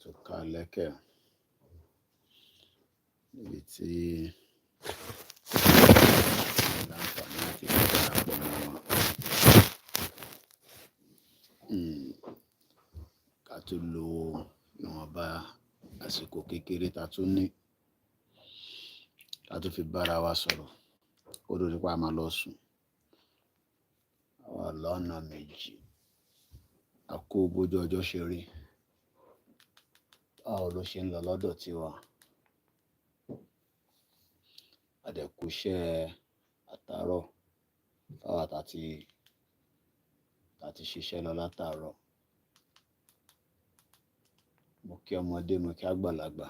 tún ká lẹ́kẹ̀ níbi tí láǹfààní àti darapọ̀ mọ́ wọn. Ká tún lo ìwọ̀nba àsìkò kékeré ta tún ní ká tún fi bára wa sọ̀rọ̀ kó tó di pé a máa lọ sùn. Àwa lọ́nà méjì. A kó bójú ọjọ́ ṣe rí. Báwo ló ṣe ń lọ lọ́dọ̀ tiwa? A dẹ̀ kú iṣẹ́ àtàárọ̀ fáwa ta ti ṣiṣẹ́ lọ látàárọ̀. Mo kí ọmọdé, mo kí àgbàlagbà.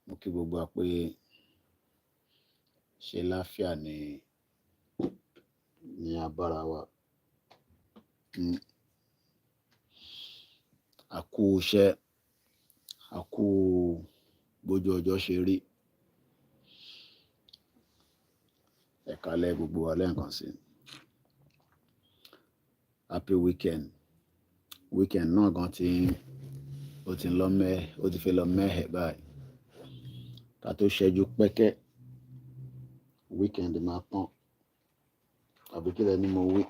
Mo kí gbogbo wa pé ṣe láfíà ni a bára wa. A kú iṣẹ́, a kú bójú ọjọ́ ṣe rí. Ẹ káalẹ́ gbogbo wa lẹ́ẹ̀kan sí. Happy weekend. Weekend náà gan ó ti fẹ́ lọ mẹ́hẹ̀ báyìí. Ká tó ṣẹ́jú pẹ́kẹ́, weekend máa tán. Àbí kí lẹ ní mo wí?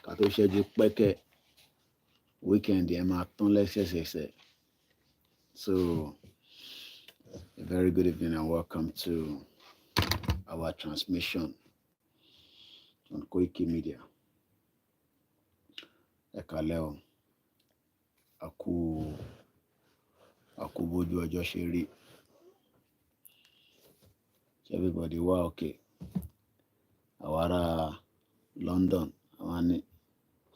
Ká tó ṣẹ́jú pẹ́kẹ́, weekend yẹn máa tán lẹ́sẹsẹsẹ. So, a very good evening and welcome to our transmission on Koikimedia. Ẹ káalẹ́ o. A kú bójú ọjọ́ ṣe rí. Everybody wá okay. Àwa ará London, àwọn ní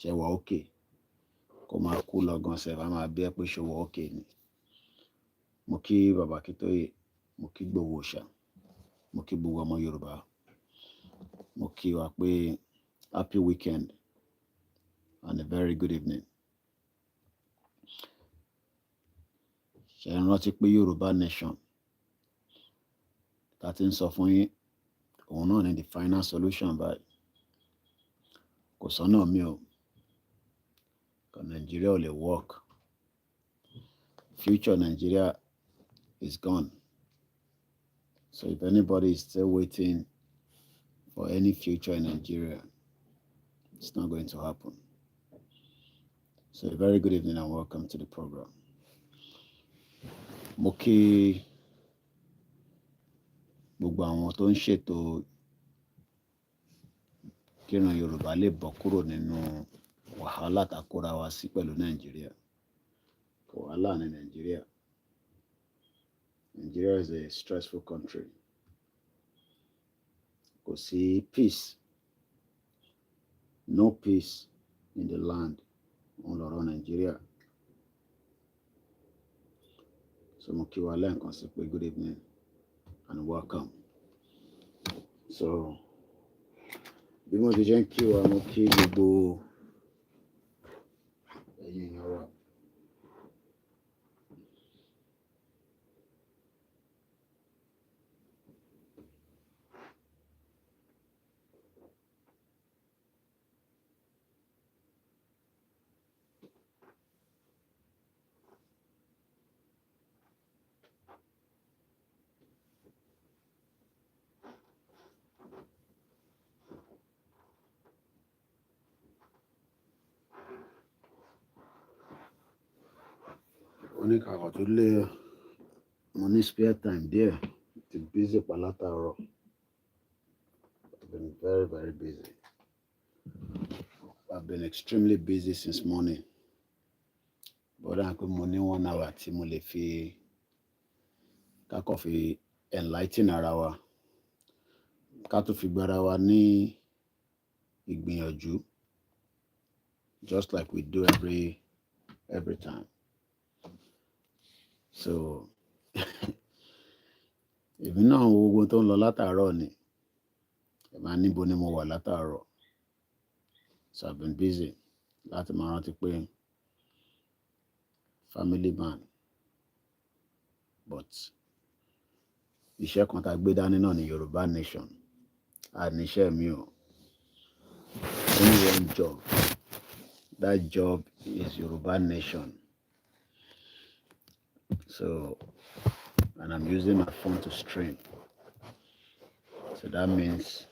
ṣé wà okay. Kó máa kú lọ́gán sef, a máa bí ẹ pé ṣé wà okay ni. Mo kí bàbá Kítóyè, mo kí gbogbo òòṣà, mo kí gbogbo ọmọ Yorùbá. Mo kí wa pé happy weekend and a very good evening. Ṣé ẹ rántí pé Yorùbá nation ta ti ń sọ fún yín, òun náà ni the final solution báyìí. Kò sọ́nà mi o. Nigeria ò lè work. Future Nigeria is gone. So if anybody is still waiting for any future in Nigeria, it's not going to happen. So a very good evening and welcome to the program. Mo kí gbogbo àwọn tó ń ṣètò kíran Yorùbá lè bọ́ kúrò nínú wàhálà tá kóra wa sí pẹ̀lú Nàìjíríà. Wàhálà ní Nàìjíríà. Nigeria is a stressful country. Kò sí peace. No peace in the land. Òun lọ̀rọ̀ Nigeria. So mo kí wa lẹ́ẹ̀kan sí pé good evening and welcome. So bí mo ti jẹ́ ń kí wa, mo kí gbogbo ẹ̀yin èèyàn wa. Oníkàkọ́ tó lé mo ní spare time díẹ̀ ti busy pa látàárọ̀. I've been very, very busy. I've been extremely busy since morning. Bọ́dà pé mo ní 1 hour tí mo lè fi kákọ́ fi enlighten ara wa. Ká tó fi gbára wa ní ìgbìyànjú, just like we do every time. So èmi náà wo gbogbo tó ń lọ látàárọ̀ ni. Ẹ máa níbo ni mo wà látàárọ̀. So I've been busy láti máa rántí pé family man. But iṣẹ́ kan tá gbé dání náà ni Yorùbá nation. A ní iṣẹ́ mi o. Only one job. That job is Yoruba Nation. So, and I'm using my phone to stream. So that means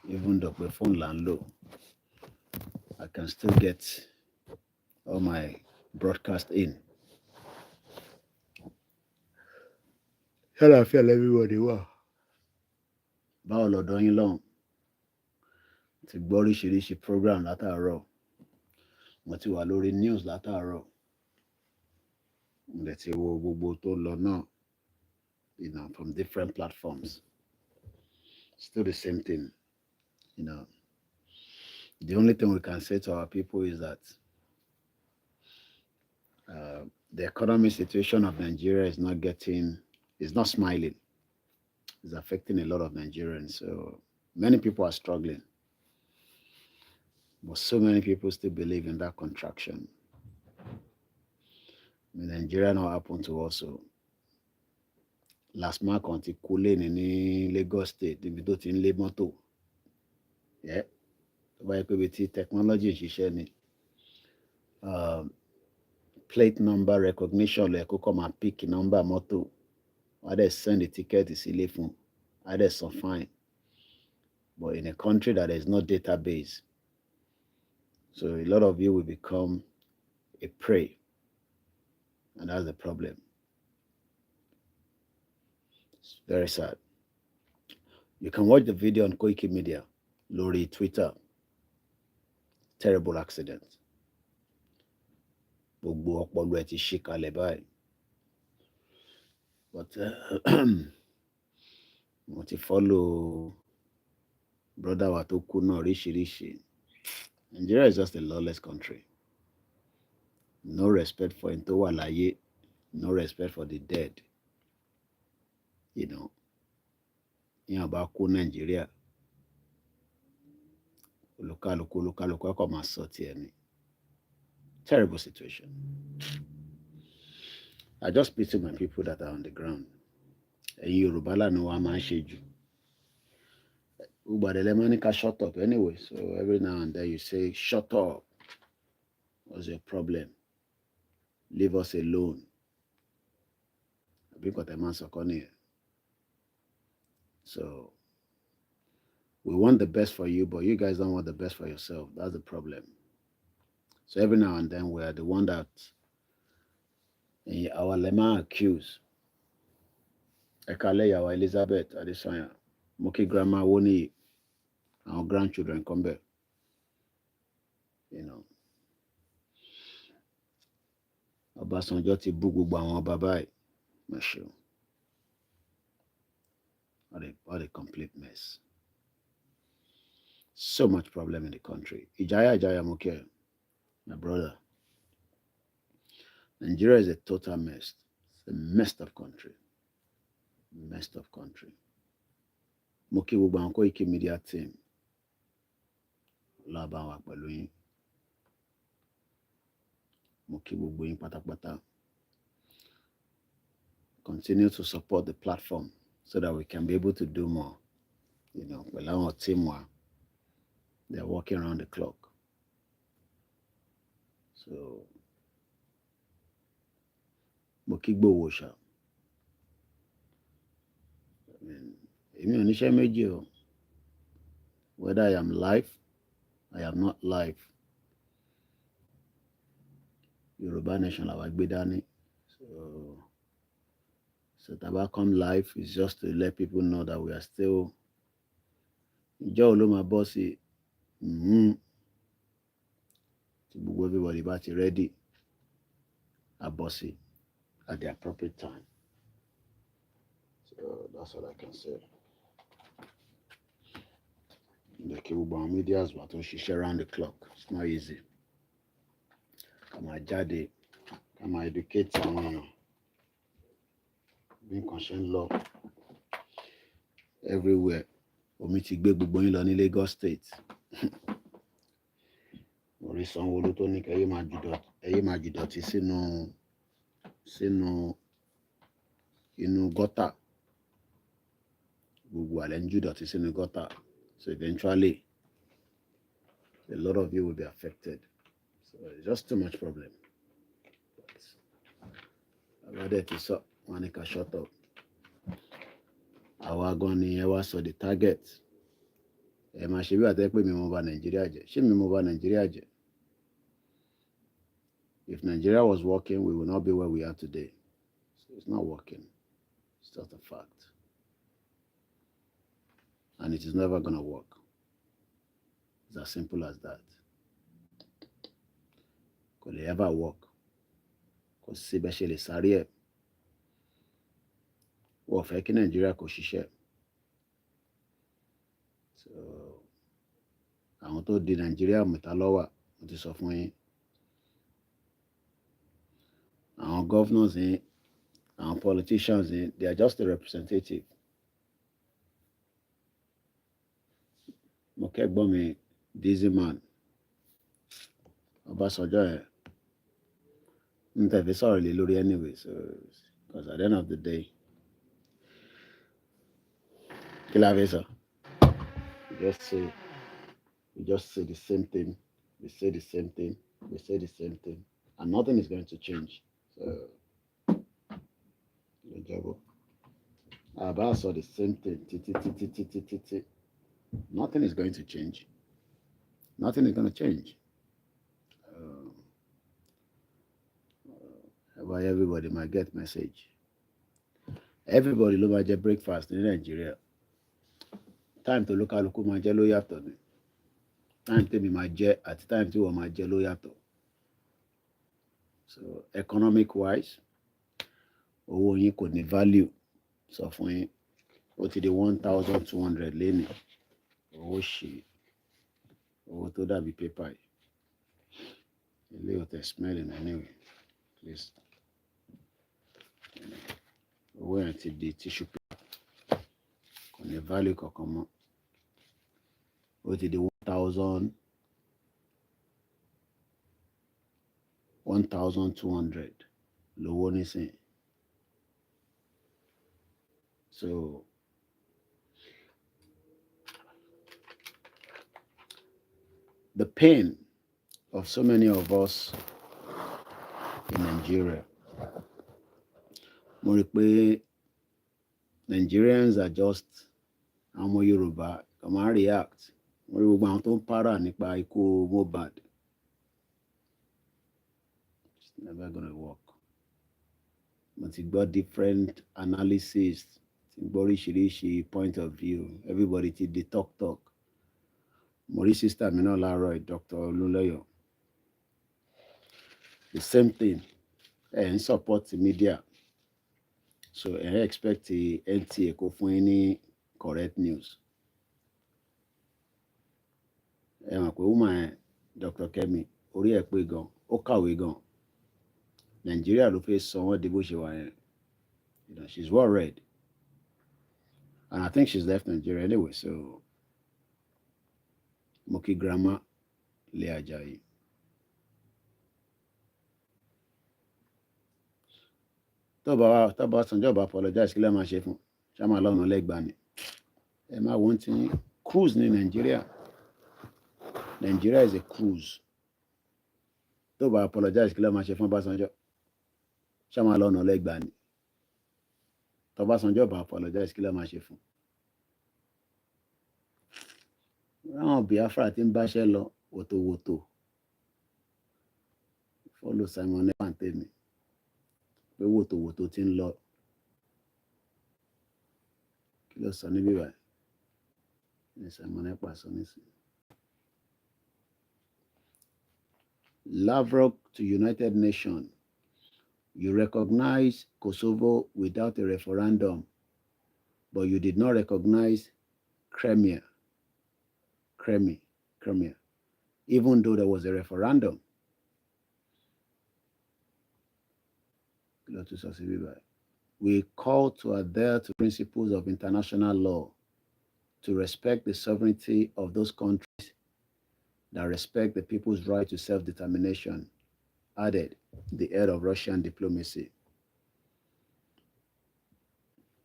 even though my phone land low, I can still get all my broadcast in. Hello, I feel everybody well. Báwo lọ́dọ̀ yín lọ́hùn? Ti gbọ́ oríṣiríṣi program látàárọ̀. Mo ti wà lórí news látàárọ̀. Mo dẹ̀ ti wo gbogbo tó lọ náà, from different platforms. Still the same thing, The only thing we can say to our people is that the economic situation of Nigeria is not smiling. It's affecting a lot of Nigerians. So many people are struggling. But so many people still believe in that contraction. In Nigeria now happened to also. Last month, on ti kú lẹ́ni ní Lagos State, níbi tó ti ń lé mọ́tò. Tó bá yẹ pé ibi tí technology ń ṣiṣẹ́ ni. Plate number recognition ló yẹ kó kọ́ máa pick number mọ́tò. Why they send the ticket is ilé fún? Why they so fine? But in a country that there is no database, so a lot of you will become a prey. And that's the problem. It's very sad. You can watch the video on Koikimedia, lórí Twitter. Terrible accident. Gbogbo ọpọlọ ẹ ti ṣí kalẹ̀ báyìí. But mo ti follow brother wa tó kú náà ríṣiríṣi. Nigeria is just a lawless country. No respect for ẹni tó wà láyé. No respect for the dead. Yíyan bá kú Nigeria. Olúkálùkù ẹ̀kọ́ máa sọ tiẹ̀ ni. Terrible situation. I just pity my people that are on the ground. Ẹ̀yin Yorùbá lànà wa máa ń ṣe jù. Gbogbo àdẹ̀lẹ̀ máa ní ká shut up anyway. So every now and then you say, shut up. What's your problem? Leave us alone. Àbí nǹkan tẹ́ máa ń sọ kọ́ nìyẹn. So we want the best for you, but you guys don't want the best for yourself. That's the problem. So every now and then we are the one that our lemma accuse. Ekale Yawa Elizabeth Adesanya, Moki Grandma Woni, our grandchildren come back. Ọbásanjọ́ ti bú gbogbo àwọn bàbá ẹ̀. What a complete mess. So much problem in the country. Ijaya Moke, my brother. Nigeria is a total mess. It's a messed up country. Messed up country. Moke gbogbo àwọn Koikimedia team. Lábá wa pẹ̀lú yín. Moke gbogbo yín pátápátá. Continue to support the platform so that we can be able to do more. Pẹ̀lú àwọn team wa. They're working around the clock. So, Moke gbowó ṣá. Èmi ò níṣẹ́ méjì o. Whether I am live, I am not live. Yoruba Nation làwa gbé dání. So taba come live is just to let people know that we are still. Ìjọ́ ò ló máa bọ́ sí. Everybody bá ti ready. A bọ́ sí at the appropriate time. So that's what I can say. The Kiruban medias were to ṣiṣẹ́ around the clock. It's not easy. Come on, jáde. Come on, educate àwọn being concerned law everywhere. Omi ti gbé gbogbo yín lọ ní Lagos State. Orí Sanwó-Olú tó ní kẹ́yẹ́ máa jìdọ̀tí sínú inú gọ́tà. Gbogbo àlẹ́ ń jìdọ̀tí sínú gọ́tà. So eventually a lot of you will be affected. So it's just too much problem. About that is up. One can shut up. Àwa gan ni ẹ wá sọ the target. Ẹ máa ṣe bí àtẹ́ pé mi mo bà Nàìjíríà jẹ́. Ṣé mi mo bà Nàìjíríà jẹ́? If Nigeria was working, we would not be where we are today. So it's not working. It's just a fact. And it is never going to work. It's as simple as that. Could it ever work? Kò sí bẹ́ẹ̀ ṣe lè sáré ẹ̀. Wọ́n fẹ́ kí Nàìjíríà kò ṣiṣẹ́. So àwọn tó di Nàìjíríà mẹ́ta lọ́wọ́ mo ti sọ fún yín. Àwọn governors yín, àwọn politicians yín, they are just a representative. Mo kẹ́gbọ́n mi Dizzy Man. Ọbásanjọ́ ẹ̀ ń tẹ̀lé sọ̀rọ̀ lé lórí anyway. So because at the end of the day, kí la fẹ́ sọ? We just say the same thing. We say the same thing. We say the same thing. And nothing is going to change. So, Abba saw the same thing. Nothing is going to change. Nothing is going to change. But everybody might get message. Everybody ló máa jẹ breakfast in Nigeria. Time to look at local máa jẹ ló yàtọ̀ ni. Time tèmi máa jẹ àti time tí wọ́n máa jẹ ló yàtọ̀. So economic wise, owó yín kò ní value. Sọ fún yín, ó ti di 1,200 lénìí. Owó ṣe, owó tó dàbí paper yìí. Ilé ò tẹ̀ smelling anyway. Please. Owó yẹn ti di tissue paper. Kò ní value kankan mọ́. Ó ti di 1,200 lówó nísìn. So the pain of so many of us in Nigeria. Mo rí pé Nigerians are just àwọn Yorùbá kò máa react. Mo rí gbogbo àwọn tó ń para nípa ikú Mohbad. It's never gonna work. Mo ti gbọ́ different analysis, ti gbọ́ oríṣiríṣi point of view. Everybody ti di talk. Mo rí sister mi náà láàárọ̀, Dr. Olúnlọ́yọ̀. The same thing. And support the media. So I expect the NTA kó fún yín ní correct news. Ẹ mọ̀ pé woman Dr. Kemi, orí ẹ̀ pé gan, ó kàwé gan. Nigeria ló fẹ́ sọ wọ́n di bó ṣe wà yẹn. You know, she's well read. And I think she's left Nigeria anyway, so mo kí grandma Lé Àjàyí. Tó bá Sanjọ́ bá apologize kí lẹ́ máa ṣe fún? Ṣá máa lọ́nà lẹ́gbàá ni. Ẹ máa wọ́n ti cruise ní Nigeria. Nigeria is a cruise. Tó bá apologize kí lẹ́ máa ṣe fún Ọbásanjọ́? Ṣá máa lọ́nà lẹ́gbàá ni. Tó bá Sanjọ́ bá apologize kí lẹ́ máa ṣe fún? Àwọn Biafra tí ń báṣẹ́ lọ wòtòwòtò. Follow Simon Ekpa tèmi. Pé wòtòwòtò tí ń lọ. Kí ló sọ níbí báyìí? Ní Simon Ekpa sọ nísìnyí. Lavrov to United Nations. You recognize Kosovo without a referendum, but you did not recognize Crimea, even though there was a referendum. We call to adhere to principles of international law, to respect the sovereignty of those countries that respect the people's right to self-determination, added the head of Russian diplomacy.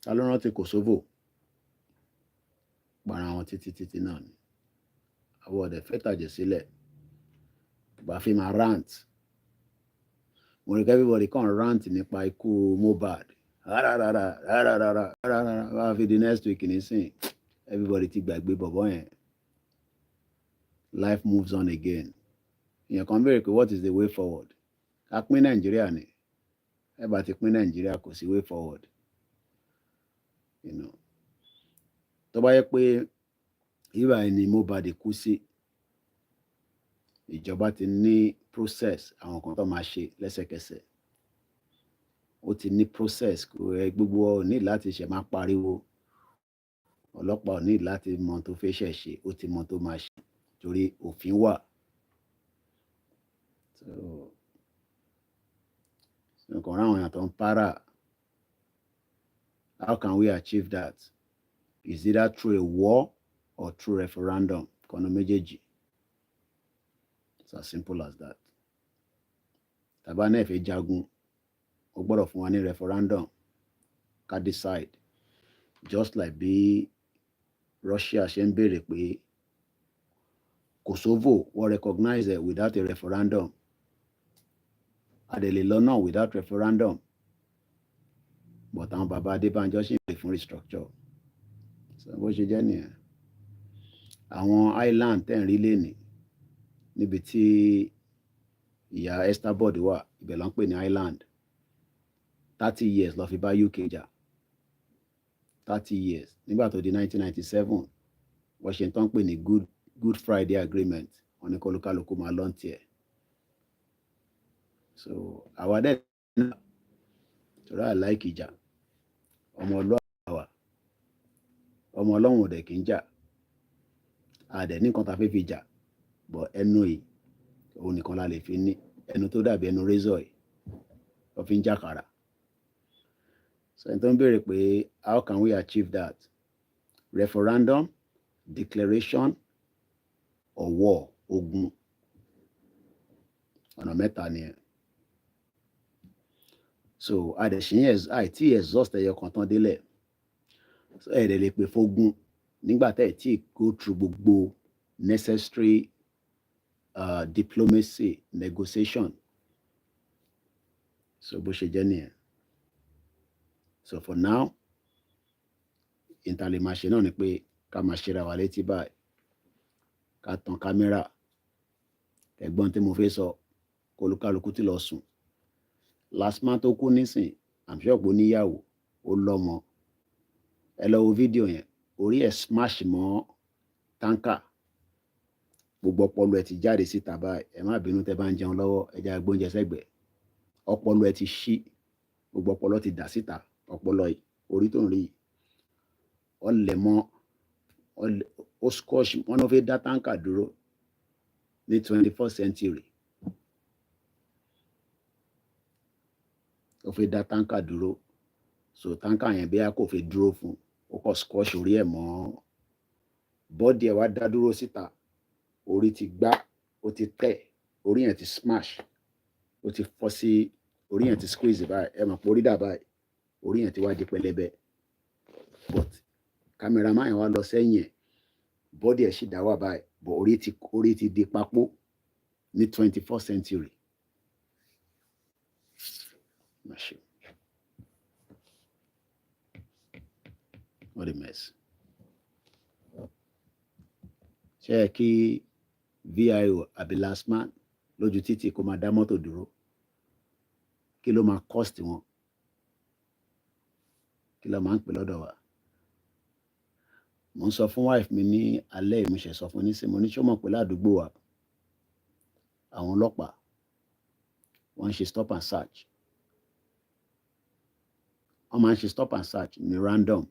Ta ló rántí Kosovo? Gbàrà àwọn títí náà ni. àwọn ọ̀dẹ̀ fẹ́ tàjẹ̀ sílẹ̀ bá fi máa rant mo rí everybody kàn rant nípa ikú Mohbad bá fi di next week nísìn everybody ti gbàgbé bọ̀bọ̀ yẹn life moves on again èèyàn kan béèrè pé what is the way forward ká pín Nàìjíríà ni ẹ bá ti pín Nàìjíríà kò sí way forward tó bá yẹ pé ìwà ẹni Mohbad kú sí ìjọba ti ní process àwọn kan tó máa ṣe lẹ́sẹ̀kẹsẹ̀ ó ti ní process gbogbo ò ní láti ṣe máa pariwo ọlọ́pàá ò ní láti mọ tó fẹ́ ṣẹ̀ ṣe ó ti mọ tó máa ṣe torí òfin wà nǹkan ráwọn èèyàn tó ń para how can we achieve that is either through a war or through referendum kọ́nà méjèèjì it's as simple as that tàbá náà fẹ́ jagun ó gbọ́dọ̀ fún wa ní referendum ká decide just like bí Russia ṣe ń béèrè pé Kosovo wọ́n recognize it without a referendum adèlè lọ́nà without referendum but àwọn bàbá Adébánjọ ṣì ń pè fún restructure so bó ṣe jẹ́ nìyẹn àwọn island tẹ̀ ń rí lẹ́nìí níbi tí ìyá Esther Board wà ibẹ̀ ló ń pè ní island 30 years ló fi bá UK jà 30 years nígbà tó di 1997 Washington pè ní Good Friday Agreement wọ́n ní kọlùkálùkù máa lọ́n tiẹ̀ so àwa dẹ̀ náà torí àìláìkì ìjà ọmọ ọlọ́wà ọmọ ọlọ́run òdẹ̀ kì í jà àdẹ̀ nìkan ta fẹ́ fi jà bọ̀ ẹnu yìí òun nìkan la lè fi ní ẹnu tó dàbí ẹnu razor yìí wọ́n fi ń jàkàrà so ẹni tó ń béèrè pé how can we achieve that referendum declaration or war ogun ọ̀nà mẹ́ta nìyẹn so àdẹ̀sìn àìtí exhaust ẹyọ kan tán délẹ̀ so ẹ̀rẹ̀ lè pè fógun nígbà tẹ́ ẹ̀ tí go through gbogbo necessary diplomacy negotiation so bó ṣe jẹ́ nìyẹn so for now ìtàlẹ̀ máa ṣe náà ni pé ká máa ṣera wa létí báyìí ká tan kámẹ́rà ẹ̀gbọ́n tí mo fẹ́ sọ kólúkálukú tí lọ sùn last man tó kú nísìn I'm sure pé ó níyàwó ó lọ́mọ ẹ lọ wo fídíò yẹn orí ẹ̀ smash mọ́ táǹkà gbogbo ọpọlọ ẹ ti jáde síta báyìí ẹ má bínú tẹ́ bá ń jẹun lọ́wọ́ ẹ já gbóúnjẹ sẹ́gbẹ̀ẹ́ ọpọlọ ẹ ti ṣí gbogbo ọpọlọ ti dà síta ọpọlọ orí tó ń rí ọlẹ̀ mọ́ ó scotch wọn ló fẹ́ dá táǹkà dúró ní 21st century ó fẹ́ dá táǹkà dúró so táǹkà yẹn bí a kò fẹ́ dúró fún ó kọ́ scotch orí ẹ̀ mọ́ bọ́dì ẹ̀ wá dá dúró síta orí ti gbá ó ti tẹ̀ orí yẹn ti smash ó ti fọ́ sí orí yẹn ti squeeze báyìí ẹ mọ̀ pé orí dà báyìí orí yẹn ti wá di pẹlẹbẹ but cameraman yẹn wá lọ sẹ́yìn ẹ̀ bọ́dì ẹ̀ sì dá wà báyìí but orí ti di papò ní 21st century. What a mess. Ṣé ẹ kí VIO àbí last man lójú títì kó máa dá mọ́tò dúró kí ló máa cost wọn kí ló máa ń pè lọ́dọ̀ wa mo ń sọ fún wife mi ní alẹ́ ìmúṣẹ sọ fún nísìnyí mo ní ṣó mọ̀ pé ládùúgbò wa àwọn ọlọ́pàá wọ́n ń ṣe stop and search wọ́n máa ń ṣe stop and search ní random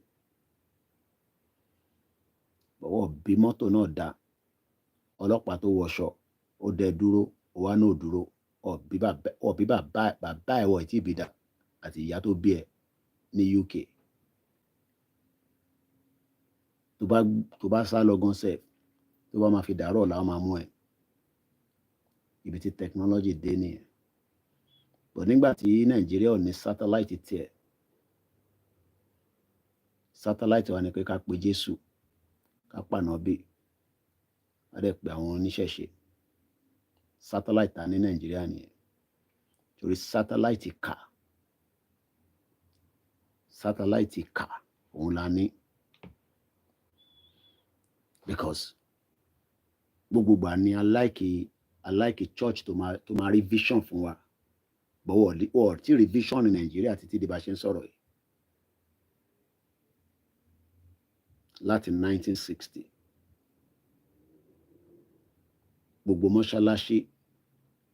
bọ̀wọ̀ bí mọ́tò náà dá ọlọ́pàá tó wọṣọ ó dẹ dúró ó wá náà dúró ọ̀bí bàbá ẹ̀wọ̀ ìtì ìbídà àti ìyá tó bí ẹ ní UK tó bá sá lọ gan sef tó bá máa fi dàárọ̀ làwọn máa mú ẹ ibi tí technology dé nìyẹn bọ̀ nígbà tí Nàìjíríà ò ní satellite tiẹ̀ satellite wa ni pé ká pe Jésù ká pànà bí á dẹ̀ pé àwọn oníṣẹ̀ṣe satellite ta ní Nàìjíríà nìyẹn torí satellite kà òun la ní because gbogbogbà ni I like church tó máa rí vision fún wa bọ́wọ́ tí rí vision ní Nàìjíríà títí di bá ṣe ń sọ̀rọ̀ yìí láti 1960 gbogbo mọ́ṣáláṣí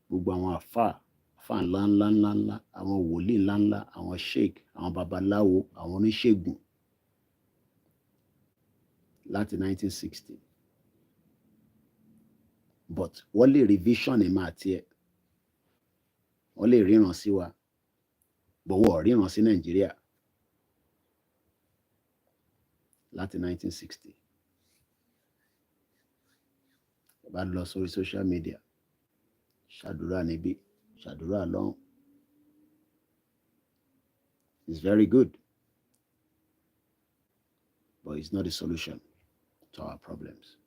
gbogbo àwọn àfáà ńláńlá àwọn wòlíì ńláńlá àwọn sheik àwọn babaláwo àwọn oníṣègùn láti 1960 but wọ́n lè rí vision ní máa tiẹ̀ wọ́n lè ríran sí wa bọ̀wọ́ ríran sí Nàìjíríà láti 1960 bá lọ sórí social media ṣàdúrà níbí ṣàdúrà lọ́hùn it's very good but it's not the solution to our problems.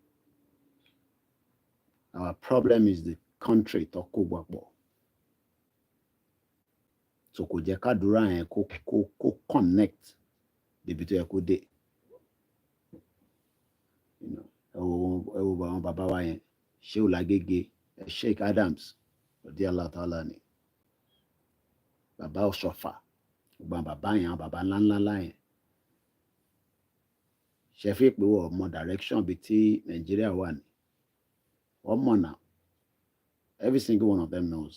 Our problem is the country tó kó papọ̀ so kò jẹ́ kádùúrà yẹn kó connect débi tó yẹ kó dé ẹ wo àwọn bàbá wa yẹn Shehu Lagége Sheikh Adams ọdí aláàtàlá ni bàbá Ọ̀ṣọ́fà gbogbo àwọn bàbá yẹn àwọn bàbá ńláńlá yẹn ṣe fi pé wọ́n mọ direction bíi tí Nàìjíríà wà ní wọ́n mọ̀ náà every single one of them knows.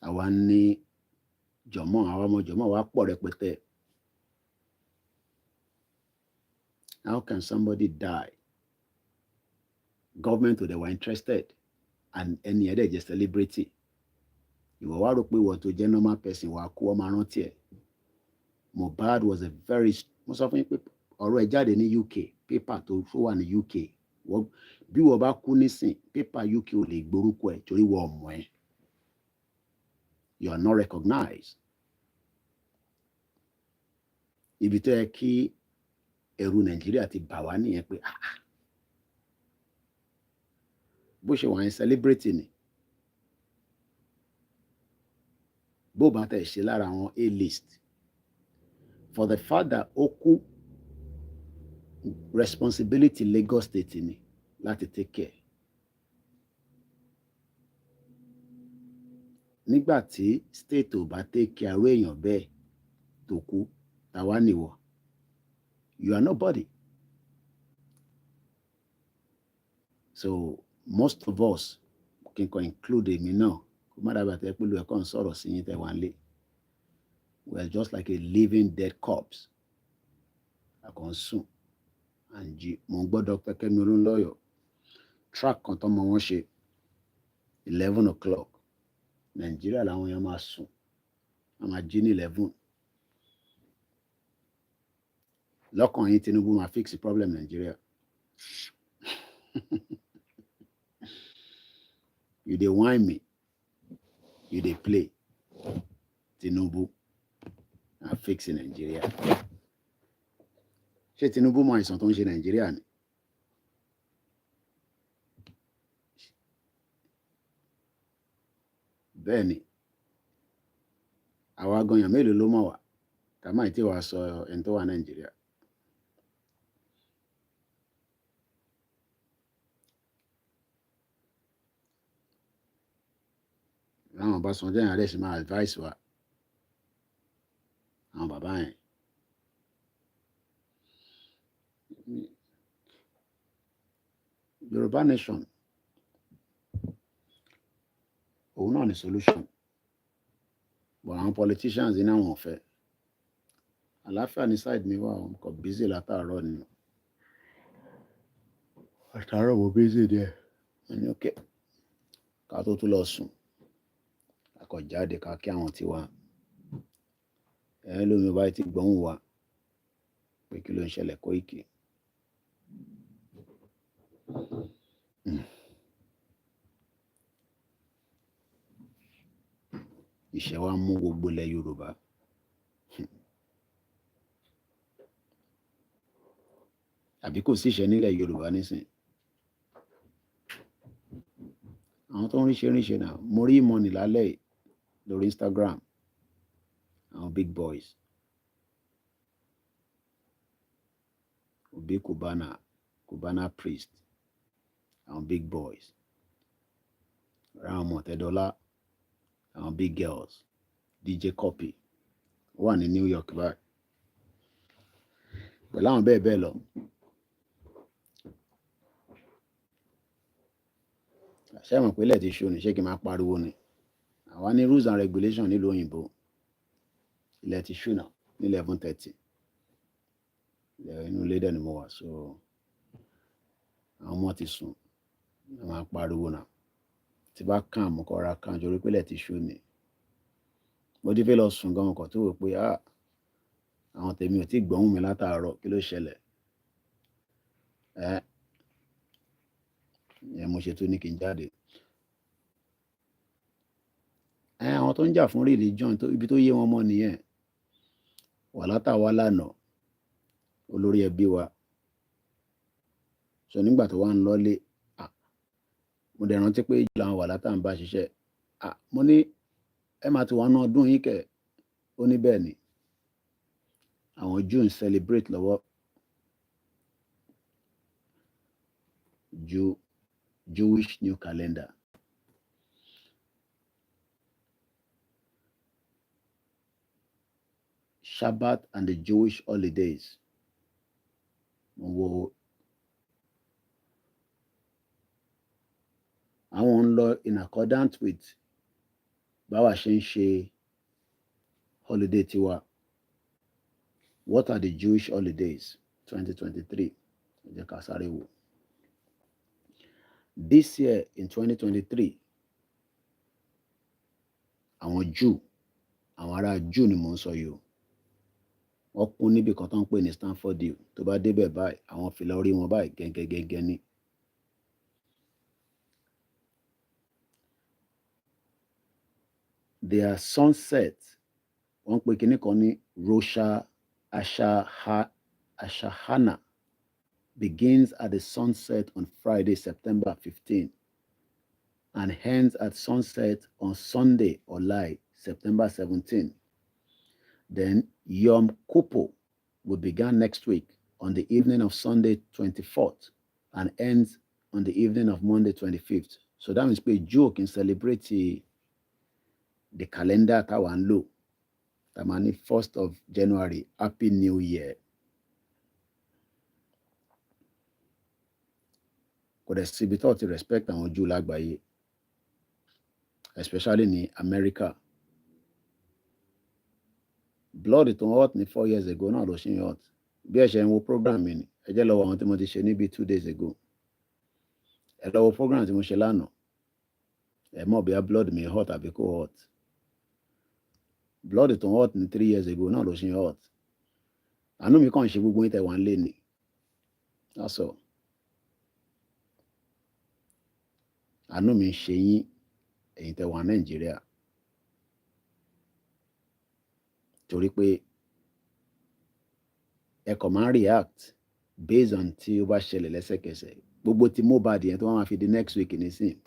Àwa ní jọ̀mọ́ àwọn ọmọ jọ̀mọ́ wa pọ̀ rẹpẹtẹ. How can somebody die? Government ò dẹ̀ wà interested and ẹni ẹ̀dẹ̀ jẹ́ celebrity. Ìwọ wá rò pé ìwọ tó jẹ́ normal person wà kú ọmọ rántí ẹ̀. Mohbad was a very mo sọ fún yín pé ọ̀rọ̀ ẹ̀ jáde ní UK paper tó wà ní UK bí wọ́n bá kú nísìn paper UK ò lè gborúkọ ẹ̀ torí wọ́n mọ̀ ẹ́. You are not recognized. Ibi tó yẹ kí ẹ̀rù Nàìjíríà ti bà wá nìyẹn pé bó ṣe wà ní celebrity ni bó bá tẹ̀ ṣe lára àwọn A-list for the fact that ó kú responsibility Lagos State ni láti take care. Nígbà tí state ò bá take care arú èèyàn bẹ́ẹ̀ tó kú tàwa nìwọ you are nobody. So most of us can include èmi náà kó má dàbí àtẹ pẹ̀lú ẹ̀kọ́ ń sọ̀rọ̀ sí yín tẹ̀ wá lé we are just like a living dead corpse. Àkàn sùn and jí mo ń gbọ́ Dr. Kẹ́mi Olúnlọ́yọ̀ track kan tọ́mọ wọn ṣe 11 o'clock Nàìjíríà làwọn èèyàn máa sùn wọ́n máa jí ní 11 lọ́kàn yín Tinubu máa fix the problem Nàìjíríà. You dey whine me you dey play Tinubu na fix Nàìjíríà. Ṣé Tinubu mọ àìsàn tó ń ṣe Nàìjíríà ni? Bẹ́ẹ̀ ni àwa gan-an mélòó ló mọ̀ wá ká má tí wàá sọ ẹni tó wà Nàìjíríà. Láwọn Ọbásanjọ́ yẹn àdẹ́sì máa advice wa àwọn bàbá yẹn. Yorùbá nation òun náà ni solution but àwọn politicians iná wọn fẹ́. Àlàáfíà ní side mi wà wọn kò busy látàárọ̀ ni àtàárọ̀ mo busy díẹ̀ ẹni ok ká tó tún lọ sùn akọ̀jáde ká kí àwọn tiwa ẹ̀ lómi báyìí ti gbọ́n wa pé kí ló ń ṣẹlẹ̀ Koiki. ìṣẹ́ wa mú gbogbo ilẹ̀ Yorùbá. Àbí kò sí ìṣẹ́ nílẹ̀ Yorùbá nísìn. Àwọn tó ń ríṣe náà, mo rí Money lálẹ́ yìí lórí Instagram, àwọn big boys, Obi Cubana priest, àwọn big boys, Ram Ọ̀tẹ́dọ́lá, àwọn big girls, DJ Copy wà ní New York báyìí pẹ̀lú àwọn bẹ́ẹ̀ bẹ́ẹ̀ lọ. Ṣé mọ̀ pé ilẹ̀ ti ṣú ni, ṣé kí n máa pariwo ni? Àwa ní rules and regulations nílùú òyìnbó. Ilẹ̀ ti ṣú náà ní 11:30. Inú ilé dẹ̀ ni mo wà, so àwọn ọmọ ti sùn, a máa pariwo náà. Tí bá kàn mọ́ kọ́ra kàn torí pé ilẹ̀ ti ṣú ni. Mo ti fẹ́ lọ sùn gan ọkọ̀ tó wò pé àwọn tèmi ò tí gbọ́hùn mi látàárọ̀, kí ló ṣẹlẹ̀? Mo ṣe tó ní kí n jáde. Àwọn tó ń jà fún religion ibi tó yé wọn mọ́ nìyẹn. Wàhálà wà lánàá olórí ẹbí wa, so nígbà tó wà ń lọ́lé, mo dẹ̀ rántí pé jù làwọn wàhálà ń bá ṣiṣẹ́. Mo ní ẹ máa ti wọ́n ná ọdún yín kẹ̀, ó ní bẹ́ẹ̀ ni àwọn June celebrate lọ́wọ́, Jewish new calendar. Shabbat and the Jewish holidays. Àwọn ń lọ in accordance with báwa ṣe ń ṣe holiday tiwa. What are the Jewish holidays 2023? Ẹ jẹ́ ká sáré wò. This year in 2023, àwọn Jew, àwọn ará Jew ni mò ń sọ yìí o. Wọ́n kún níbi kan tó ń pè ní Stanford Hill. Tó bá débẹ̀ báyìí, àwọn fìlà orí wọn báyìí gẹ́gẹ́gẹ́gẹ́ ni. Their sunset, wọ́n pè kíní kan ní Rosh Hashanah, begins at the sunset on Friday, September 15, and ends at sunset on Sunday or Olai, September 17. Then Yom Kippur will begin next week on the evening of Sunday 24th and ends on the evening of Monday 25th. So that means pé Jew can celebrate the calendar táwa ń lò. Tamani 1st of January, Happy New Year. Kò dẹ̀ síbi tó ti respect àwọn Jew lágbàáyé, especially ní America. Blood tó ń hot ní 4 years ago náà ló ṣe ń hot. Bí ẹ ṣe ń wo program mi ni, ẹ jẹ́ lọ wo àwọn tí mo ti ṣe níbi 2 days ago. Ẹ lọ wo program tí mo ṣe lánàá. Ẹ mọ̀ bí a blood mi hot àbí kò hot. Blood tó ń hot ní 3 years ago náà ló ṣe ń hot. Àánú mi kàn ṣe gbogbo yín tẹ́ wà ń lé ni. That's all. Àánú mi ń ṣe yín ẹ̀yin tẹ́ wà Nàìjíríà. Torí pé ẹ kàn máa react based on tí ó bá ṣẹlẹ̀ lẹ́sẹ̀kẹsẹ̀. Gbogbo tí Mohbad yẹn tó máa fi di next week nísìn.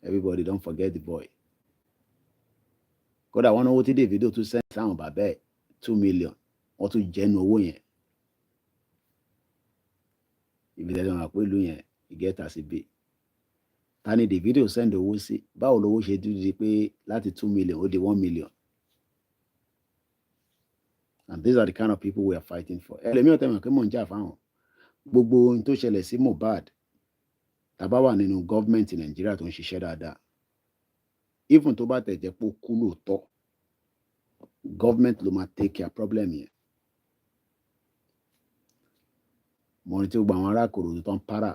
Everybody don't forget the boy. Kódà wọ́n náwó tí Davido tún send sáwọn bàbá ẹ̀ 2 million. Wọ́n tún jẹ́nu owó yẹn. Ibi tẹ́lẹ̀ wọn àpò ìlú yẹn ìgẹ́ta sí bẹ́ẹ̀. Ta ni Davido send owó sí? Báwo lowó ṣe dúdú pé láti 2 million ó di 1 million? And these are the kind of people we are fighting for. Ẹlẹ́mìí ọ̀tẹ̀ mọ̀ pé mò ń jà fáwọn. Gbogbo ohun tó ṣẹlẹ̀ sí Mohbad, tàbá wà nínú gọ́ọ̀mẹ̀ntì Nàìjíríà tó ń ṣiṣẹ́ dáadáa. Even tó bá tẹ̀ jẹ́ pé ó kú lóòótọ́, gọ́ọ̀mẹ̀ntì ló máa take care problem yẹn. Mo ní tí gbogbo àwọn ará Ìkòròdú tó ń para.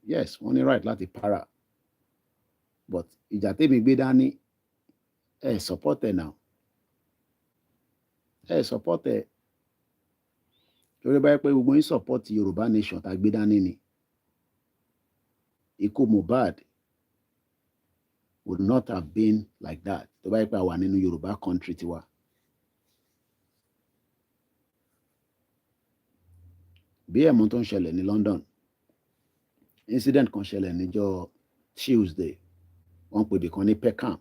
Yes, wọ́n ní right láti para. But ìjà tèmi gbé dání, support ẹ̀ now. Support ẹ̀. Torí báyìí pé gbogbo yín support Yorùbá nation tá gbé dání ni. Ikú Mohbad would not have been like that tó bá yẹ pé a wà nínú Yorùbá country tiwa. Bí ẹ̀mú tó ń ṣẹlẹ̀ ní London, incident kan ṣẹlẹ̀ níjọ́ Tuesday, wọ́n pè bìkan ní Peckham,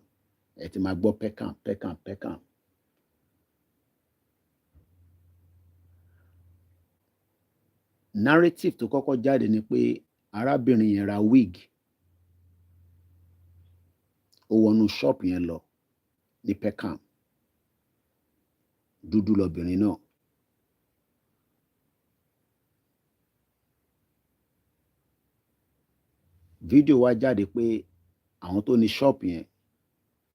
ẹ ti máa gbọ́ Peckham. Narrative tó kọ́kọ́ jáde ni pé arábìnrin yẹn ra wig, ó wọnú shop yẹn lọ ní Peckham, dúdú lọbìnrin náà. Fídíò wá jáde pé àwọn tó ní shop yẹn,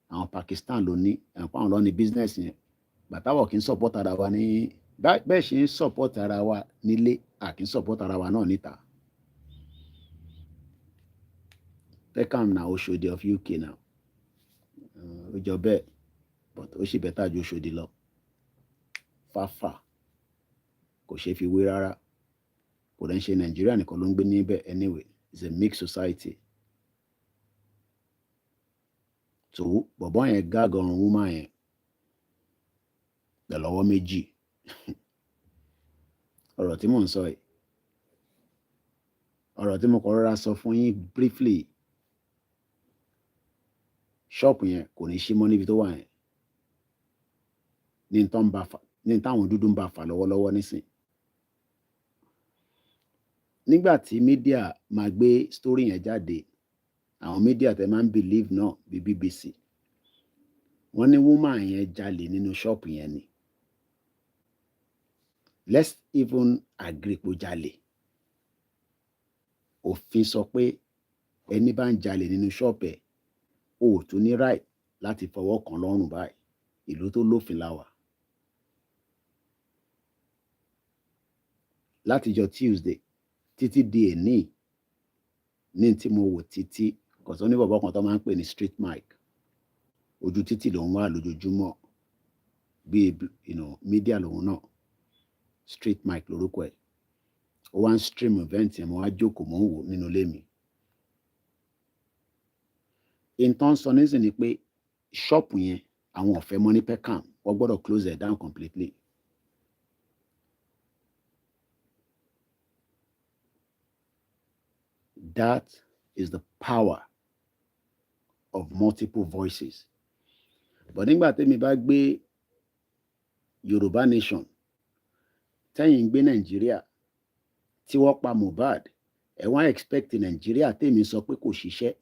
àwọn Pakistan ló ní, ẹ̀pọ̀ àwọn ló ní business yẹn. Bàtàwọ̀ kì í support ara wa ní bẹ́ẹ̀ ṣe ń support ara wa nílé, a kì í support ara wa náà níta. Peckham na Oshodi of UK now. Ó jọ bẹ́ẹ̀, but ó sì bẹ́tà ju Oshodi lọ. Fáfà kò ṣe fi wé rárá. Kò dẹ̀ ń ṣe Nàìjíríà nìkan ló ń gbé níbẹ̀ anyway. It's a mixed society. So bọ̀bọ́ yẹn gag ọrùn woman yẹn lọ́wọ́ méjì. Ọ̀rọ̀ tí mò ń sọ yìí, ọ̀rọ̀ tí mo kọ́ rọra sọ fún yín briefly, ṣọ́ọ̀pù yẹn kò ní ṣí mọ́ níbi tó wà yẹn, ní táwọn dúdú ń bá fà lọ́wọ́lọ́wọ́ nísìn. Nígbà tí mídíà máa gbé story yẹn jáde, àwọn mídíà tẹ máa ń believe náà bí BBC, wọ́n ní woman yẹn jalè nínú ṣọ́ọ̀pù yẹn ni. Let's even agree pé ó jalè. Òfin sọ pé ẹni bá ń jalè nínú ṣọ́ọ̀pù ẹ̀, ó tún ní right láti fọwọ́ kàn lọ́rùn báyìí. Ìlú tó lófin la wà. Látijọ́ Tuesday títí di èní ní tí mo wò títí, kò sọ ní bọ̀bọ́ kan tó máa ń pè ní street mic. Ojú títì lòun wà lójoojúmọ́, bí mídíà lòun náà. Street mic lórúkọ ẹ̀. Ó wá ń stream event yẹn, mo wá jókòó mò ń wò nínú ilé mi. Ìtàn sọ nísìn ni pé ṣọ́ọ̀pù yẹn àwọn ò fẹ́ mọ́ ní Peckham, wọ́n gbọ́dọ̀ close it down completely. That is the power of multiple voices. But nígbà tẹ́mi bá gbé Yorùbá nation, tẹ́yìn gbé Nàìjíríà, tí wọ́n pa Mohbad, ẹ wá expect Nàìjíríà tẹ́mi sọ pé kò ṣiṣẹ́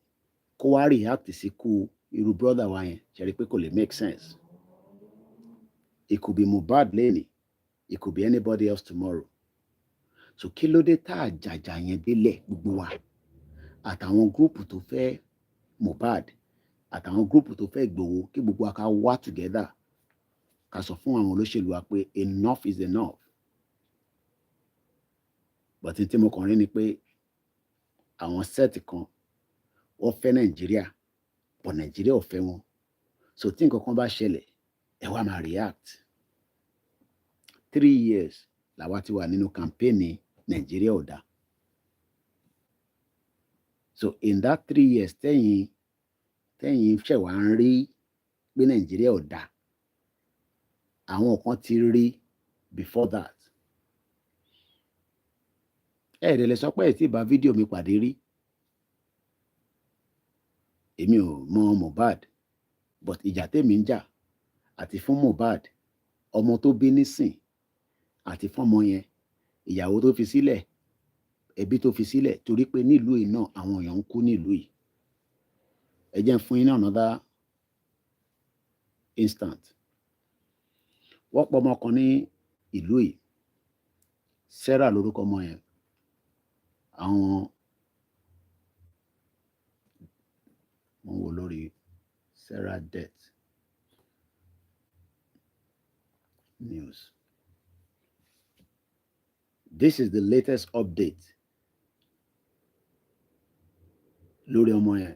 kó wá react sí kú irú brother wa yẹn, ṣe rí pé kò lè make sense. It could be Mohbad lẹ́nìí, it could be anybody else tomorrow. So kí ló dé tá àjàjà yẹn délẹ̀ gbogbo wa? Àtàwọn gúrùpù tó fẹ́ Mohbad, àtàwọn gúrùpù tó fẹ́ Ìgbòho, kí gbogbo wa ká wá together ká sọ fún àwọn olóṣèlú wa pé enough is enough. But tí mo kàn rí ni pé àwọn set kan wọ́n fẹ́ Nàìjíríà, but Nàìjíríà ò fẹ́ wọn. So tí nǹkan kan bá ṣẹlẹ̀, ẹ wá máa react. 3 years làwa ti wà nínú campaign Nàìjíríà ò dá. So in that 3 years tẹ́yìn ṣẹ̀wá ń rí pé Nàìjíríà ò dá, àwọn kan ti rí before that. Ẹ̀rẹ̀ lè sọ pé ẹ̀ tí bá fídíò mi pàdé rí. Èmi ò mọ Mohbad, but ìjà tèmi ń jà àti fún Mohbad, ọmọ tó bí nísìn, àti fún ọmọ yẹn, ìyàwó tó fi sílẹ̀, ẹbí tó fi sílẹ̀, torí pé nílùú yìí náà àwọn èèyàn ń kú nílùú yìí. Ẹ jẹ́ fún yín ní another instant. Wọ́n pọ̀ ọmọ kan ní ìlú yìí, Sarah lórúkọ ọmọ yẹn. Àwọn wọ́n wò lórí Sarah death news. This is the latest update lórí ọmọ yẹn.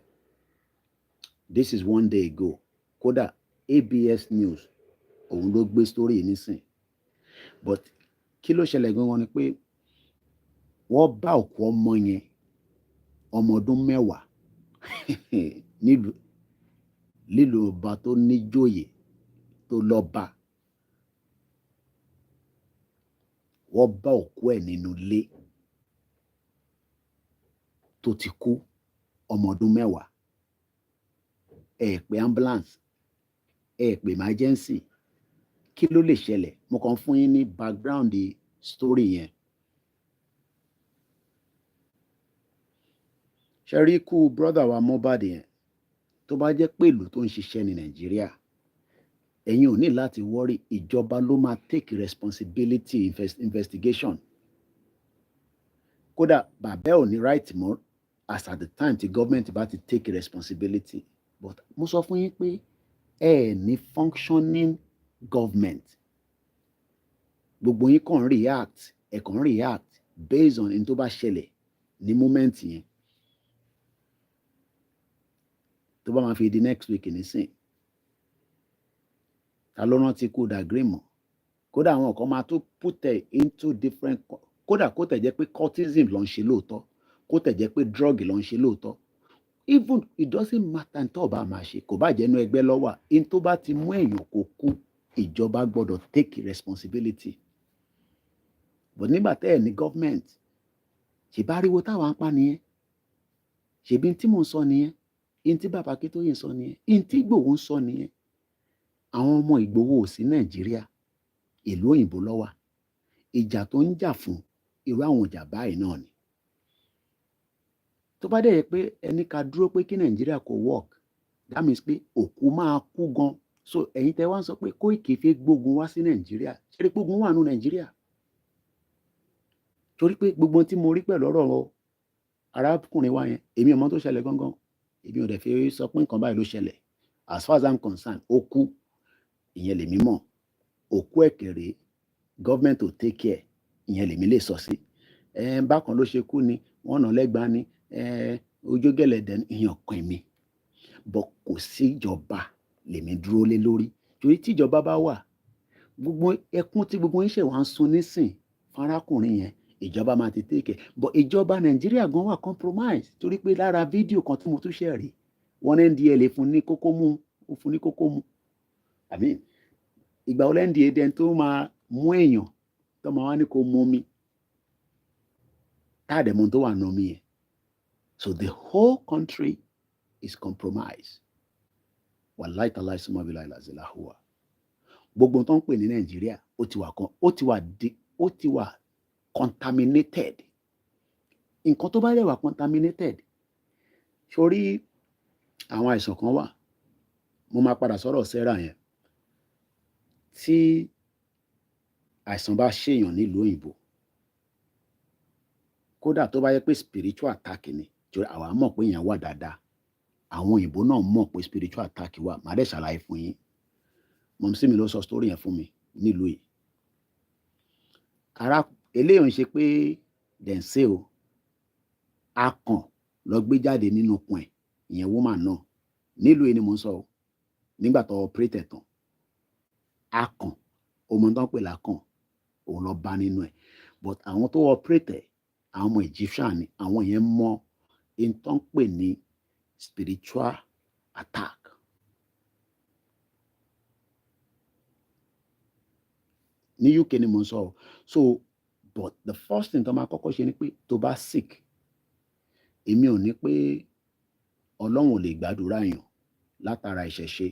This is 1 day ago. Kódà ABS News òun ló gbé story yìí nísìn. But kí ló ṣẹlẹ̀ gangan ni pé wọ́n bá òkú ọmọ yẹn, ọmọ ọdún 10 nílùú lílo ọba tó níjòyè tó lọ́ba, wọ́n bá òkú ẹ̀ nínú ilé tó ti kú, ọmọ ọdún 10, ẹ pè ambulance, ẹ pè emergency, kí ló lè ṣẹlẹ̀? Mo kàn fún yín ní background story yẹn. ṣe rí ikú brother wa Mohbad yẹn, tó bá jẹ́ pé ìlú tó ń ṣiṣẹ́ ní Nàìjíríà, ẹ̀yin ò ní láti worry, ìjọba ló máa take responsibility investigation. Kódà bàbá ò ní right mọ́ as at the time tí government bá ti take responsibility. But mo sọ fún yín pé ẹ ní functioning government. Gbogbo yín kàn react, ẹ kàn react based on in tó bá ṣẹlẹ̀ ní moment yẹn. Tó bá máa fi di next week nísìn, ta ló rántí kú Dagrin mọ́? Kódà àwọn kan máa tó put it into different, kódà kó tẹ̀ jẹ́ pé cultism ló ń ṣe lóòótọ́, kó tẹ̀ jẹ́ pé drug ló ń ṣe lóòótọ́, even it doesn't matter tó bá máa ṣe, kò bá jẹ́nu ẹgbẹ́ lọ́wà, in tó bá ti mú èèyàn kó kú, ìjọba gbọ́dọ̀ take responsibility. But nígbà tẹ́ ẹ̀ ní government, ṣe bá ríwo táwa ń pa nìyẹn, ṣèbí tí mò ń sọ nìyẹn, in tí bàbá Akíntóyè ń sọ nìyẹn, in tí Ìgbòho ń sọ nìyẹn. Àwọn ọmọ Ìgbòho ò sí Nàìjíríà, ìlú òyìnbó ló wà. Ìjà tó ń jà fún irú àwọn ìjà báyìí náà ni. Tó bá dẹ̀ yẹ pé ẹni ká dúró pé kí Nàìjíríà kò work, that means pé òkú máa kú gan. So ẹ̀yin tẹ́ wá ń sọ pé Koiki fẹ́ gbógun wá sí Nàìjíríà, ṣe rí gbógun wà nù Nàìjíríà. Torí pé gbogbo tí mo rí pẹ̀lú ọ̀rọ̀ arákùnrin wa yẹn, èmi ò mọ̀ tó ṣẹlẹ̀ gangan, èmi ò dẹ̀ fi sọ pé nǹkan báyìí ló ṣẹlẹ̀. As far as I'm concerned, ó kú, ìyẹn lèmi mọ̀. Òkú ẹ̀kẹ̀rẹ̀ government ò take care, ìyẹn lèmi lè sọ sí. Bákan ló ṣe kú ni, wọ́n nà lẹ́gbàá ni, ojú gẹ̀lẹ̀dẹ̀ ni, ìyẹn ọ̀kan mi. But kò sí ìjọba lèmi dúró lé lórí. Torí tí ìjọba bá wà, gbogbo ẹkún tí gbogbo yín ṣe wá ń sun nísìn fárákùnrin yẹn, ìjọba máa ti take care. But ìjọba Nàìjíríà gan wà compromise, torí pé lára fídíò kan tí mo tún ṣe rí, wọ́n ní NDLEA fún ní kókó mú, ó fún ní kókó mú. Àbí ìgbà wo NDLEA dẹni tó máa mú èèyàn tó máa wá ní kó mú omi, táàdẹ̀mú tó wà nù omi yẹn. So the whole country is compromised. Wallahi ta'ala suma billahi la huwa. Gbogbo tó ń pè ní Nàìjíríà ó ti wà contaminated. Nǹkan tó bá dẹ̀ wà contaminated, sórí àwọn àìsàn kan wà, mo máa padà sọ̀rọ̀ Sarah yẹn. Tí àìsàn bá ṣèyàn nílùú òyìnbó, kódà tó bá yẹ pé spiritual attack ni, torí àwa mọ̀ pé èèyàn wà dáadáa, àwọn òyìnbó náà mọ̀ pé spiritual attack wà. Màá dẹ̀ ṣàlàyé fún yín. Mọ̀mísí mi ló sọ story yẹn fún mi nílùú yìí. Eléyìí ń ṣe pé dẹ̀nsẹ́ o, akàn lọ gbé jáde nínú okùn ẹ̀, ìyẹn woman náà nílùú yìí ni mo ń sọ o, nígbà tó operate tán, akàn, ọmọ tó ń pè lákàn, òun lọ bá nínú ẹ̀. But àwọn tó operate àwọn ọmọ Egyptian ni, àwọn yẹn mọ in tó ń pè ní spiritual attack. Ní UK ni mo ń sọ o. So but the first thing tó máa kọ́kọ́ ṣe ni pé tó bá sick, èmi ò ní pé Ọlọ́run ò lè gbàdúrà yàn látara ìṣẹ̀ṣe,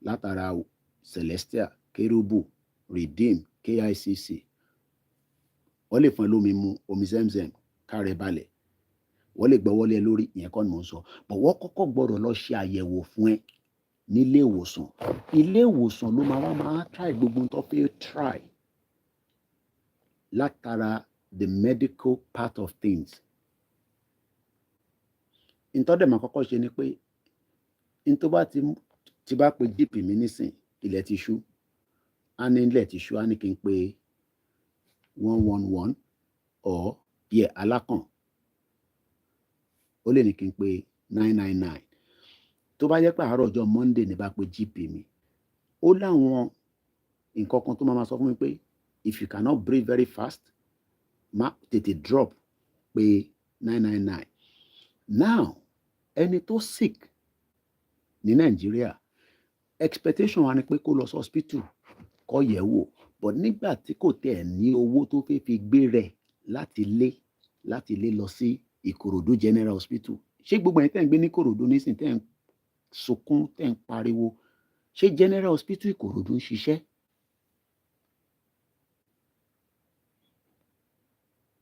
látara Celestial, Kérúbù, Redeem, KICC. Wọ́n lè fún ẹ lómi mu, omi Zemzem, kárẹ̀ balẹ̀. Wọ́n lè gbọ́wọ́lé ẹ lórí, ìyẹn kọ́ ni mò ń sọ. But wọ́n kọ́kọ́ gbọ́dọ̀ lọ ṣe àyẹ̀wò fún ẹ nílé ìwòsàn. Ilé ìwòsàn ló máa try gbogbo tó fẹ́ try látara the medical part of things. Ìtọ́dẹ̀ máa kọ́kọ́ ṣe ni pé in tó bá ti bá pe GP mi nísìn, ilẹ̀ ti ṣú, á ní ilẹ̀ ti ṣú, á ní kí n pe 111 or alákàn, ó lè ní kí n pe 999. Tó bá jẹ́ pé àárọ̀ ọjọ́ Monday ní bá pe GP mi, ó láwọn nǹkan kan tó máa sọ fún mi pé if you cannot breathe very fast, má tètè drop pé 999. Now ẹni tó sick ní Nàìjíríà, expectation wa ni pé kó lọ sí hospital kó yẹ̀ wò, but nígbà tí kò tẹ̀ ní owó tó fẹ́ fi gbé rẹ̀ láti lé lọ sí Ìkòròdú General Hospital. Ṣé gbogbo ẹ̀yin tẹ́ ń gbé ní Ìkòròdú nísìn tẹ́ ń sunkún tẹ́ ń pariwo, ṣé General Hospital Ìkòròdú ń ṣiṣẹ́?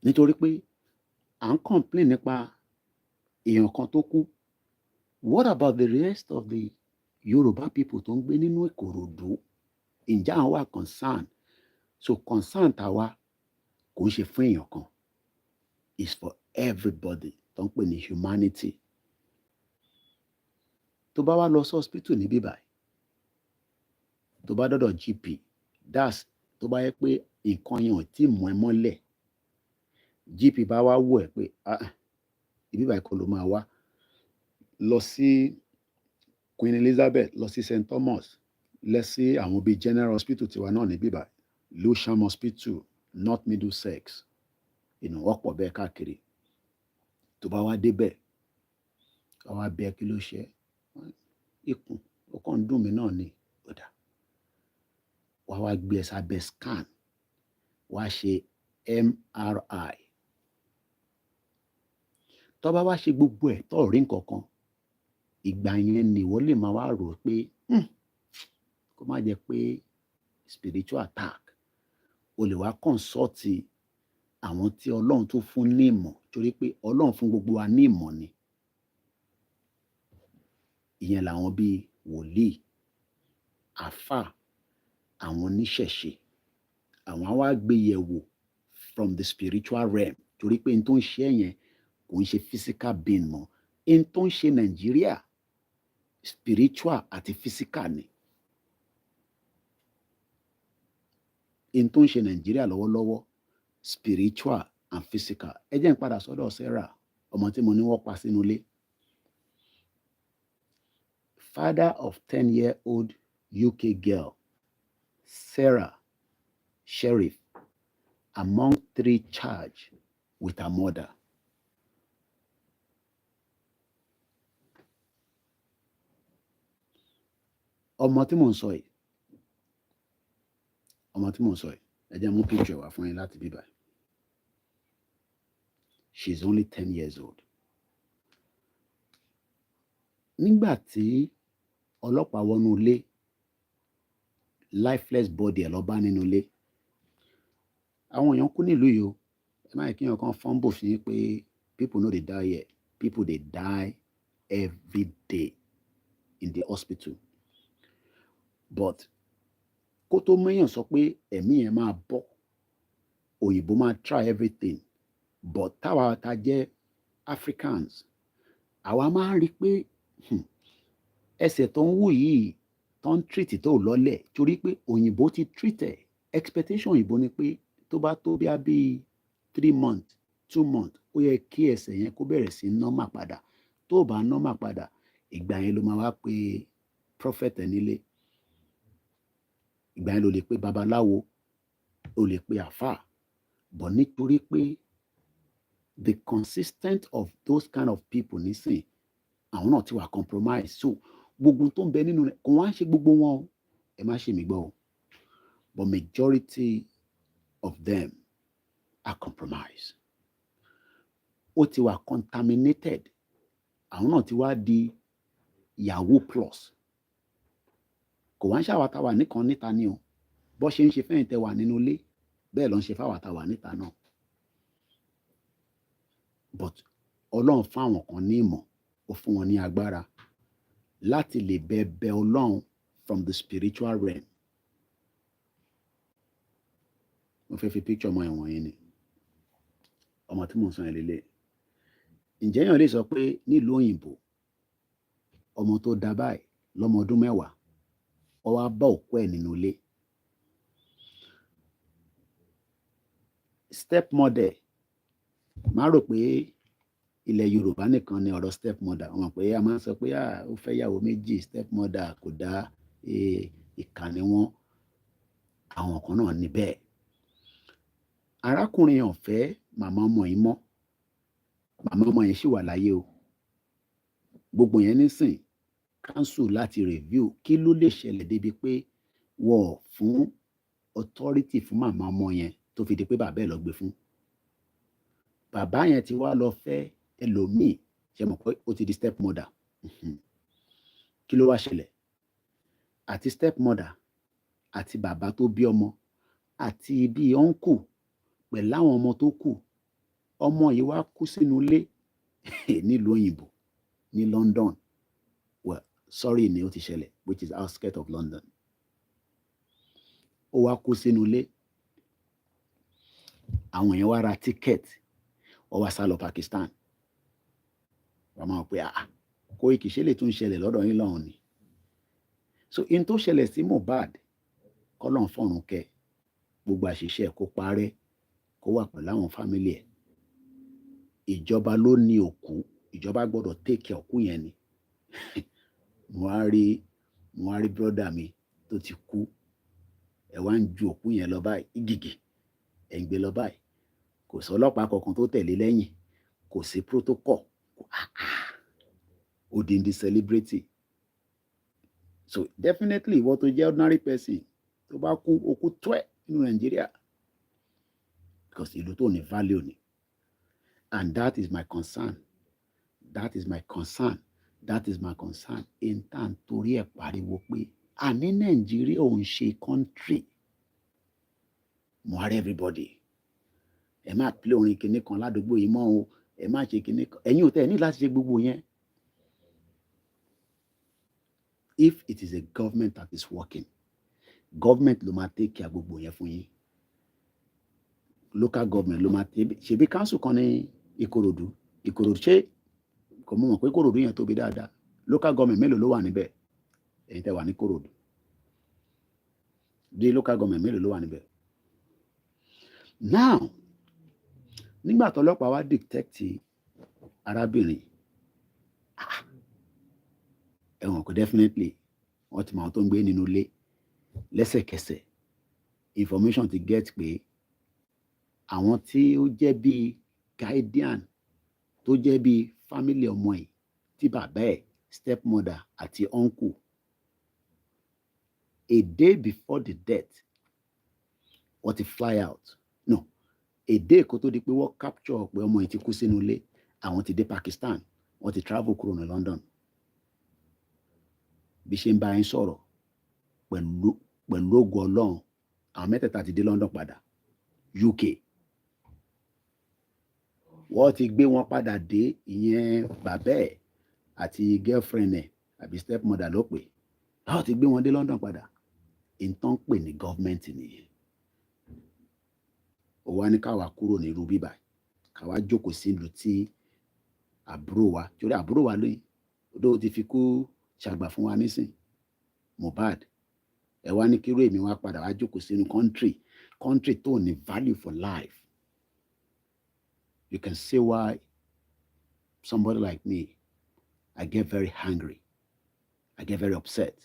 Nítorí pé à ń complain nípa èèyàn kan tó kú. What about the rest of the Yoruba people tó ń gbé nínú Ìkòròdú? Ǹjẹ́ àwọn wà concern? So concern tàwa kò ń ṣe fún èèyàn kan, it's for everybody tó ń pè ní humanity. Tó bá wá lọ sí hospital níbí báyìí, tó bá dọ́dọ̀ GP, that's tó bá yẹ pé nǹkan yẹn ò tí mú ẹ mọ́lẹ̀, GP bá wá wò ẹ́ pé ibi báyìí kọ́ ló máa wá, lọ sí Queen Elizabeth, lọ sí St. Thomas, lọ sí àwọn bíi General Hospital tiwa náà níbí báyìí, Lewisham Hospital, North Middlesex, wọ́pọ̀ bẹ́ẹ̀ káàkiri. Tó bá wá débẹ̀, wọ́n wá bẹ̀ kí ló ṣe, ikùn ó kàn ń dùn mí náà ni, ọ̀dà. Wọ́n wá gbé ẹ sábẹ́ scan, wá ṣe MRI. Tó bá wá ṣe gbogbo ẹ̀ tó rí nǹkan kan, ìgbà yẹn ni ìwọ lè máa wá rò pé kó má jẹ́ pé spiritual attack. O lè wá consult àwọn tí Ọlọ́run tó fún ní ìmọ̀, torí pé Ọlọ́run fún gbogbo wa ní ìmọ̀ ni. Ìyẹn làwọn bíi wòlíì, àfáà, àwọn oníṣẹ̀ṣe. Àwọn á wá gbé yẹ̀wò from the spiritual realm, torí pé n tó ń ṣe yẹn kò ń ṣe physical being mọ́. N tó ń ṣe Nàìjíríà spiritual àti physical ni. N tó ń ṣe Nàìjíríà lọ́wọ́lọ́wọ́ spiritual and physical. Ẹ jẹ́ n padà sọ́dọ̀ Sarah, ọmọ tí mo ní wọ́n pa sínú ilé. Father of 10-year-old UK girl, Sarah Sheriff, among 3 charged with her murder. Ọmọ tí mò ń sọ yìí, ẹ jẹ́ mú picture wá fún yín láti bí báyìí. She's only 10 years old. Nígbà tí ọlọ́pàá wọnú ilé, lifeless body ẹ̀ lọ bá nínú ilé. Àwọn èèyàn kú nílùú yìí o. Ẹ má yẹ kí èèyàn kan fumble sí pé people no dey die here. People dey die every day in the hospital. But kó tó méèyàn sọ pé ẹ̀mí yẹn máa bọ́, òyìnbó máa try everything. But táwa ta jẹ́ Africans, àwa máa ń rí pé ẹsẹ̀ tó ń wù yìí tó ń treat tó lọ́lẹ̀, torí pé òyìnbó ti treat ẹ̀. Expectation òyìnbó ni pé tó bá tó bí 3 months, 2 months, ó yẹ kí ẹsẹ̀ yẹn kó bẹ̀rẹ̀ sí normal padà. Tó bá normal padà, ìgbà yẹn ló máa wá pé prophet ẹ̀ nílé. Ìgbà yẹn ló lè pé babaláwo, ó lè pé àfáà. But nítorí pé the consistent of those kind of people nísìn, àwọn náà ti wà compromise. So gbogbo tó ń bẹ nínú rẹ̀, kò wá ń ṣe gbogbo wọn, ẹ má ṣe mí gbọ́ o, but majority of them are compromised. Ó ti wà contaminated. Àwọn náà ti wá di Yahoo plus. Kò wá ń ṣàwátàwà nìkan níta ni o. Bó ṣe ń ṣe fẹ́yìn tẹ́ wà nínú ilé, bẹ́ẹ̀ ló ń ṣe fáwátàwà níta náà. But Ọlọ́run fún àwọn kan ní ìmọ̀, ó fún wọn ní agbára láti lè bẹ Ọlọ́run from the spiritual realm. Mo fẹ́ fi picture ọmọ ẹ̀wọ̀n yẹn ni. Ọmọ tí mò ń sọ yẹn lélẹ̀. Ǹjẹ́ èèyàn lè sọ pé nílùú òyìnbó, ọmọ tó dá báyìí lọ́mọ ọdún 10, ó wá bá òkú ẹ̀ nínú ilé. Stepmother, má rò pé ilẹ̀ Yorùbá nìkan ni ọ̀rọ̀ stepmother. Wọ́n mọ̀ pé a máa ń sọ pé ó fẹ́ yàwó méjì, stepmother kò dá, ìkà ni wọ́n. Àwọn kan náà ní bẹ́ẹ̀. Arákùnrin yẹn ò fẹ́ màmá ọmọ yìí mọ́. Màmá ọmọ yẹn ṣì wà láyé o. Gbogbo yẹn nísìn, council láti review kí ló lè ṣẹlẹ̀ débi pé wọ́n fún authority fún màmá ọmọ yẹn tó fi di pé bàbá ẹ̀ lọ gbé fún. Bàbá yẹn ti wá lọ fẹ́ ẹlòmíì, ṣe mọ̀ pé ó ti di step mother. Kí ló wá ṣẹlẹ̀? Àti step mother àti bàbá tó bí ọmọ àti bí uncle pẹ̀lú àwọn ọmọ tó kù, ọmọ yìí wá kú sínú ilé nílùú òyìnbó ní London. Well, sorry ni ó ti ṣẹlẹ̀, which is outskirts of London. Ó wá kú sínú ilé. Àwọn èèyàn wá ra ticket, ó wá sá lọ Pakistan. Wọ́n máa pè Koiki ṣe lè tún ṣẹlẹ̀ lọ́dọ̀ yín lọ́hùn ni. So in tó ṣẹlẹ̀ sí Mohbad, kọ́lọ́n fọ̀run kẹ́, gbogbo àṣìṣe ẹ̀ kó parẹ́, kó wà pẹ̀lú àwọn fámílì ẹ̀. Ìjọba ló ní òkú, ìjọba gbọ́dọ̀ take care òkú yẹn ni. Mo wá rí brọ́dà mi tó ti kú, ẹ wá ń ju òkú yẹn lọ báyìí, ìgìgì ẹ̀ ń gbé lọ báyìí. Kò sí ọlọ́pàá kankan tó tẹ̀lé lẹ́yìn, kò sí protocol. Odindi celebrity. So definitely ìwọ tó jẹ́ ordinary person tó bá kú okú tó ẹ̀ nínú Nàìjíríà, because ìlú tó ní value ni. And that is my concern. That is my concern. That is my concern. In tan torí ẹ̀ pariwo pé àní Nàìjíríà ò ń ṣe country. Mo wá rí everybody. Ẹ má play orin kinní kan ládùúgbò yìí mọ́ o, ẹ má ṣe kinní kan. Ẹ̀yin ò tẹ́ ẹ ní láti ṣe gbogbo yẹn. If it is a government that is working, government ló máa take care gbogbo yẹn fún yín. Local government ló máa ṣebí council kan ní Ìkòròdú ṣé kò mọ̀ pé Ìkòròdú yẹn tóbi dáadáa. Local government mélòó ló wà níbẹ̀? Ẹ̀yin tẹ́ wà ní Ìkòròdú. Bí local government mélòó ló wà níbẹ̀? Now, nígbà tó ọlọ́pàá wá detect arábìnrin, ẹ̀wọ̀n kò definitely wọ́n ti mọ àwọn tó ń gbé nínú ilé lẹ́sẹ̀kẹsẹ̀. Information ti get pé àwọn tí ó jẹ́ bí guardian tó jẹ́ bí family ọmọ yìí tí bàbá ẹ̀, stepmother àti uncle, a day before the death wọ́n ti fly out. No, a day kó tó di pé wọ́n capture pé ọmọ yìí ti kú sínú ilé, àwọn ti dé Pakistan, wọ́n ti travel kúrò ní London. Bí ṣe ń bá yín sọ̀rọ̀ pẹ̀lú ògo Ọlọ́run, àwọn mẹ́tẹ̀ẹ̀ta ti dé London padà, UK. Wọ́n ti gbé wọn padà dé, ìyẹn bàbá ẹ̀ àti girlfriend ẹ̀ àbí stepmother ló pè. Wọ́n ti gbé wọn dé London padà. Ìtàn pè ní government nìyẹn. Ó wá ní káwa kúrò ní irú bíbá, káwa jókòó sí ìlú tí àbúrò wa, torí àbúrò wa lóyìn, odó ti fi kú ṣàgbà fún wa nísìn, Mohbad. Ẹ wá ní kí irú èmi wá padà wá jókòó sínú country tó ní value for life. You can see why somebody like me, I get very angry. I get very upset.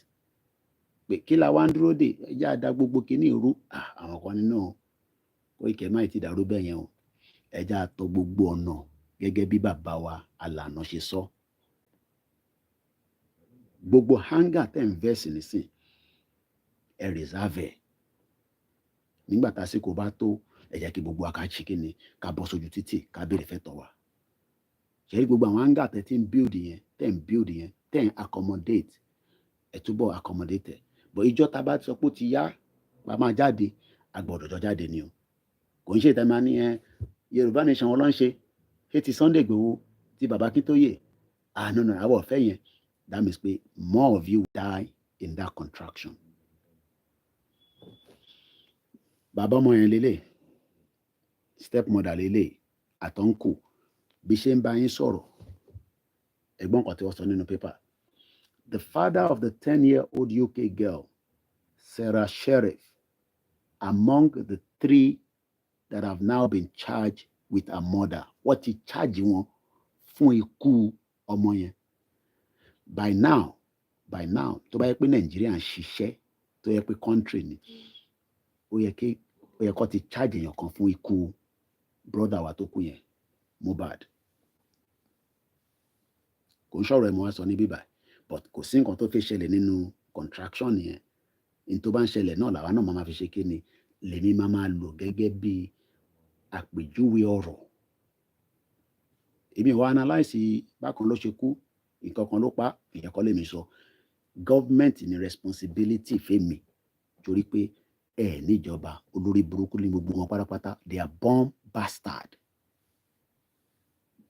Pé kí la wá ń dúró dè, ẹjẹ́ àdá gbogbo kíní ìrú. Àwọn kan nínú Koiki má ti dàrú bẹ́ẹ̀ yẹn o. Ẹjẹ́ àtọ gbogbo ọ̀nà gẹ́gẹ́ bí bàbá wa Àlànà ṣe sọ. Gbogbo hunger tẹ́ ń verse nísìn, ẹ reserve ẹ̀. Nígbà tásìkò bá tó, ẹ jẹ́ kí gbogbo àkáṣí kíni ká bọ́ sójú títì ká béèrè fẹ́ tọ̀ wá. Ṣé gbogbo àwọn hunger tẹ́ ti ń build yẹn, tẹ́ ń accommodate, ẹ túbọ̀ accommodate ẹ̀. But ìjọ ta bá sọ pé ó ti yá, bá máa jáde, a gbọ́dọ̀ jọ jáde ni o. Kò ń ṣe ìtẹ́ máa ní Yorùbá nation wọn ló ń ṣe, ṣé ti Sunday Igboho, ti bàbá Akíntóyè. No, àwọ̀ ọ̀fẹ́ yẹn. That means pé more of you die in that contraction. Bàbá ọmọ yẹn lélẹ̀, stepmother lélẹ̀, àtọ́nkù, bí ṣe ń bá yín sọ̀rọ̀, ẹ̀gbọ́n kan tí wọ́n sọ nínú paper. The father of the 10-year-old UK girl, Sarah Sheriff, among the 3 that have now been charged with her murder. What ti charge wọn fún ikú ọmọ yẹn. By now, tó bá yẹ pé Nàìjíríà ń ṣiṣẹ́, tó yẹ pé country ni, ó yẹ kó ti charge èèyàn kan fún ikú brother wa tó kú yẹn, Mohbad. Kò ń sọ̀rọ̀ ẹ̀ mọ́ wá sọ ní bíbá. but kò sí nǹkan tó fi ṣẹlẹ̀ nínú contraction yẹn. In tó bá ń ṣẹlẹ̀ náà làwa náà máa fi ṣe kíni lèmi máa lò gẹ́gẹ́ bí àpèjúwe ọ̀rọ̀. Èmi ò wá analyse bákan ló ṣe kú, nǹkan kan ló pa, ìyẹn kọ́ lèmi sọ. Government ní responsibility fẹ́mi torí pé níjọba olórí burúkú ní gbogbo wọn pátápátá, they are born bastard.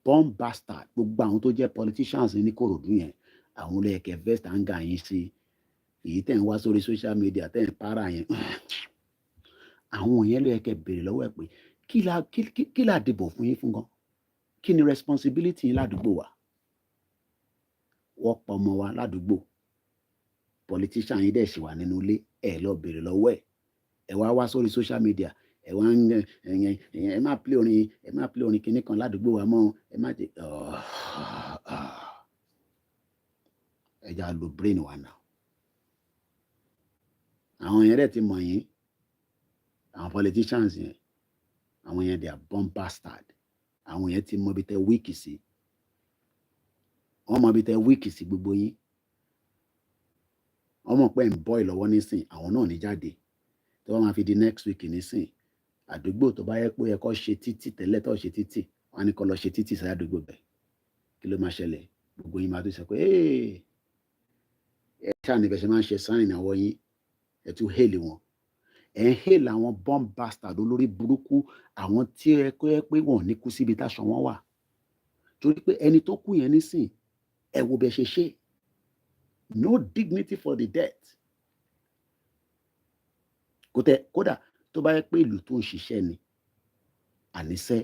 Born bastard. Gbogbo àwọn tó jẹ́ politicians ní Kòròdú yẹn, àwọn olè ẹ̀kẹ́ vest anger yín sí èyí tẹ̀ ń wá sórí social media tẹ̀ ń para yẹn. Àwọn yẹn ló yẹ kẹ́ béèrè lọ́wọ́ ẹ̀ pé kí la dìbò fún yín fún gan? Kí ni responsibility yín ládùúgbò wa? Wọ́n pa ọmọ wa ládùúgbò, politician yín dẹ̀ ṣì wà nínú ilé, ẹ lọ béèrè lọ́wọ́ ẹ wá sórí social media, ẹ wá ń ẹ má play orin kinní kan ládùúgbò wa mọ́, ẹ má jẹ ẹ já lo brain wa náà. Àwọn yẹn dẹ̀ ti mọ̀ yín, àwọn politicians yẹn, àwọn yẹn they are born bastard. Àwọn yẹn ti mọ ibi tẹ́ wíìkì sí, wọ́n mọ ibi tẹ́ wíìkì sí gbogbo yín. Wọ́n mọ̀ pé ń bọ́ ìlọ́wọ́ nísìn, àwọn náà ní jáde tí wọ́n máa fi di next week nísìn. Àdúgbò tó bá yẹ pé ẹ kọ́ ṣe títì tẹ́lẹ̀ tó ṣe títì, wọ́n á ní kó lọ ṣe títì sí àdúgbò bẹ́ẹ̀. Kí ló máa ṣẹlẹ̀? Gbogbo yín máa tún sọ pé ẹ ṣáà níbẹ̀ ṣe máa ń ṣe sáìn àwọ̀ yín, ẹ tún hélì wọn. Ẹ ń hélì àwọn born bastard olórí burúkú, àwọn tí ẹ kọ́ ẹ pé wọn ò ní kú síbi táṣọ wọn wà. Torí pé ẹni tó kú yẹn nísìn, ẹ wo bẹ ṣe ṣe. No dignity for the dead. Kódà tó bá yẹ pé ìlú tó ń ṣiṣẹ́ ni, àníṣe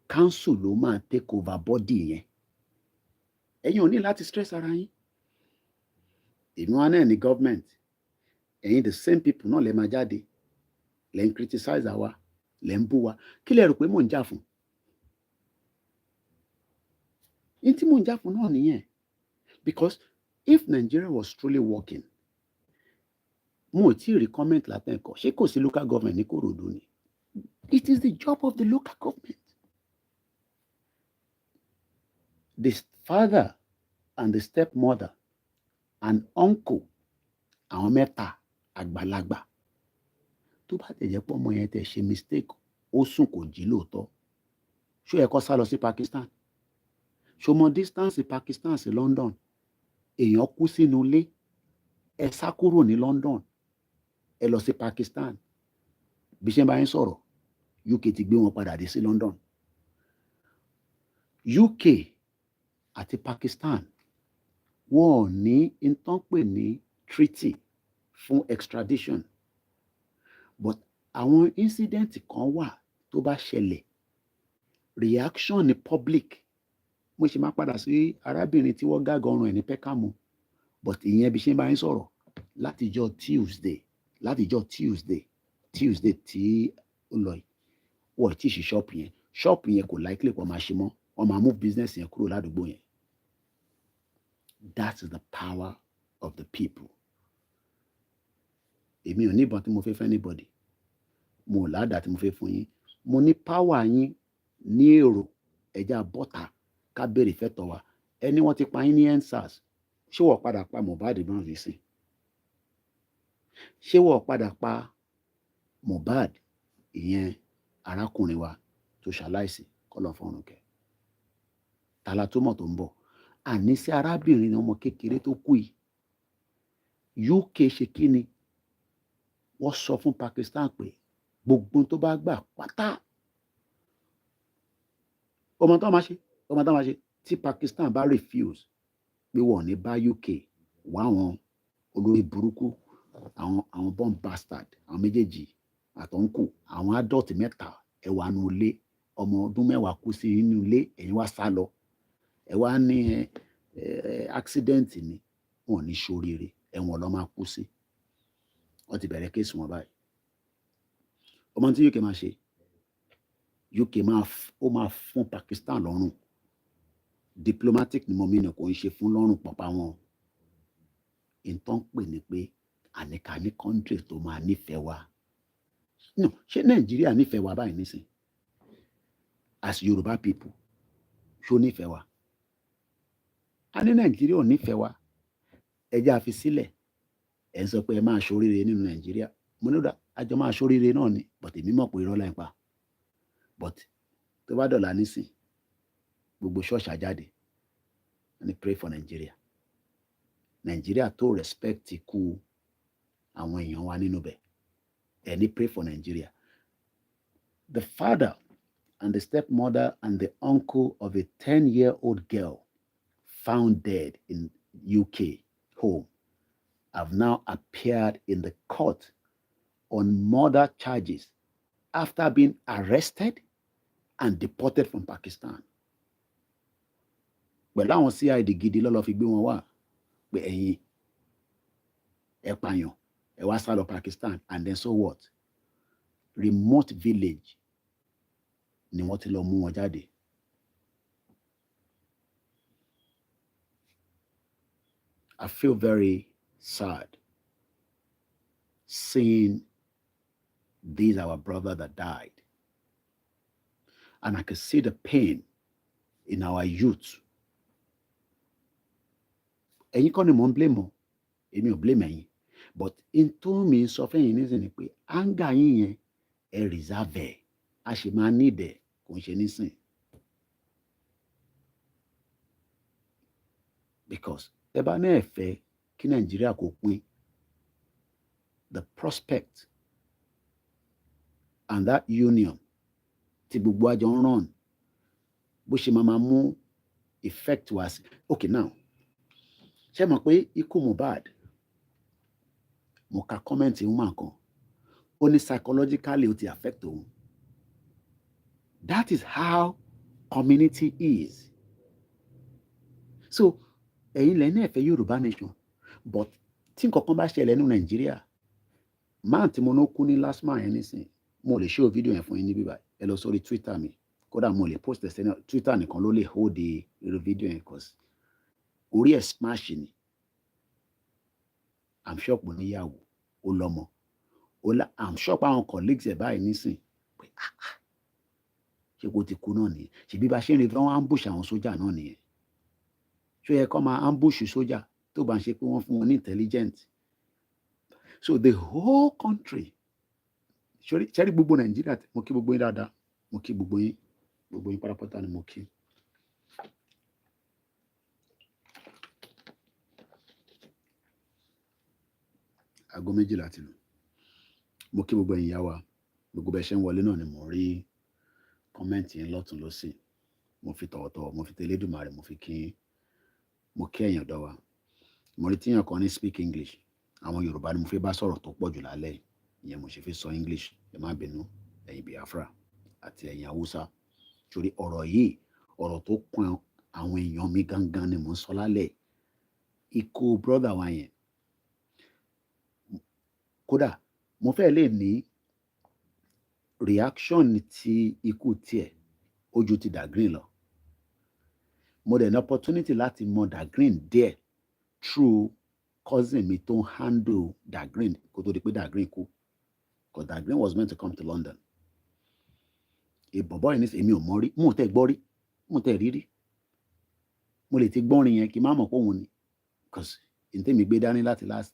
council ló máa take over body yẹn. Ẹ̀yin ò ní láti stress ara yín. Èmi wá náà ní government, ẹ̀yin the same people náà lè máa jáde, lè ń criticize àwa, lè ń bú wa. Kí lẹ rò pé mò ń jà fún? Ní tí mò ń jà fún náà nìyẹn. Because if Nigeria was truly working, mo ò tí ì rí comment látẹ̀kọ̀, ṣé kò sí local government ní Kòròdú ni? It is the job of the local government. The father and the stepmother and uncle, àwọn mẹ́ta àgbàlagbà, tó bá tẹ̀ jẹ́ pé ọmọ yẹn tẹ̀ ṣe mistake, ó sùn kò jí lóòótọ́, ṣó yẹ kó sá lọ sí Pakistan? Ṣó mọ distance Pakistan sí London? Èèyàn kú sínú ilé, ẹ sá kúrò ní London, ẹ lọ sí Pakistan. Bí ṣe ń bá yín sọ̀rọ̀, UK ti gbé wọn padà dé sí London. UK àti Pakistan wọn ò ní ìtàn pè ní treaty fún extradition, but àwọn incident kan wà tó bá ṣẹlẹ̀, reaction ní public. Mo ṣe máa padà sí arábìnrin tí wọ́n gágan ọrùn ẹ̀ ní Peckham, but ìyẹn bí ṣe ń bá yín sọ̀rọ̀ látijọ́ Tuesday tí ó lọ yìí, wọ́n ti ṣí ṣọ́ọ̀pù yẹn kò likely kó máa ṣe mọ́, wọ́n máa move business yẹn kúrò ládùúgbò yẹn. That is the power of the people. Èmi ò ní ìbọn tí mo fẹ́ fẹ́ anybody, mo ò ládàá tí mo fẹ́ fún yín. Mo ní power yín ní èrò ẹja bọ́ta ká béèrè fẹ́tọ̀ wa. Ẹni wọ́n ti pa yín ní EndSARS, ṣé wọ́n padà pa Mohbad náà rí sí? Ṣé wọ́n padà pa Mohbad, ìyẹn arákùnrin wa tó ṣaláìsí kọ́lọ̀ fọ́run kẹ́? Tàlà tó mọ̀ tó ń bọ̀. Àníṣe arábìnrin ọmọ kékeré tó kú yìí, UK ṣe kí ni? Wọ́n sọ fún Pakistan pé gbogbo tó bá gbà pátá, ọmọ tó máa ṣe tí Pakistan bá refuse pé wọ́n ní bá UK wá àwọn olórí burúkú, àwọn born bastard, àwọn méjèèjì àtọ̀nkù, àwọn adult mẹ́ta ẹwà nù ilé, ọmọ ọdún mẹ́wàá kú sí inú ilé, ẹ̀yin wá sá lọ, ẹ wá ní accident ni, wọn ò ní ṣoríire, ẹ̀wọ̀n ló máa kú sí. Wọ́n ti bẹ̀rẹ̀ kéèsì wọn báyìí. Ọmọ tí UK máa ṣe, UK máa fún Pakistan lọ́rùn. Diplomatic ni mo mìíràn kò ń ṣe fún lọ́rùn pọ̀pá wọn. Ìtàn pè ní pé àníkà ní country tó máa nífẹ̀ẹ́ wa. No, ṣé Nàìjíríà nífẹ̀ẹ́ wa báyìí nísìn? As Yoruba people, ṣó nífẹ̀ẹ́ wa? A ní Nàìjíríà ò nífẹ̀ẹ́ wa. ẹ jẹ́ a fi sílẹ̀ ẹ̀ ń sọ pé ẹ máa ṣoríire nínú Nàìjíríà mo ní àjọ máa ṣoríire náà ni but èmi mọ̀ pé irọ́ là ń pa but tó bá dọ̀la nísìn gbogbo ṣọ́ọ̀ṣì àjáde ní pray for Nigeria Nigeria tó respect ikú àwọn èèyàn wa nínú bẹ̀ ẹ̀ ní pray for Nigeria. The father and the stepmother and the uncle of a 10-year-old girl found dead in UK home have now appeared in the court on murder charges after being arrested and deported from Pakistan. Pẹ̀lú àwọn CID gidi lọ́lọ́ fi gbé wọn wá pé ẹ̀yin ẹ pààyàn ẹ wá sá lọ Pakistan and then so what? Remote village ni wọ́n ti lọ mú wọn jáde. I feel very sad seeing these our brother that died. And I could see the pain in our youth. Ẹ̀yin kọ́ ni mò ń blame o, èmi ò blame ẹ̀yin. But in tó mi sọ fẹ́yìn nísìnyí ni pé anger yín yẹn ẹ reserve ẹ̀, a ṣì máa need ẹ̀ kò ń ṣe nísìn. Because ẹ bá náà fẹ́ kí Nàìjíríà kò pín, the prospect and that union tí gbogbo àjọ ń run bó ṣe máa mú effect wá sí. Okay now ṣé mọ̀ pé ikú Mohbad mo ka comment woman kan ó ní psychologically ó ti affect òun. That is how community is. So ẹ̀yin lẹ́ni ẹ̀fẹ́ Yorùbá nation but tí nǹkan kan bá ṣẹlẹ̀ ní Nàìjíríà máa tí mo ní kú ní last man yẹn nísìn mo lè show video yẹn fún yín ní bíbá ẹ lọ sórí Twitter mi kódà mo lè post ẹ̀ sẹ́ni Twitter nìkan ló lè hold irú video yẹn cause orí ẹ̀ smash ni. I'm sure pé níyàwó ó lọ́mọ I'm sure pé àwọn colleagues ẹ̀ báyìí nísìn pé ṣé kò ti kú náà nìyẹn ṣèbí bá ṣe ń rí wọ́n ambush àwọn sójà náà nìyẹn ṣó yẹ kó máa ambush sójà tó bá ń ṣe pé wọ́n fún wọn ní intelligent. So the whole country ṣẹ́rí gbogbo Nàìjíríà mo kí gbogbo yín dáadáa mo kí gbogbo yín pátápátá ni mo kí. Aago 12 ti lù mo kí gbogbo ẹ̀yin ìyá wa gbogbo bẹ́ẹ̀ ṣe ń wọlé náà ni mo rí kọ́mẹ́ǹtì yẹn lọ́tún lọ́sì mo fi tọ̀wọ̀tọ̀wọ̀ mo fi tẹlẹ́dùmarè mo fi kí mo kí ẹ̀yin ọ̀dọ́ wa mo rí tíyàn kan ní speak English àwọn Yorùbá ni mo fi bá sọ̀rọ̀ tó pọ̀ jù lálẹ́ ìyẹn mo ṣe fi sọ English ẹ má bínú ẹ̀yin Biafra àti ẹ̀yin Haúsá torí ọ̀rọ̀ yìí ọ̀rọ̀ tó kàn àwọn èèyàn mi gangan ni mo ń sọ lálẹ́ ikú brother wa yẹn kódà mo fẹ́ lè ní reaction ti ikú tiẹ̀ ojú ti Dagreen lọ mo dẹ̀ ní opportunity láti mọ Dagreen díẹ̀ through cousin mi tó ń handle Dagreen kó tó di pé Dagreen kú because Dagreen was meant to come to London. Ìbọ̀bọ̀ yìí ní èmi ò mọ̀ rí mo tẹ́ gbọ́ rí mo tẹ́ rí rí mo lè ti gbọ́rin yẹn kí n má mọ̀ pé òun ni because ntẹ́mi gbé dání láti last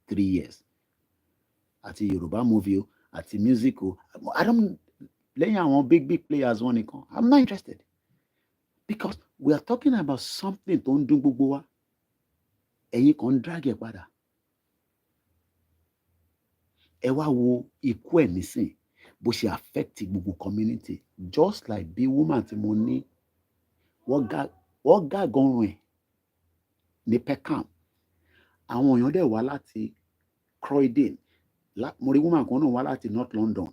3 years àti Yorùbá movie o àti music o lẹ́yìn àwọn big players wọn nìkan I'm not interested because we are talking about something tó ń dún gbogbo wa ẹ̀yin kan ń drag ẹ̀ padà ẹ wá wo ikú ẹ̀ nísìn bó ṣe affect gbogbo community just like bí woman tí mo ní wọ́n gá gan-an ẹ̀ ní Peckham àwọn èèyàn dẹ̀ wá láti Croydon mo rí woman kan náà wá láti North London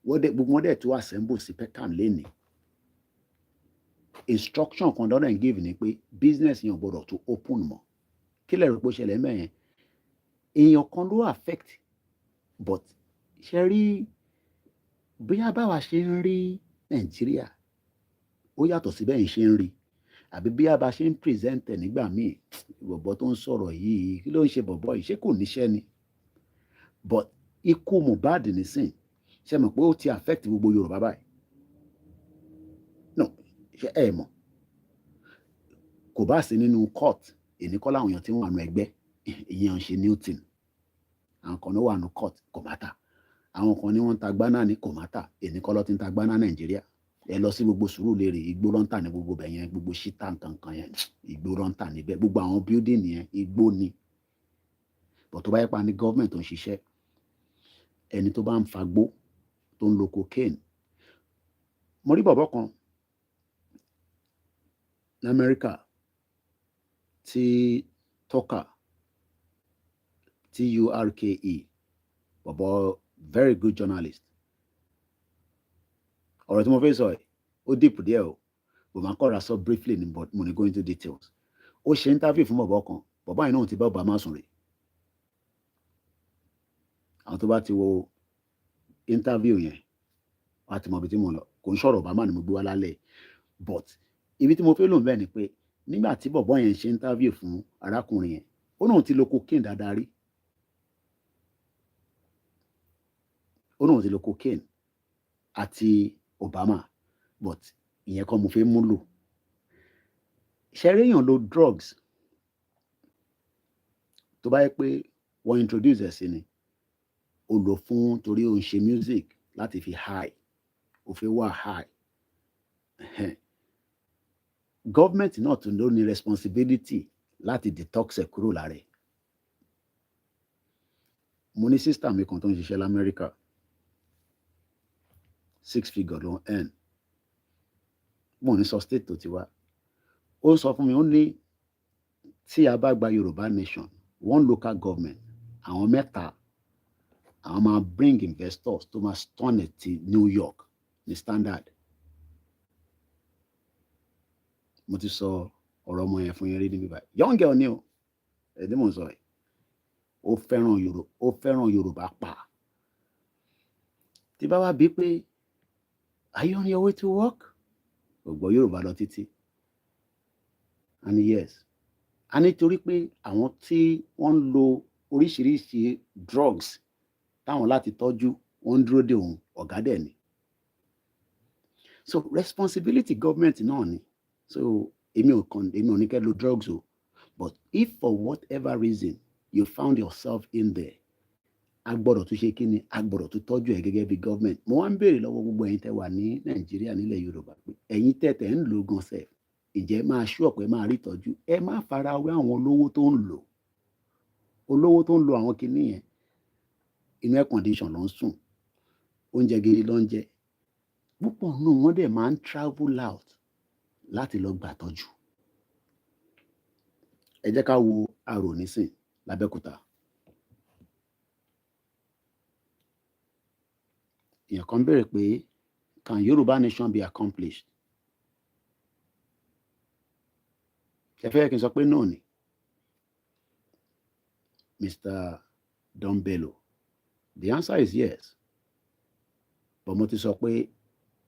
gbogbo wọn dẹ̀ tó assemble sí Peckham lẹ́nìí instruction kan dọ́dọ̀ ń give ni pé business yẹn ò gbọ́dọ̀ tó open mọ́ kí lè rí pé ó ṣẹlẹ̀ mẹ́yẹn èèyàn kan ló affect but ṣe rí bóyá báwa ṣe ń rí Nàìjíríà ó yàtọ̀ sí bẹ́ẹ̀ ṣe ń rí àbí bí a bá ṣe ń present ẹ̀ nígbà míì bọ̀bọ̀ tó ń sọ̀rọ̀ yìí kí ló ń ṣe bọ̀bọ̀ yìí ṣé kò níṣẹ́ ni but ikú Mohbad nísìn ṣe mọ̀ pé ó ti affect gbogbo Yorùbá báyìí no ṣe mọ̀ kò bá sí nínú court èní kọ́ láwọn èèyàn tí wọ́n wà nù ẹgbẹ́ ìyẹn ò ṣe Newton. Àwọn kan ló wà ní court kò mátà. Àwọn kan ní wọ́n ń ta gbáná ní kò mátà. Èní kọ́ ló ti ń ta gbáná Nàìjíríà. Ẹ lọ sí gbogbo Sùúrùlérè, igbó ló ń tà ní gbogbo bẹ̀ yẹn, gbogbo ṣítà nǹkan yẹn, igbó ló ń tà níbẹ̀. Gbogbo àwọn building yẹn, igbó ni. But tó bá yẹ pa ní government tó ń ṣiṣẹ́, ẹni tó bá ń fagbó, tó ń lo cocaine. Mo rí bọ̀bọ́ kan ní Amẹ́ríkà tí Tucker, Turke, bọ̀bọ́ very good journalist. Ọ̀rọ̀ tí mo fẹ́ sọ ẹ̀, ó deep díẹ̀ o, but máa kọ́ra sọ briefly ni, but mo ní go into details. Ó ṣe interview fún bọ̀bọ́ kan, bọ̀bọ́ yẹn náà ti bá Obama sùn rè. Àwọn tó bá ti wo interview yẹn, wọ́n á ti mọ ibi tí mo lọ. Kò ń sọ̀rọ̀ Obama ni mo gbé wá lálẹ́, but ibi tí mo fẹ́ lò ń bẹ̀ ni pé nígbà tí bọ̀bọ́ yẹn ṣe interview fún arákùnrin yẹn, ó náà ti lo cocaine dáadáa rí. Ó náà ti lo cocaine àti Obama, but ìyẹn kọ́ mo fẹ́ mú lò. Ṣẹ́rí èèyàn lo drugs tó bá yẹ pé wọ́n introduce ẹ̀ sí ni, ó lò fún torí ó ń ṣe music láti fi high, ó fẹ́ wà high. Government náà tún ló ní responsibility láti detox ẹ̀ kúrò lára ẹ̀. Mo ní sister mi kan tó ń ṣiṣẹ́ l'Amẹ́ríkà, 6 figure ló ń earn. Mo ní sọ state tó ti wá. Ó sọ fún mi, ó ní tí a bá gba Yorùbá nation, one local government, àwọn mẹ́ta, àwọn máa bring investors tó máa stone ẹ̀ ti New York ní standard. Mo ti sọ ọ̀rọ̀ ọmọ yẹn fún yín rí níbí báyìí. Young girl ni o, ẹ̀dí mò ń sọ ẹ̀. Ó fẹ́ràn Yorùbá pa. Tí bá wá bí pé, are you on your way to work? Kò gbọ́ Yorùbá lọ títí. And yes. A nítorí pé àwọn tí wọ́n ń lo oríṣiríṣi drugs táwọn láti tọ́jú, wọ́n ń dúró de òun, ọ̀gá dẹ̀ ni. So responsibility government náà ni. So èmi ò ní kẹ́ lo drugs o. But if for whatever reason you found yourself in there, a gbọ́dọ̀ tún ṣe kí ni, a gbọ́dọ̀ tún tọ́jú ẹ̀ gẹ́gẹ́ bí government. Mo wá ń béèrè lọ́wọ́ gbogbo ẹ̀yin tẹ́ wà ní Nàìjíríà nílẹ̀ Yorùbá pé ẹ̀yin tẹ́ ń lo gan sef, ǹjẹ́ máa ṣú ọ̀pẹ máa rí ìtọ́jú. Ẹ má fara wé àwọn olówó tó ń lò. Olówó tó ń lo àwọn kinní yẹn, inú air condition ló ń sùn, oúnjẹ gidi ló ń jẹ. Púpọ̀ nínú wọn dẹ̀ máa ń travel out láti lọ gbà tọ́jú. Ẹ jẹ́ ká wo Àrò nísìn l'Abẹ́òkúta. Èèyàn kan béèrè pé can Yorùbá nation be accomplished? Ẹ fẹ́ kí n sọ pé no ni? Mr. Don Bello, the answer is yes. But mo ti sọ pé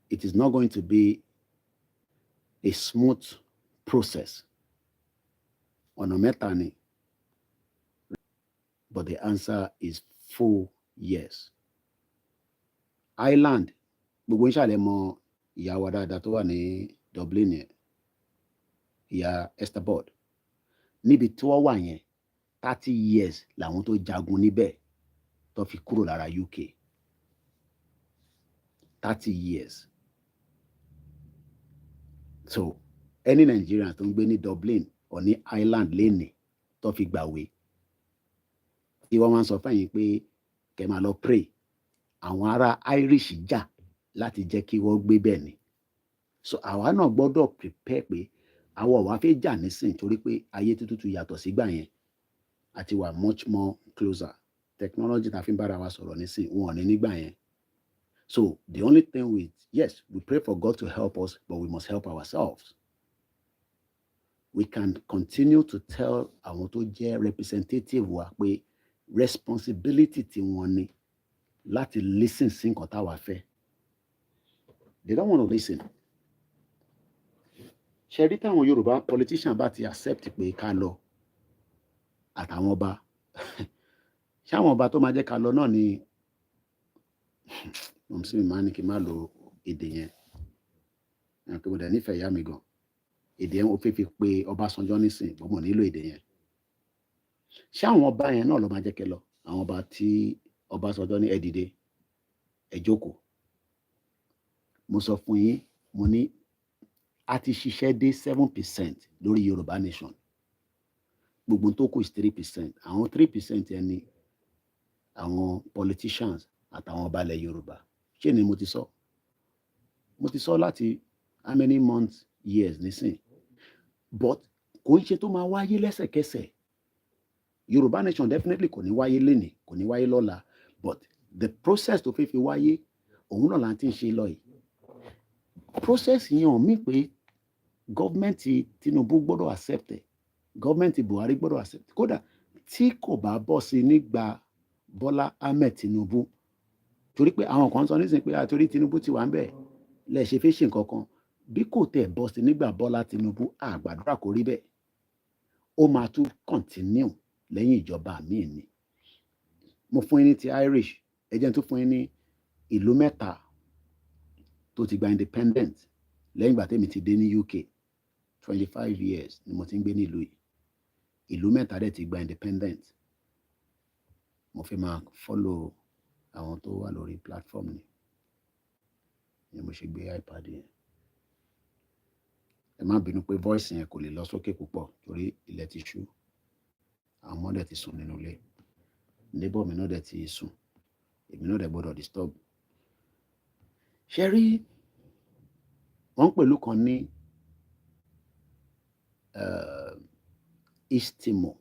it is not going to be a smooth process. Ọ̀nà mẹ́ta ni. But the answer is full yes. Ireland, gbogbo ń ṣàlẹ̀ mọ ìyá wa dáadáa tó wà ní Dublin yẹn, ìyá Esther Board. Níbi tí wọ́n wà yẹn, 30 years làwọn tó jagun níbẹ̀ tó fi kúrò lára UK. 30 years. So any Nigerian tó ń gbé ní Dublin or ní Ireland lénìí tó fi gbàwé, tí wọ́n máa ń sọ fẹ́yìn pé kẹ́ máa lọ pray, àwọn ará Irish jà láti jẹ́ kí wọ́n gbé bẹ́ẹ̀ ni. So àwa náà gbọ́dọ̀ prepare pé àwa ò wá fẹ́ jà nísìn torí pé ayé tútù yàtọ̀ sígbà yẹn, àti wà much more closer. Technology ta fi ń bára wa sọ̀rọ̀ nísìn wọn ò ní nígbà yẹn. So the only thing yes, we pray for God to help us, but we must help ourselves. We can continue to tell àwọn tó jẹ́ representative wa pé responsibility tí wọ́n ní láti listen sí nǹkan táwa fẹ́. They don't want to listen. Ṣé rí táwọn Yorùbá politician bá ti accept pé ká lọ àtàwọn ọba, ṣé àwọn ọba tó máa jẹ́ ká lọ náà ni mo sì máa ní kí n má lo èdè yẹn. Kí mo dẹ̀ nífẹ̀ẹ́ ìyá mi gan. Èdè yẹn ó fẹ́ fi pé Ọbásanjọ́ nísìn, mo nílò èdè yẹn. ṣé àwọn ọba yẹn náà ló máa jẹ́ kẹ́ lọ àwọn ọba tí Ọbásanjọ́ ní ẹ dìde ẹ jókòó mo sọ fún yín mo ní a ti ṣiṣẹ́ dé 7% lórí Yorùbá nation gbogbo tó kù is 3% àwọn 3% yẹn ni àwọn politicians àtàwọn ọba ilẹ̀ Yorùbá ṣé ni mo ti sọ láti how many months years nísìn but kò ń ṣe tó máa wáyé lẹ́sẹ̀kẹsẹ̀ Yorùbá nation definitely kò ní wáyé lénìí kò ní wáyé lọ́la but the process tó fi wáyé òun náà là ń tí ń ṣe lọ yìí process yẹn ò mí pé gọ́ọ̀mẹ̀ntì Tinubu gbọ́dọ̀ accept ẹ̀ gọ́ọ̀mẹ̀ntì Buhari gbọ́dọ̀ accept kódà tí kò bá bọ́ sí nígbà Bọ́lá Ahmed Tinubu torí pé àwọn kan sọ nísìnyí pé àtòrí Tinubu ti wà ń bẹ̀ lẹ̀ ṣe fẹ́ ṣe nǹkan kan bí kò tẹ̀ bọ́ sí nígbà Bọ́lá Tinubu àgbàdúrà kò rí bẹ́ẹ̀ ó máa tún continue lẹ́yìn ìjọba míì ni mo fún yín ní ti Irish ẹ jẹ́ n tún fún yín ní ìlú mẹ́ta tó ti gba independent lẹ́yìn ìgbà tẹ́mi ti dé ní UK 25 years ni mo ti ń gbé nílùú yìí ìlú mẹ́ta dẹ̀ ti gba independent mo fi máa follow àwọn tó wà lórí platform ni mo ṣe gbé iPad yẹn ẹ má bínú pé voice yẹn kò lè lọ sókè púpọ̀ torí ilẹ̀ ti ṣú àwọn ọmọ dẹ̀ ti sùn nínú ilé neighbor mi náà dẹ̀ ti sùn èmi náà dẹ̀ gbọ́dọ̀ disturb ṣe rí wọ́n pẹ̀lú kan ní East Timor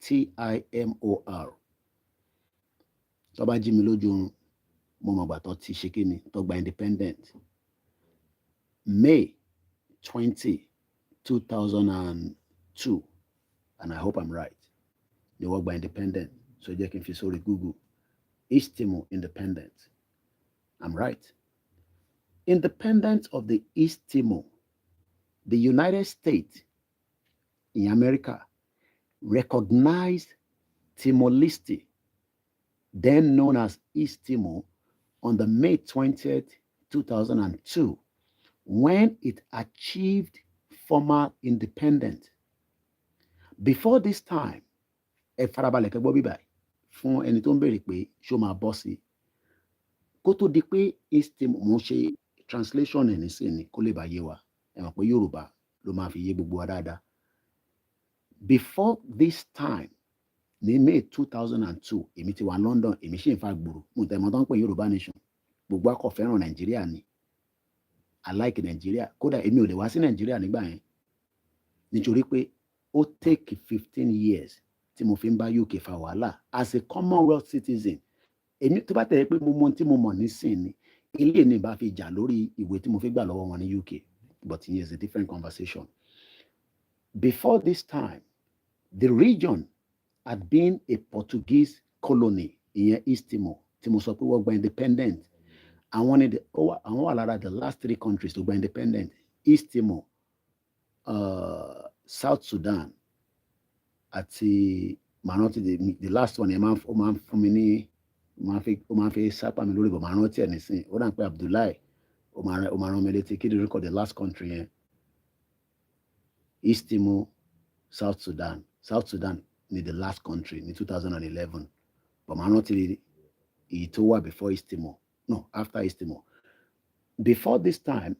TIMOR tó bá jí mi lójú oorun mo mọ̀ gbà tó ti ṣe kí ni tó gba independent May 20, 2002 and I hope I'm right ni wọ́n gba independent so jẹ́ kí n fi sórí Google East Timor independent I'm right independence of the East Timor the United States in America recognized Timor-Leste, then known as East Timor, on the May 20th, 2002, when it achieved formal independence. Before this time, ẹ farabalẹ̀ kẹ́ gbọ́ bí báyìí fún ẹni tó ń béèrè pé ṣó máa bọ́ sí kó tó di pé East Timor mo ṣe translation ẹ̀ nísìnyí kó lè bá yé wa ẹ mọ̀ pé Yorùbá ló máa fi yé gbogbo wa dáadáa. Before this time ní May 2002 èmi ti wà London èmi ṣì ń fa gbòòrò mo tẹ̀ mọ́ tó ń pè Yorùbá nation gbogbo akọ̀ fẹ́ràn Nàìjíríà ni I like Nàìjíríà kódà èmi ò lè wá sí Nàìjíríà nígbà yẹn nítorí pé ó take 15 years tí mo fi ń bá UK fa wàhálà as a Commonwealth citizen èmi tó bá tẹ̀lé pé mo mọ tí mo mọ̀ nísìnyí ilé ní bá fi jà lórí ìwé tí mo fi gbà lọ́wọ́ wọn ní UK but it is a different conversation. Before this time the region had been a Portuguese colony ìyẹn East Timor tí mo sọ pé wọ́n gba independent àwọn wà lára the last 3 countries to gba independent East Timor South Sudan àti màrántí the last one yẹn ó máa ń fún mi ní ó máa ń fi sápá mi lórí bọ̀ màrántí ẹ̀ nísìn ó dà pé Abdullahi ó máa rán mi létí kí ni orúkọ the last country yẹn East Timor South Sudan ni the last country ní 2011 but màrántí èyí tó wà before East Timor no after East Timor. Before this time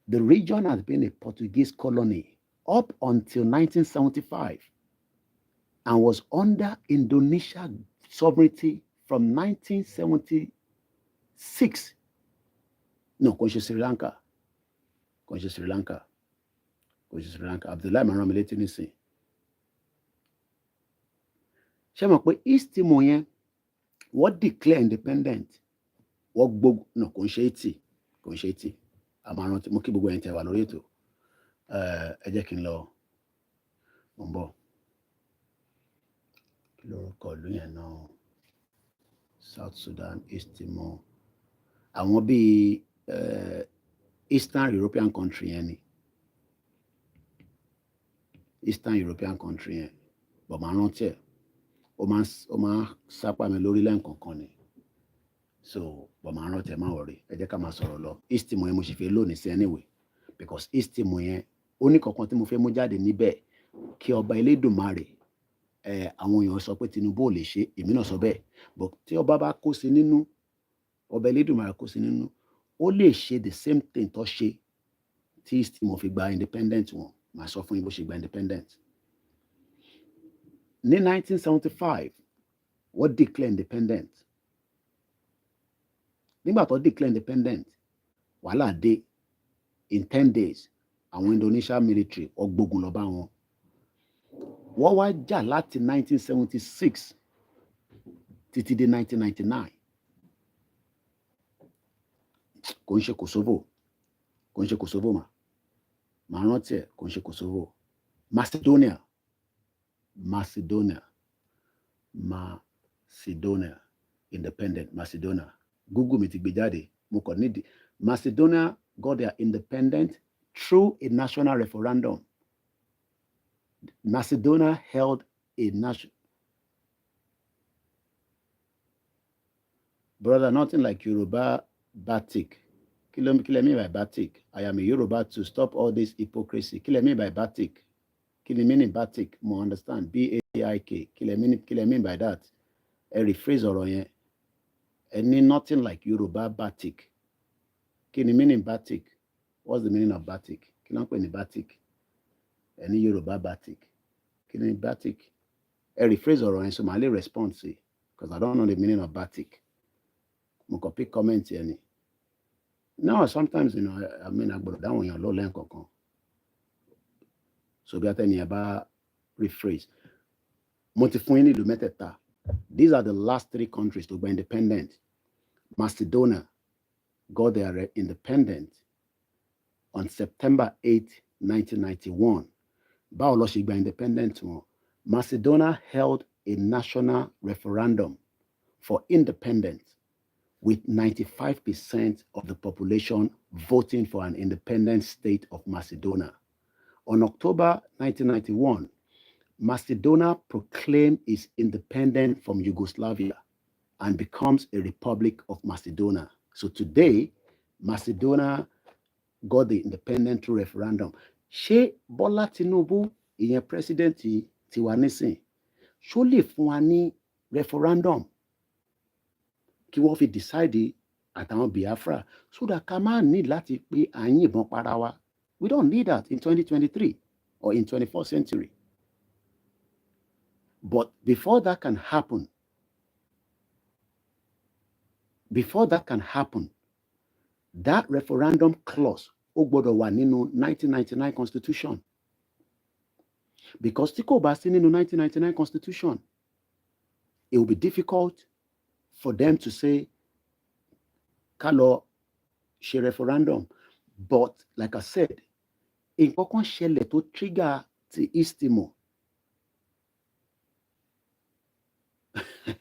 the region has been a Portuguese colony up until 1975 and was under Indonesia sovereignty from 1976. No, kò ṣe Sri Lanka. Abdullahi máa rán mi létí nísìn. Ṣé mọ̀ pé East Timor yẹn wọ́n declare independent wọ́n gbogbo no kò ń ṣe 80 àmọ́ rántí mo kí gbogbo ẹ̀yin tẹ́ wà lórí ètò ẹ jẹ́ kí n lọ mo ń bọ̀ kí lórúkọ ìlú yẹn náà South Sudan East Timor àwọn bíi Eastern European country yẹn ni Eastern European country yẹn bọ̀ máa rántí ẹ̀ ó máa sápá mi lórí lẹ́ǹkankan ni so bọ̀ máa rántí ẹ̀ máa wọ̀rí ẹ jẹ́ ká máa sọ̀rọ̀ lọ East Timor yẹn mo sì fi lónìí sí anyway because East Timor yẹn ó ní kankan tí mo fẹ́ mú jáde níbẹ̀ kí ọba Elédùmarè àwọn èèyàn sọ pé Tinubu ò lè ṣe, èmi náà sọ bẹ́ẹ̀, but tí ọba bá kó sí nínú, ọba Elédùmarè kó sí nínú, ó lè ṣe the same thing tó ṣe tí East Timor fi gba independent wọn. Màá sọ fún yín bó ṣe gba independent. Ní 1975 wọ́n declare independent. Nígbà tó declare independent, wàhálà dé. In 10 days àwọn Indonesia military wọ́n gbógun lọ bá wọn. Wọ́n wá jà láti 1976 títí dé 1999. Kò ń ṣe Kosovo, kò ń ṣe Kosovo mà, màá rántí ẹ̀, kò ń ṣe Kosovo. Macedonia, independent Macedonia. Google mi ti gbé jáde, mo kàn nídìí. Macedonia got their independence through a national referendum. Macedonia held a national... Brother, nothing like Yoruba batik. Kí lẹ mean by batik? I am a Yoruba to stop all this hypocrisy. Kí lẹ mean by batik? Kí ni meaning batik? Mo understand. B-A-I-K. Kí lẹ mean by that? Ẹ rephrase ọ̀rọ̀ yẹn. Ẹ ní nothing like Yoruba batik. Kí ni meaning batik? What's the meaning of batik? Kí ló ń pè ní batik? Ẹ ní Yoruba batik. Kí ni batik? Ẹ rephrase ọ̀rọ̀ yẹn so màá lè respond sí, because I don't know the meaning of batik. Mo kàn pick comment yẹn ni. No, sometimes, you know, I mean, agbọ́dọ̀ dáhùn èèyàn ló lẹ́yìn kankan. So bí atẹ́ni ẹ bá rephrase. Mo ti fún yín ní ìlú mẹ́tẹ̀ẹ̀ta. These are the last 3 countries to be independent. Macedonia got their independence on September 8, 1991. Báwo ló ṣe gba independent wọn? Macedonia held a national referendum for independence, with 95% of the population voting for an independent state of Macedonia. On October 1991, Macedonia proclaimed its independence from Yugoslavia and becomes a Republic of Macedonia. So today, Macedonia got the independence through referendum. Ṣé Bọ́lá Tinubu, ìyẹn president tiwa nísìn, ṣó lè fún wa ní referendum kí wọ́n fi decide àtàwọn Biafra so that ká má ní láti pé à ń yìnbọn para wa? We don't need that in 2023 or in 21st century. But before that can happen, that referendum clause ó gbọ́dọ̀ wà nínú 1999 constitution. Because tí kò bá sí nínú 1999 constitution, it will be difficult for them to say ká lọ ṣe referendum. But like I said, nǹkan kan ṣẹlẹ̀ tó trigger ti East Timor.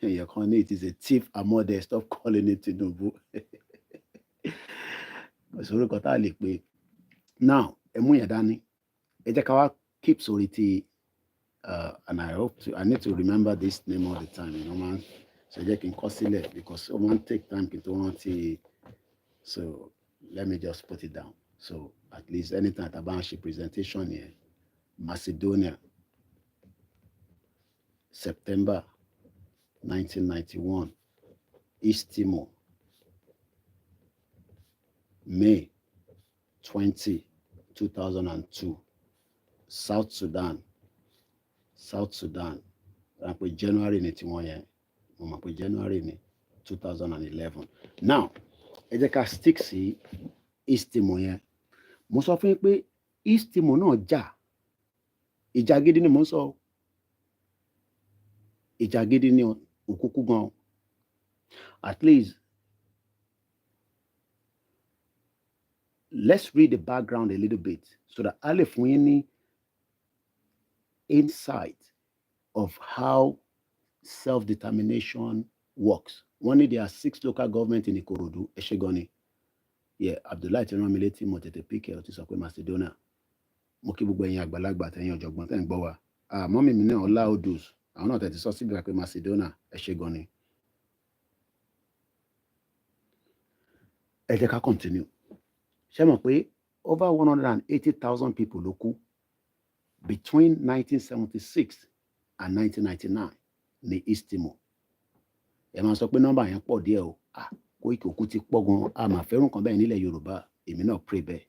Your con it is a thief among them. Stop calling it Tinubu. Now, ẹ jẹ́ ká wá keep sórí ti and I need to remember this name all the time, you know, man. So jẹ́ kí n kọ sílẹ̀ because it won't take time kí n tó rántí. So let me just put it down. So at least anytime tá bá ń ṣe presentation here, Macedonia, September 1991, East Timor, May 20, 2002, South Sudan, January 91, January 2011. Now, ẹ jẹ́ ká stick sí East Timor yẹn. Mo sọ fún yín pé East Timor náà jà. Ìjà gidi ni mo sọ. Ìjà gidi ni òkúkú gan. At least, let's read the background a little bit so that a lè fún yín ní insight of how self-determination works. Wọ́n ní there are 6 local government in Ikorodu, Eshegoni. Yeah, Abdullahi ti rán mi létí mo tètè pick ẹ̀ ó ti sọ pé Macedonia. Mo kí gbogbo ẹ̀yin àgbàlagbà tẹ̀yin ọ̀jọ̀gbọ́n tẹ̀ ń gbọ́ wa. Mọ́mí mi náà Ọlá Odus, àwọn náà tẹ̀tí sọ síbi pé Macedonia, Eshegoni. Ẹ jẹ́ ká continue. Ṣé mọ̀ pé over 180,000 people ló kú between 1976 and 1999 ní East Timor. Ẹ máa sọ pé nọ́mbà yẹn pọ̀ díẹ̀ o. Koiki òkú ti pọ̀ gan, a máa fẹ́ràn kan bẹ́ẹ̀ nílẹ̀ Yorùbá, èmi náà pray bẹ́ẹ̀.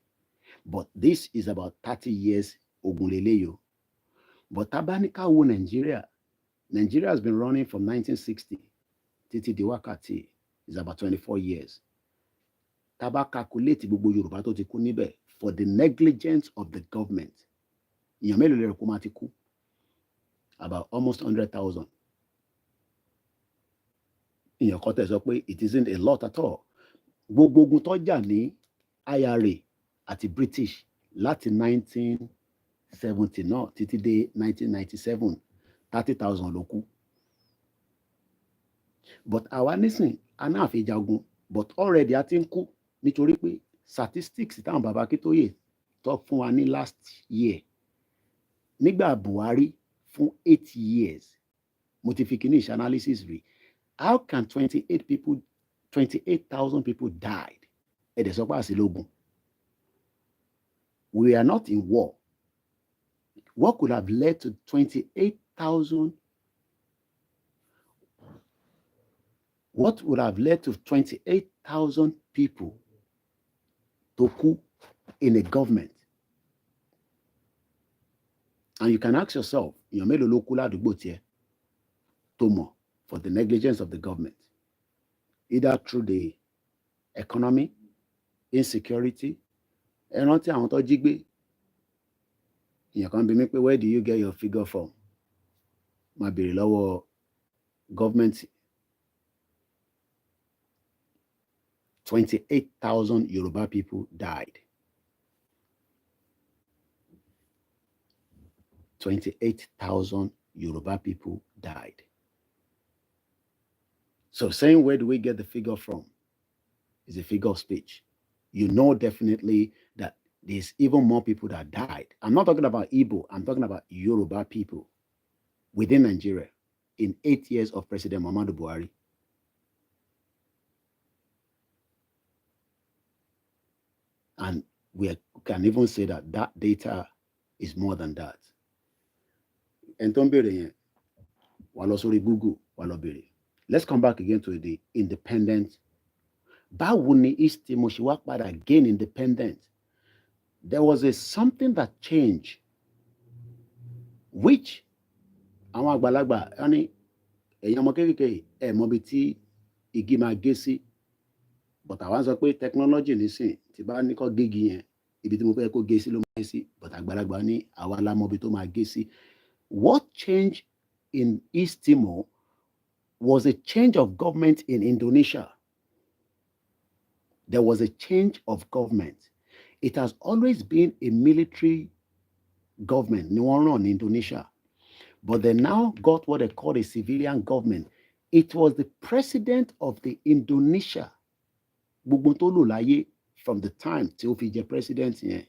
But this is about 30 years ogun lélẹ́yìí o. But tá bá ní ká wo Nigeria has been running from 1960 títí di wákàtí is about 24 years. Tá bá calculate gbogbo Yorùbá tó ti kú níbẹ̀ for the negligence of the government, èèyàn mélòó lè rò kó máa ti kú? About almost 100,000. Èèyàn kan tẹ̀ sọ pé it isn't a lot at all. Gbogbo ogun tó jà ní IRA àti British láti 1970 náà títí dé 1997, 30,000 ló kú. But àwa nísìn a náà fi jagun, but already a ti ń kú nítorí pé statistics táwọn bàbá Akíntóyè tó fún wa ní last year nígbà Buhari fún 8 years, mo ti fi kíní analysis rí. How can 28,000 people died? Ẹ̀dẹ̀ sọ pé àṣìlógún. We are not in war. What could have led to 28,000? What would have led to 28,000 people to coup in a government? And you can ask yourself, èèyàn mélòó ló kú ládùúgbò tiẹ̀ tó mọ̀ for the negligence of the government, either through the economy, insecurity. Ẹ rántí àwọn tó jí gbé? Èèyàn kan bi mí pé where do you get your figure from? Máa béèrè lọ́wọ́ government. 28,000 Yoruba people died. 28,000 Yoruba people died. So saying where do we get the figure from is a figure of speech. You know definitely that there's even more people that died. I'm not talking about Igbo, I'm talking about Yoruba people within Nigeria in 8 years of President Muhammadu Buhari. And we can even say that that data is more than that. And don't be Google. Let's come back again to the independent. Báwo ni East Timor ṣe wá padà gain independent? There was something that changed, which àwọn àgbàlagbà ẹni èèyàn ọmọ kékeré ẹ mọ bí tí igi máa gé sí, but àwọn sọ pé technology nísìn tí bá ní kó gégi yẹn ibi tí mo fẹ́ kó gé sí ló máa gé sí, but àgbàlagbà ní àwa la mọ bí tó máa gé sí. What changed in East Timor was a change of government in Indonesia. There was a change of government. It has always been a military government, ni wọ́n run in Indonesia. But they now got what they call a civilian government. It was the president of the Indonesia, gbogbo tó lò láyé from the time tí ó fi jẹ president yẹn,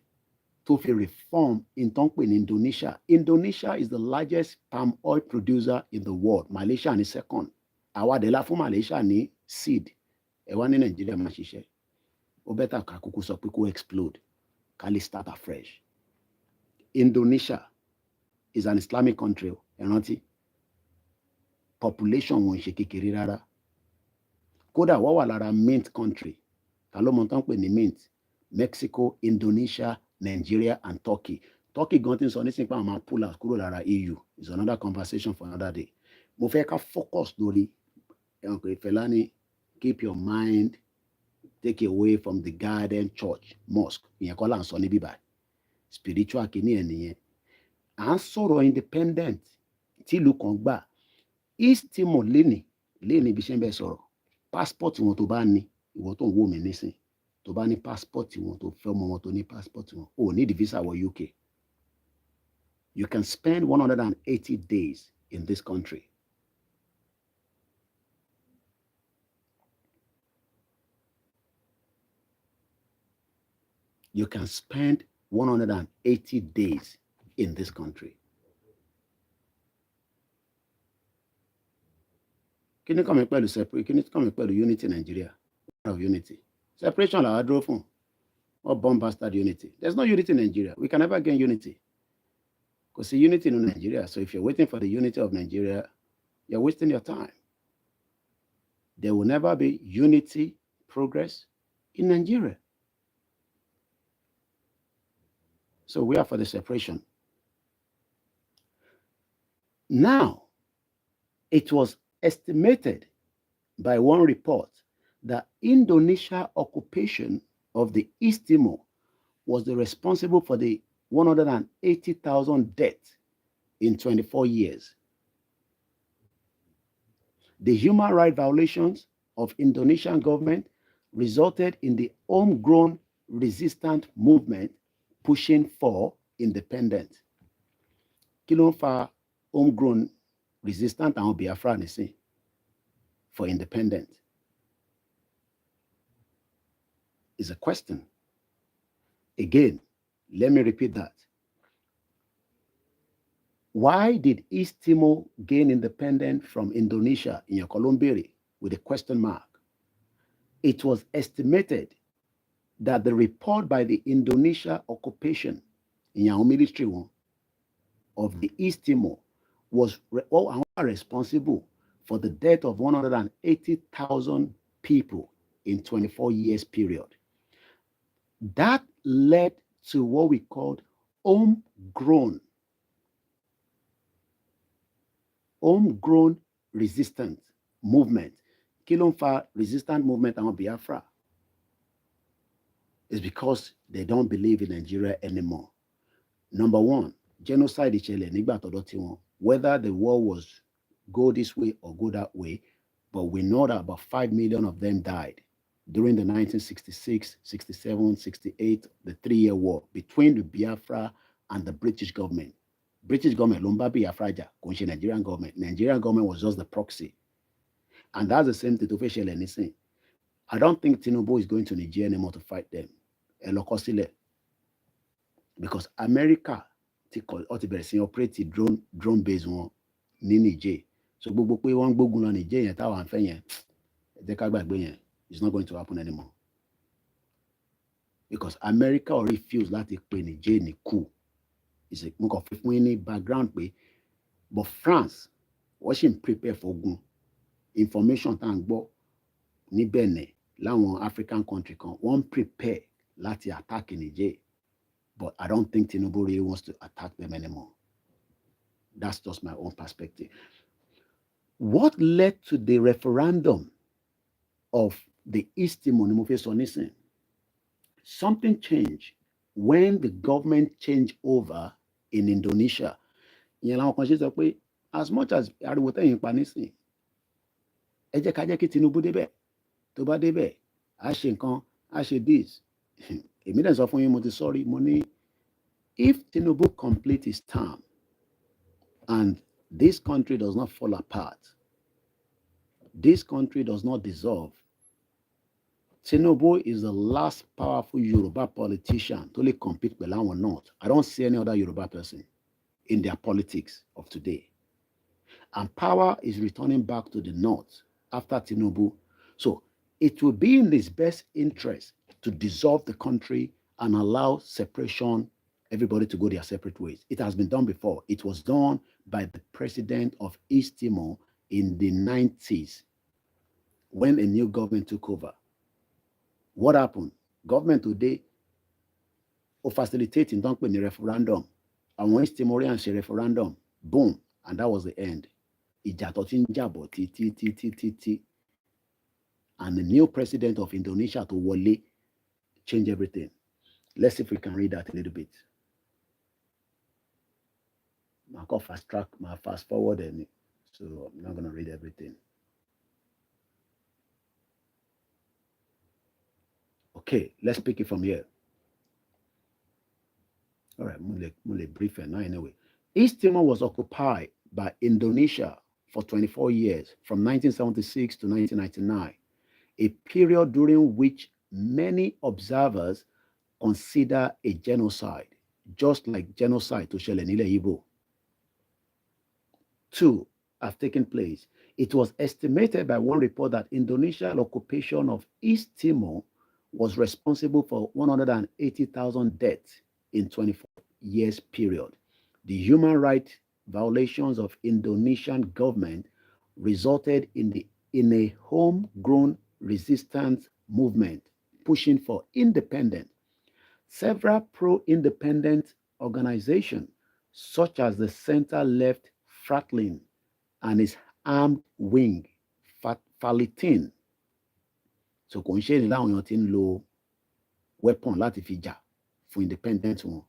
tó fi reform in tó ń pè ní Indonesia. Indonesia is the largest palm oil producer in the world. Malaysia ní second. Àwa dẹ̀ la fún Malaysia ní seed. Ẹ wá ní Nàìjíríà máa ṣiṣẹ́. Ó bẹ́tà ká kúkú sọ pé kó explode. Ká lè start afresh. Indonesia is an Islamic country. Ẹ rántí? Population wọn ṣe kékeré rárá. Kódà wọ́n wà lára mint country. Ta ló mọ̀ tán pè ní mint? Mexico, Indonesia, Nigeria and Turkey. Turkey gan tí ń sọ nísìnyí pé àwọn máa pull out kúrò lára EU. It's another conversation for another day. Mo fẹ́ ká focus lórí ẹ̀hún pé Fẹlá ní keep your mind take away from the garden church mosque. Ìyẹn kọ́ là ń sọ níbí báyìí. Spiritual kìíní ẹ̀ nìyẹn. À ń sọ̀rọ̀ independent tí ìlú kan gbà. East Timor lénìí bí ṣe ń bẹ sọ̀rọ̀. Passport wọn tó bá ní ìwọ tó ń wò mí nísìn tó bá ní passport wọn tó fẹ́ ọmọ wọn tó ní passport wọn ò ní the visa wọ UK. You can spend 180 days in this country. You can spend 180 days in this country. Kí ni kàn mí pẹ̀lú separate? Kí ni kàn mí pẹ̀lú unity Nigeria? Of unity. Separation làwa dúró fún. or bomb bastard unity. There's no unity in Nigeria. We can never gain unity. Because the unity in Nigeria. So if you're waiting for the unity of Nigeria, you're wasting your time. There will never be unity, progress in Nigeria. So we are for the separation. Now, it was estimated by one report that Indonesia occupation of the East Timor was the responsible for the 180,000 deaths in 24 years. The human rights violations of Indonesian government resulted in the homegrown resistant movement pushing for independence. Kí ló ń fa homegrown resistant àwọn Biafra nísìn for independence? Is a question. Again, let me repeat that. Why did East Timor gain independence from Indonesia in Colombia with a question mark? It was estimated that the report by the Indonesia occupation in our military one of the East Timor was responsible for the death of 180,000 people in 24 years period. That led to what we called homegrown resistance movement. Kí ló ń fa resistant movement àwọn Biafra? It's because they don't believe in Nigeria anymore. Number one, genocide ìṣẹ̀lẹ̀ nígbà tọ́dọ̀ tiwọn. Whether the war was go this way or go that way, but we know that about 5 million of them died during the 1966, 67, 68, the 3-year war between the Biafra and the British government. British government, ló ń bá Biafra jà, kò ń ṣe Nigerian government. Nigerian government was just the proxy. And that's the same thing tó fẹ́ ṣẹlẹ̀ nísìn. I don't think Tinubu is going to Nigeria anymore to fight them. Ẹ lọ kọ sílẹ̀. Because America ti bẹ̀rẹ̀ sí operate drone base wọn ní Niger. So gbogbo pé wọ́n gbógun lọ Niger yẹn táwọn àǹfẹ́ yẹn, ẹ jẹ́ ká gbàgbé yẹn. It's not going to happen anymore. Because America already feels láti pe Niger ní coup. Mo kàn fi fún yín ní background pé, but France, wọ́n ṣì ń prepare for ogun. Information tá à ń gbọ́ ní Benin láwọn African country kan, wọ́n prepare láti attack Niger. But I don't think Tinubu really wants to attack them anymore. That's just my own perspective. What led to the referendum of the East Timor? Something changed when the government changed over in Indonesia. As much as ariwo tẹ́yìn pa nísìn, ẹ jẹ́ ká jẹ́ kí Tinubu débẹ̀. Tó bá débẹ̀, á ṣe nǹkan, á ṣe this. Èmi dẹ̀ sọ fún yín, mo ti sorry, mo ní, if Tinubu complete his term and this country does not fall apart, this country does not dissolve, Tinubu is the last powerful Yoruba politician to only compete with or not. I don't see any other Yoruba person in their politics of today. And power is returning back to the north after Tinubu. So it will be in his best interest to dissolve the country and allow separation, everybody to go their separate ways. It has been done before. It was done by the president of East Timor in the 90s when a new government took over. What happened? Government today will facilitate in the referendum. And when East Timorians say referendum, boom, and that was the end. And the new president of Indonesia to Wale change everything. Let's see if we can read that a little bit. I'll fast forward, so I'm not going to read everything. Okay, let's pick it from here. All right, mule brief now anyway. East Timor was occupied by Indonesia for 24 years, from 1976 to 1999, a period during which many observers consider a genocide, just like genocide to Shelenile Igbo. Two have taken place. It was estimated by one report that Indonesian occupation of East Timor was responsible for 180,000 deaths in 24 years period. The human rights violations of Indonesian government resulted in a homegrown resistance movement pushing for independence. Several pro-independent organizations, such as the center-left Franklin and his armed wing, Falitin, so kò ń ṣe ní láwọn èèyàn ti ń lo weapon láti fi jà fún independent wọn.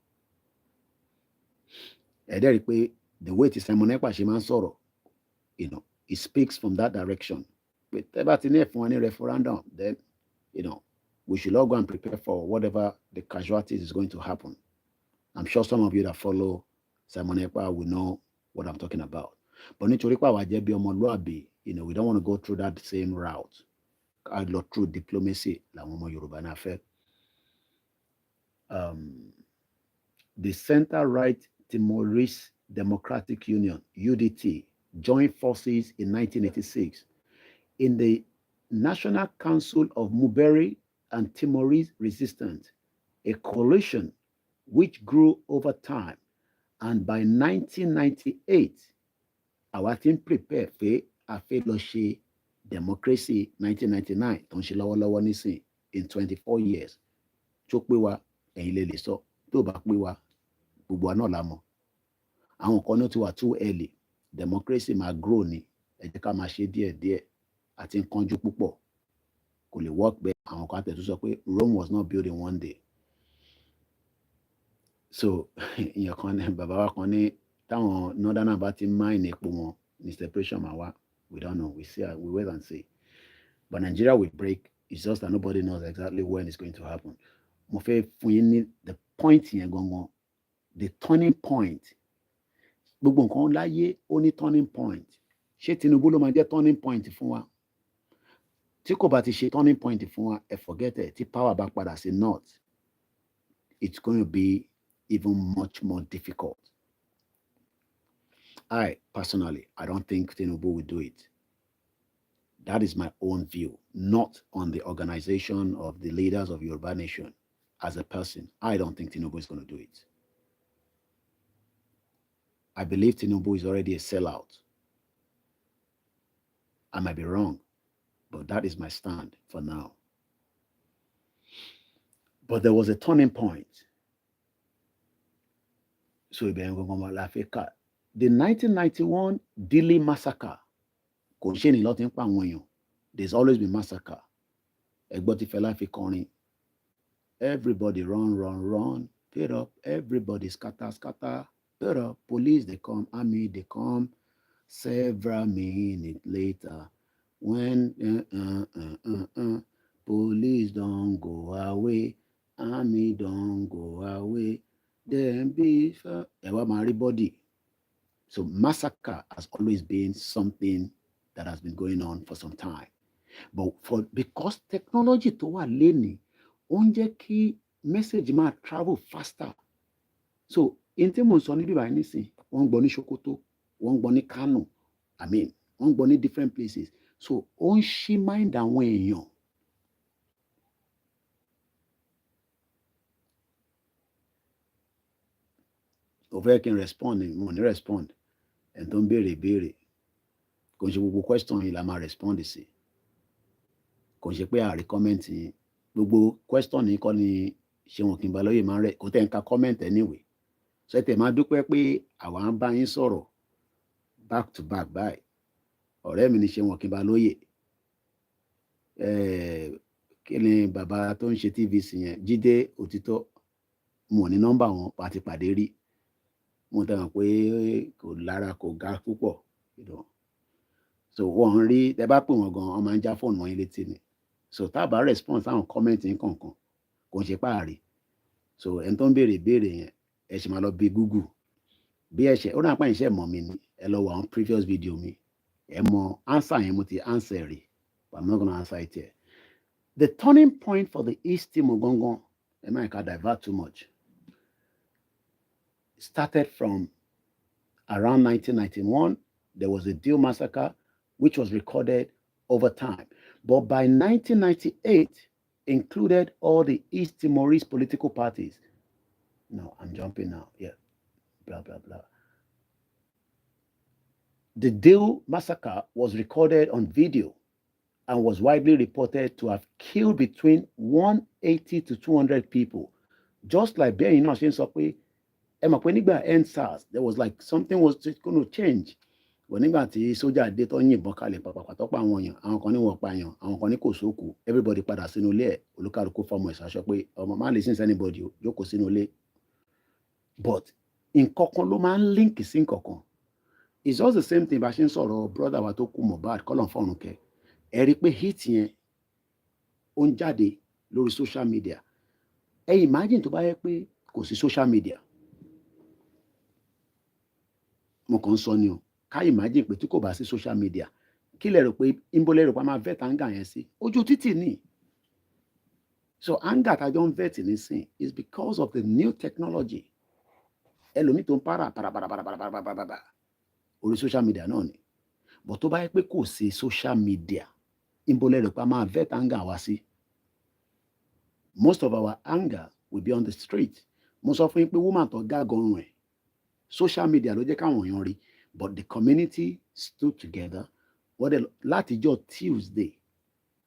Ẹ̀dẹ́ rí i pé the way tí Simon Ekpa ṣe máa ń sọ̀rọ̀, it speaks from that direction. Pé tẹ́ bá ti ní ẹ̀fún wa ní referendum, then we should all go and prepare for whatever the casualties is going to happen. I'm sure some of you that follow Simon Ekpa will know what I'm talking about. But nítorí pé àwa jẹ́ bí ọmọlúàbí, we don't want to go through that same route. I lọ through diplomacy làwọn ọmọ Yorùbá náà fẹ́. The center-right Timorese Democratic Union, UDT, joined forces in 1986 in the National Council of Muberi and Timorese Resistance, a coalition which grew over time. And by 1998, àwa ti ń prepare pé a fẹ́ lọ ṣe democracy 1999 tó ń ṣe lọ́wọ́lọ́wọ́ nísìn in 24 years. Tó pé wa, ẹ̀yin lè lè sọ. Tó bá pé wa, gbogbo wa náà la mọ̀. Àwọn kan náà ti wà too early. Democracy máa grow ni. Ẹ jẹ́ ká máa ṣe díẹ̀díẹ̀. Àti ń kánjú púpọ̀. Kò lè work bẹ́ẹ̀. Àwọn kan àtẹ̀tún sọ pé Rome was not built in one day. So ìyẹn kan ní bàbá wa kan ní táwọn northern bá ti mine epo wọn ní separation máa wá. We don't know. We wait and see. But Nigeria will break. It's just that nobody knows exactly when it's going to happen. Mo fẹ́ fún yín ní the point yẹn gangan. The turning point. Gbogbo nǹkan láyé ó ní turning point. Ṣé Tinubu ló máa jẹ́ turning point fún wa? Tí kò bá ti ṣe turning point fún wa, ẹ forget it. Tí power bá padà sí north, it's going to be even much more difficult. Personally, I don't think Tinubu will do it. That is my own view, not on the organization of the leaders of Yoruba Nation. As a person, I don't think Tinubu is going to do it. I believe Tinubu is already a sellout. I might be wrong, but that is my stand for now. But there was a turning point. So the 1991 Dili massacre. There's always been massacre. Everybody run. Pit up. Everybody scatter. Pit up. Police, they come. Army, they come. Several minutes later, when police don't go away, army don't go away, then be everybody. So massacre has always been something that has been going on for some time. But because technology tó wà lẹ́ni, ó ń jẹ́ kí message máa travel faster. So in tí mo sọ níbí báyìí nísìn, wọ́n ń gbọ́ ní Sokoto, wọ́n ń gbọ́ ní Kano, wọ́n ń gbọ́ ní different places. So ó ń ṣí mind àwọn èèyàn. Ó fẹ́ kí n respond ni, mo ní respond. Ẹni tó ń béèrè. Kò ń ṣe gbogbo question yìí la máa respond sí. Kò ń ṣe pé àrí comment yìí. Gbogbo question yìí kọ́ ni Ṣeun Òkínbalóyè máa ń rẹ̀. Kò tẹ̀ ń ka comment anyway. So ẹ tẹ̀ máa dúpẹ́ pé àwa ń bá yín sọ̀rọ̀ back to back báyìí. Ọ̀rẹ́ mi ni Ṣeun Òkínbalóyè. Kí ni bàbá tó ń ṣe TVC yẹn? Jídé Òtítọ́. Mo ní nọ́mbà wọn pa ti pàdé rí. Mo tẹ̀ mọ̀ pé kò lára kò ga púpọ̀. So wọ́n rí tẹ bá pè wọ́n gan-an, wọ́n máa ń já fóònù wọn létí ni. So tá a bá response àwọn comment yín kọ̀ọ̀kan kò ń ṣe páàrí. So ẹni tó ń béèrè yẹn ẹ ṣì máa lọ bí Google. Bí ẹ ṣe ó náà pa ìṣe mọ̀ mi ni ẹ lọ wo àwọn previous video mi. Ẹ mọ answer yẹn mo ti answer rí. But I'm not going to answer it here. The turning point for the East Timor gangan, ẹ má ká divert too much. Started from around 1991. There was a Dil massacre, which was recorded over time. But by 1998, included all the East Timorese political parties. No, I'm jumping now. Yeah, blah, blah, blah. The Dale massacre was recorded on video and was widely reported to have killed between 180 to 200 people. Just like bẹ́ẹ̀ náà ṣe ń sọ pé ẹ mọ̀ pé nígbà EndSARS there was like something was going to change. But nígbà tí sójà dé tó yìnbọn kalẹ̀ pàpàpà tó pa àwọn èèyàn, àwọn kan ní wọ́n pa èèyàn, àwọn kan ní kò sókù, everybody padà sínú ilé ẹ̀, olúkàlùkù fọmọ ẹ̀ ṣaṣọ pé ọmọ má lè sin anybody o, jókòó sínú ilé. But nǹkan kan ló máa ń link sí nǹkan kan. It's just the same thing bá ṣe ń sọ̀rọ̀ brother wa tó kú Mohbad kọ́lọ̀ fọ́run kẹ́. Ẹ rí i pé hit yẹn ó ń jáde lórí social media. Ẹ imagine tó bá yẹ pé kò sí social media. Mo kàn ń sọ ni o, ká imagine pé tí kò bá sí social media, kí lẹ rò pé ìbò lẹ rò pé a máa vet anger yẹn sí? Ojú títì ni. So anger tá a jọ ń vet nísìn is because of the new technology. Ẹlòmíì tó ń para orí social media náà ni. But tó bá yẹ pé kò sí social media, ìbò lẹ rò pé a máa vet anger wá sí? Most of our anger will be on the street. Mo sọ fún yín pé woman tó gágọrùn ẹ̀, social media ló jẹ́ káwọn èèyàn rí, but the community stood together. Látijọ́ Tuesday,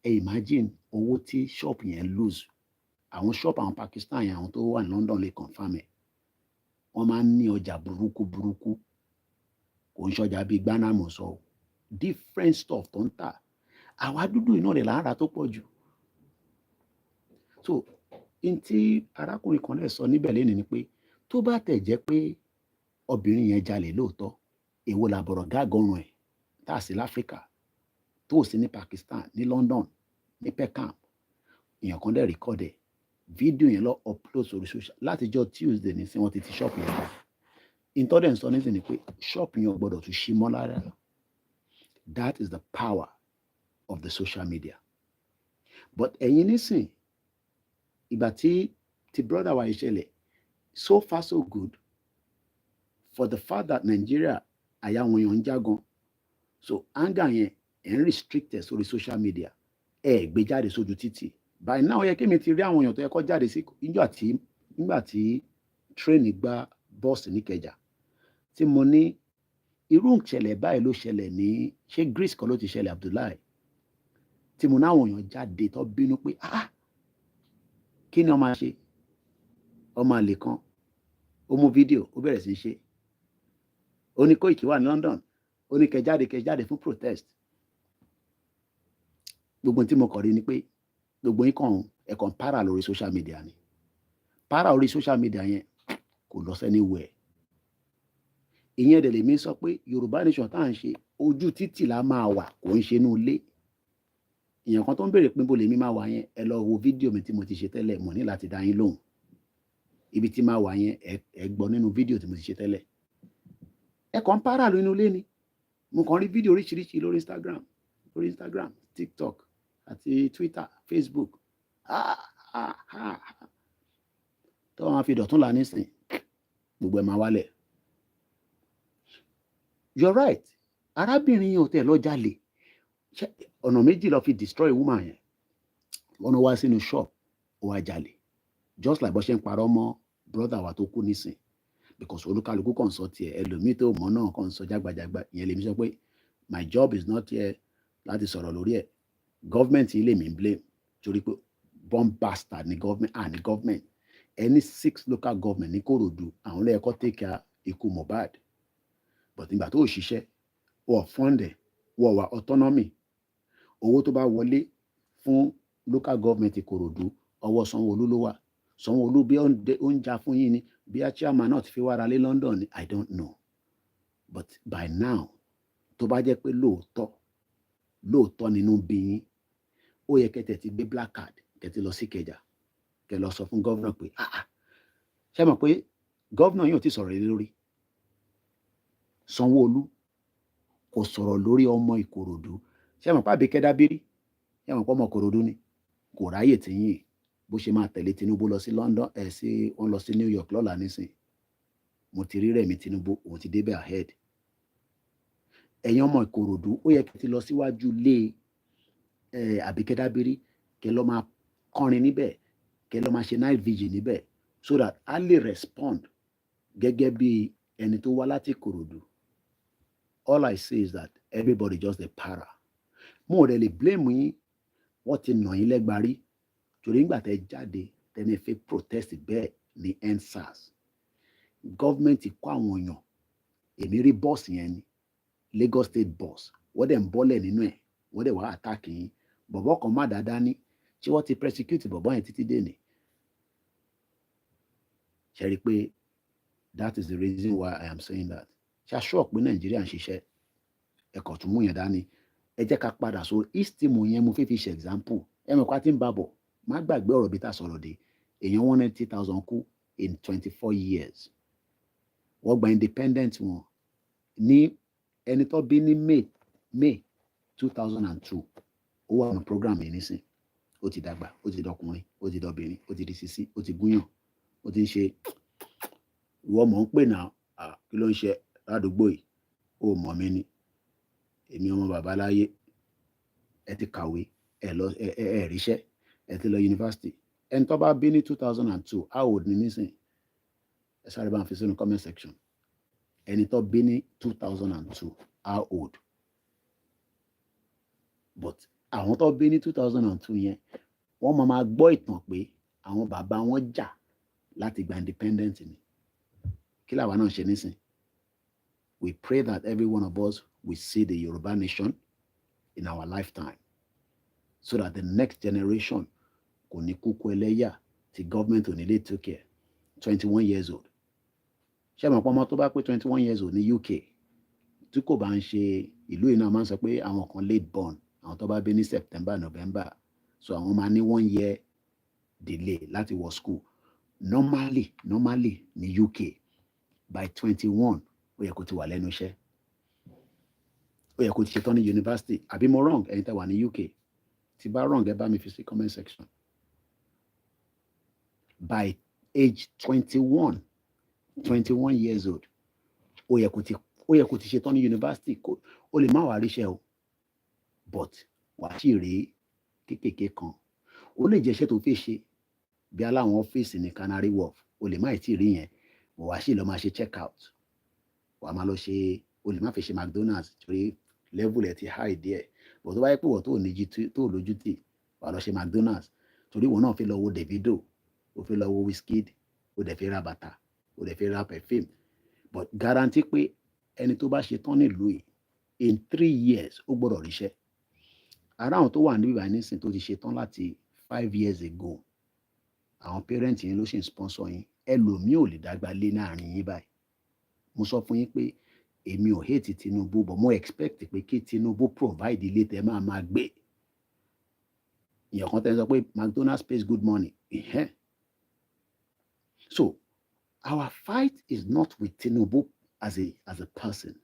imagine owó tí shop yẹn lose. Àwọn shop àwọn Pakistan yẹn, àwọn tó wà ní London lè confirm ẹ̀. Wọ́n máa ń ní ọjà burúkú. Kò ń ṣọjà bíi Ghana mọ̀ sọ. Different stuff tó ń tà. Àwa dúdú iná rẹ̀ là ń rà tó pọ̀ jù. So, in tí arákùnrin kan lè sọ níbẹ̀ lẹ́nu ni pé tó bá tẹ̀ jẹ́ pé obìnrin yẹn jalè lóòótọ́, èwo làbọ̀rọ̀ gágọrùn ẹ̀ tá a sí láfíríkà, tó sí ní Pakistan, ní London, ní Peckham, èèyàn kan dẹ̀ record ẹ̀, fídíò yẹn lọ upload sórí social látijọ́ Tuesday ní sí wọ́n ti ṣọ́ọ̀pù yẹn pa. Ìtọ́dẹ̀ ń sọ nísìn ni pé ṣọ́ọ̀pù yẹn ò gbọ́dọ̀ tún ṣí mọ́ lára. That is the power of the social media. But ẹ̀yin nísìn, ìgbà tí brother wa ìṣẹ̀lẹ̀, so far so good for the fact that Nigeria àyà wọn èèyàn ń jágan. So anger yẹn ẹ̀ ń restricted sórí social media, ẹ̀ gbé jáde sójú títì. By now yẹ kí mi ti rí àwọn èèyàn tó yẹ kó jáde sí nígbà tí tírẹ́ẹ̀nì gbá bọ́ọ̀sì ní Ìkẹjà, tí mo ní irú ìṣẹ̀lẹ̀ báyìí ló ṣẹlẹ̀ ní ṣé Greece kan ló ti ṣẹlẹ̀ Abdullahi, tí mo ní àwọn èèyàn jáde tó bínú pé kí ni wọ́n máa ṣe? Ọmọ àlè kan ó mú fídíò ó bẹ̀rẹ̀ sí í ṣe. Ó ní Koiki wà ní London, ó ní kẹjáde fún protest. Gbogbo tí mo kọ̀ rí ni pé gbogbo yín kàn ẹ̀kan para lórí social media ni. Para orí social media yẹn kò lọ anywhere. Ìyẹn dẹ̀ lèmi sọ pé Yorùbá nation tá à ń ṣe ojú títì la máa wà, kò ń ṣe inú ilé. Èèyàn kan tó ń béèrè pé bó lèmi máa wà yẹn, ẹ lọ wo fídíò mi tí mo ti ṣe tẹ́lẹ̀, mo ní láti dá yín lóhùn. Ibi tí máa wà yẹn ẹ gbọ́ nínú fídíò tí mo ti ṣe tẹ́lẹ̀. Ẹ kàn para lórí inú ilé ni. Mo kàn rí fídíò oríṣiríṣi lórí Instagram, TikTok àti Twitter, Facebook. Tó wọn fi dọ̀tún là nísìn, gbogbo ẹ̀ máa wálẹ̀. You're right. Arábìnrin yẹn ò tẹ̀ lọ jalè. Ọ̀nà méjì lọ fi destroy woman yẹn. Wọ́n wá sínú shop, ó wá jalè. Just like bó ṣe ń parọ́ mọ́ brother wa tó kú nísìn. Because olúkálùkù kàn sọ tiẹ̀, ẹlòmíì tó mọ̀ náà kàn sọ jágbajàgba. Ìyẹn lèmi sọ pé my job is not here láti sọ̀rọ̀ lórí ẹ̀. Government ilé mi ń blame torí pé bomb bastard ni government. Any 6 local government ní Kòròdú, àwọn ló yẹ kó take care ikú Mohbad. But nígbà tó ṣiṣẹ́, wọ́n fund, wọ́n wà autonomy. Owó tó bá wọlé fún local government Ìkòròdú, ọwọ́ Sanwó-Olú ló wà. Sanwó-Olú bí ó ń jà fún yín ni, bí a chairman náà ti fi wára lé London ni, I don't know. But by now, tó bá jẹ́ pé lóòótọ́ nínú bí yín, ó yẹ kẹ́tẹ̀ ti gbé black card, kẹ́tẹ̀ lọ sí Ìkẹjà, kẹ́ lọ sọ fún governor pé ṣé mọ̀ pé governor yóò ti sọ̀rọ̀ lé lórí. Sanwó-Olú kò sọ̀rọ̀ lórí ọmọ Ìkòròdú. Ṣé mọ̀ pé Àbíkẹ́ Dábírí, ṣé mọ̀ pé ọmọ Ìkòròdú ni, kò ráyè tí yín bó ṣe máa tẹ̀lé Tinubu lọ sí London, wọ́n lọ sí New York lọ́la nísìn. Mo ti rí Rẹ̀mí Tinubu, òun ti débẹ̀ ahead. Ẹ̀yin ọmọ Ìkòròdú, ó yẹ kí ti lọ síwájú lé Àbíkẹ́ Dábírí, kẹ́ lọ máa kọrin níbẹ̀, kẹ́ lọ máa ṣe night vigil níbẹ̀, so that a lè respond gẹ́gẹ́ bí ẹni tó wá láti Ìkòròdú. All I say is that everybody just dey para. Mo ò dẹ̀ lè blame yín, wọ́n ti nà yín lẹ́gba rí, torí nígbà tẹ́ jáde tẹ́ni fẹ́ protest bẹ́ẹ̀ ní EndSARS. Gọ́ọ̀mẹ̀ntì kó àwọn èèyàn, èmi rí bọ́ọ̀sì yẹn ni, Lagos State bus, wọ́n dẹ̀ ń bọ́lẹ̀ nínú ẹ̀, wọ́n dẹ̀ wá attack yín. Bọ̀bọ́ kan má dáadáa ní, tí wọ́n ti persecute bọ̀bọ́ yẹn títí dé ní. Ṣé rí i pé that is the reason why I am saying that. Ṣé a ṣọ́ọ̀ pé Nàìjíríà ń ṣiṣẹ́? Ẹ̀kọ́ tún mú yẹn dání. Ẹ jẹ́ ká padà so East Timor yẹn mo fẹ́ fi ṣe example. Ẹ mọ̀ ká tí ń bá bọ̀, má gbàgbé ọ̀rọ̀ bí tá sọ̀rọ̀ dé. Èèyàn 190,000 kú in 24 years. Wọ́n gba independent wọn ní ẹni tó bí ní May 2002. Ó wà ní program yìí nísìn. Ó ti dàgbà, ó ti dọkùnrin, ó ti dọbìnrin, ó ti di sisi, ó ti gúnyàn, ó ti ń ṣe ìwọ mọ̀ ń pè náà, kí ló ń ṣe ládùúgbò yìí? Ó mọ̀ mí ni. Èmi ọmọ bàbá láyé, ẹ ti kàwé, ẹ ríṣẹ́, ẹ ti lọ yunifásitì. Ẹni tó bá bí ní 2002, how old ni nísìn? Ẹ sáré bá ń fi sínú comment section. Ẹni tó bí ní 2002, how old? But àwọn tó bí ní 2002 yẹn, wọ́n máa gbọ́ ìtàn pé àwọn bàbá wọn jà láti gba independent ni. Kí làwa náà ṣe nísìn? We pray that every one of us will see the Yoruba nation in our lifetime, so that the next generation kò ní kúkú ẹlẹ́yà tí government ò ní lè take care. 21 years old. Ṣé mọ̀ pé ọmọ tó bá pé 21 years old ní UK, tí kò bá ń ṣe ìlú yìí náà máa ń sọ pé àwọn kan late born, àwọn tó bá bí ní September, November, so àwọn máa ní 1 year delay láti wọ school. Normally ní UK, by 21, ó yẹ kó ti wà lẹ́nu iṣẹ́. Ó yẹ kó ti ṣetán ní university. Àbí mo wrong ẹ̀yin tẹ́ wà ní UK? Tí bá wrong, ẹ bá mi fi sí comment section. By age 21 years old, ó yẹ kó ti ṣetán ní university. Ó lè má wá ríṣẹ́ o, but wàá sì rí kékèké kan. Ó lè jẹ́ iṣẹ́ tó fẹ́ ṣe bí aláwọn ọ́fíìsì ní Canary Wharf, ó lè má ì tí rí yẹn, wàá sì lọ máa ṣe check out. Wàá máa lọ ṣe, ó lè má fi ṣe McDonald's torí level ẹ̀ ti high díẹ̀. But tó bá yẹ pé wọ́n tó lójú tì, wàá lọ ṣe McDonald's torí wọ́n náà fi lọ wo Davido, ó fi lọ wo Wizkid, ó dẹ̀ fi ra bàtà, ó dẹ̀ fi ra perfume. But guarantee pé ẹni tó bá ṣe tán nílùú yìí, in 3 years ó gbọ́dọ̀ ríṣẹ́. Ara àwọn tó wà níbí báyìí nísìn tó ti ṣe tán láti 5 years ago, àwọn parents yín ló ṣe ń sponsor yín. Ẹlòmíì ò lè dàgbà lé láàrin yín báyìí. Mo sọ fún yín pé èmi ò hate Tinubu, but mo expect pé kí Tinubu provide ilé tẹ́ máa gbé. Ìyẹn kan tẹ́ sọ pé McDonald's pays good money. So our fight is not with Tinubu as a person.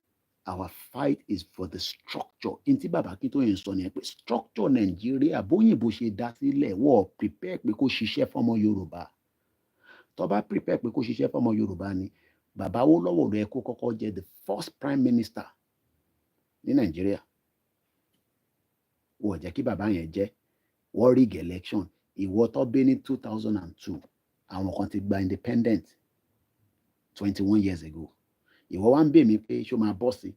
Our fight is for the structure. Ntí bàbá kí tó yẹn sọ ni pé structure Nàìjíríà bóyìnbó ṣe dá sílẹ̀, wọ́n prepare pé kó ṣiṣẹ́ fọ́mọ Yorùbá. Tó bá prepare pé kó ṣiṣẹ́ fọ́mọ Yorùbá ni, bàbá Awólọ́wọ̀ rẹ̀ kó kọ́kọ́ jẹ́ the first prime minister ní Nàìjíríà. Wọ́n jẹ́ kí bàbá yẹn jẹ́, wọ́n rig election. Ìwọ tó bí ní 2002, àwọn kan ti gba independent 21 years ago. Ìwọ wá ń bẹ̀ mí pé ṣó máa bọ́ sí?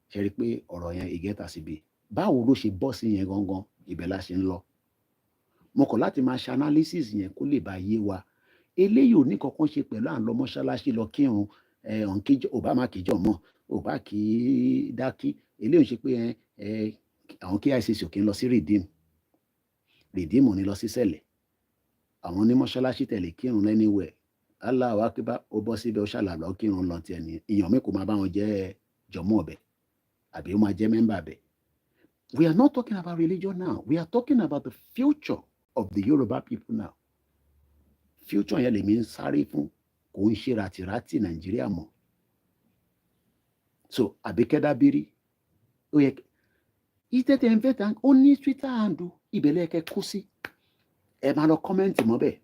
Ṣe rí pé ọ̀rọ̀ yẹn ìgẹ́ta síbi. Báwo ló ṣe bọ́ sí yẹn gangan? Ibẹ̀ la ṣe ń lọ. Mo kọ̀ láti máa ṣe analysis yẹn kó lè bá yé wa. Eléyìí ò ní kankan ṣe pẹ̀lú à ń lọ mọ́ṣáláṣí lọ kírun, Obama kìjọ mọ́, Obama kì í dákí. Eléyìí ò ṣe pé àwọn KICC ò kí ń lọ sí Redeem ò ní lọ sí Sẹ̀lẹ̀. Àwọn ní mọ́ṣáláṣí tẹ̀lé kírun anywhere. Allahu Akbar, ó bọ́ síbẹ̀ ó ṣàlàlọ́ kírun lọ tiẹ̀ ní. Ìyàn mi kò máa bá wọn jẹ́ jọmọ́ ọ̀bẹ àbí ó máa jẹ́ mẹ́mbà ọ̀bẹ. We are not talking about religion now. We are talking about the future of the Yoruba people now. Future yẹn lèmi ń sáré fún, kò ń ṣe ràtìràtì Nàìjíríà mọ́. So Àbíkẹ́ Dábírí, ó yẹ ìtẹ́tẹ́ ń fẹ́ tán, ó ní Twitter handle, ìbẹ̀lẹ̀ kẹ́ kó sí. Ẹ máa lọ kọ́mẹ́ǹtì mọ́ bẹ́ẹ̀.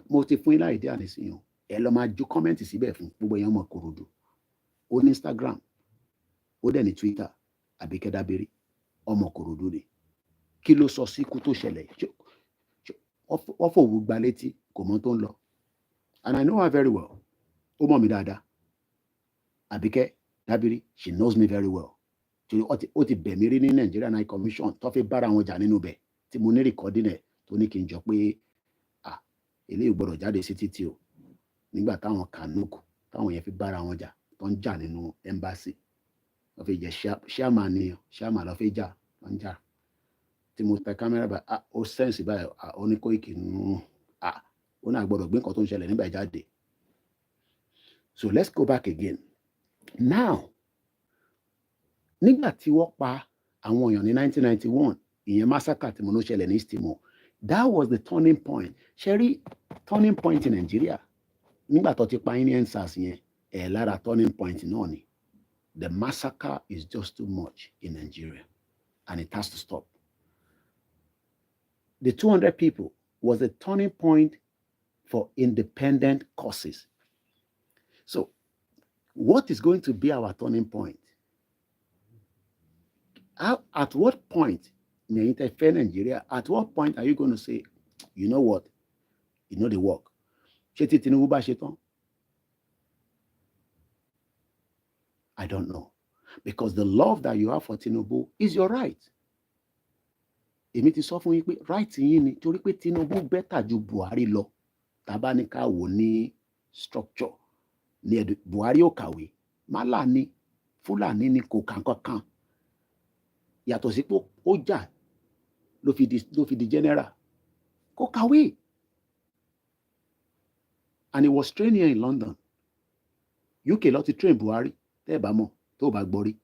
Mo ti fún yín láì dé àníṣìyàn. Ẹ lọ máa ju kọ́mẹ́ǹtì síbẹ̀ fún gbogbo èèyàn ọmọ Ìkòròdú. Ó ní Instagram, ó dẹ̀ ní Twitter, Àbíkẹ́ Dábírí, ọmọ Ìkòròdú ni. Kí ló sọ sí ikú tó ṣẹlẹ̀? wọ́n fòwú gba létí kò mọ tó ń lọ, and I know her very well. Ó mọ̀ mí dáadáa. Àbíkẹ́ Dábírí, she knows me very well. Ó ti bẹ̀ mí rí ní Nigerian High Commission tó fi bára wọn jà nínú bẹ̀ tí mo ní rìkọ́dì rẹ̀ tó ní kí n jọ pé eléyìí gbọ́dọ̀ jáde sí títì o, nígbà táwọn Kanúkù táwọn yẹn fi bára wọn jà tó ń jà nínú embassy. Wọ́n fi jẹ́ chairman ni chairman lọ́ fi jà wọ́n ń jà. Tí mo tẹ kámẹ́rà báyìí ó sẹ́ǹsì báyìí ó ní Koiki ó náà gbọ́dọ̀ gbé nǹkan tó ń ṣẹlẹ̀ nígbà jáde. So let's go back again. Now, nígbà tí wọ́n pa àwọn èèyàn ní 1991, ìyẹn massacre tí mo ló ṣẹlẹ̀ ní East Timor, that was the turning point. Ṣé rí turning point in Nigeria? Nígbà tó ti pa Indian SARS yẹn, lára turning point náà ni. The massacre is just too much in Nigeria, and it has to stop. The 200 people was a turning point for independent causes. So, what is going to be our turning point? At what point in Nigeria, at what point are you going to say, you know what, you know the work? I don't know. Because the love that you have for Tinubu is your right. Èmi ti sọ fún yín pé right yín ni, torí pé Tinubu better ju Buhari lọ. Tàbá ní ká wò ní structure. Buhari ò kàwé, Málà ni, Fúlàní ni, kò kàn kankan. Yàtọ̀ sí pé ó jà ló fi di general. Kò kàwé. And he was trained here in London. UK ló ti train Buhari, tẹ́ ẹ bá mọ̀, tó bá gbọ́ rí.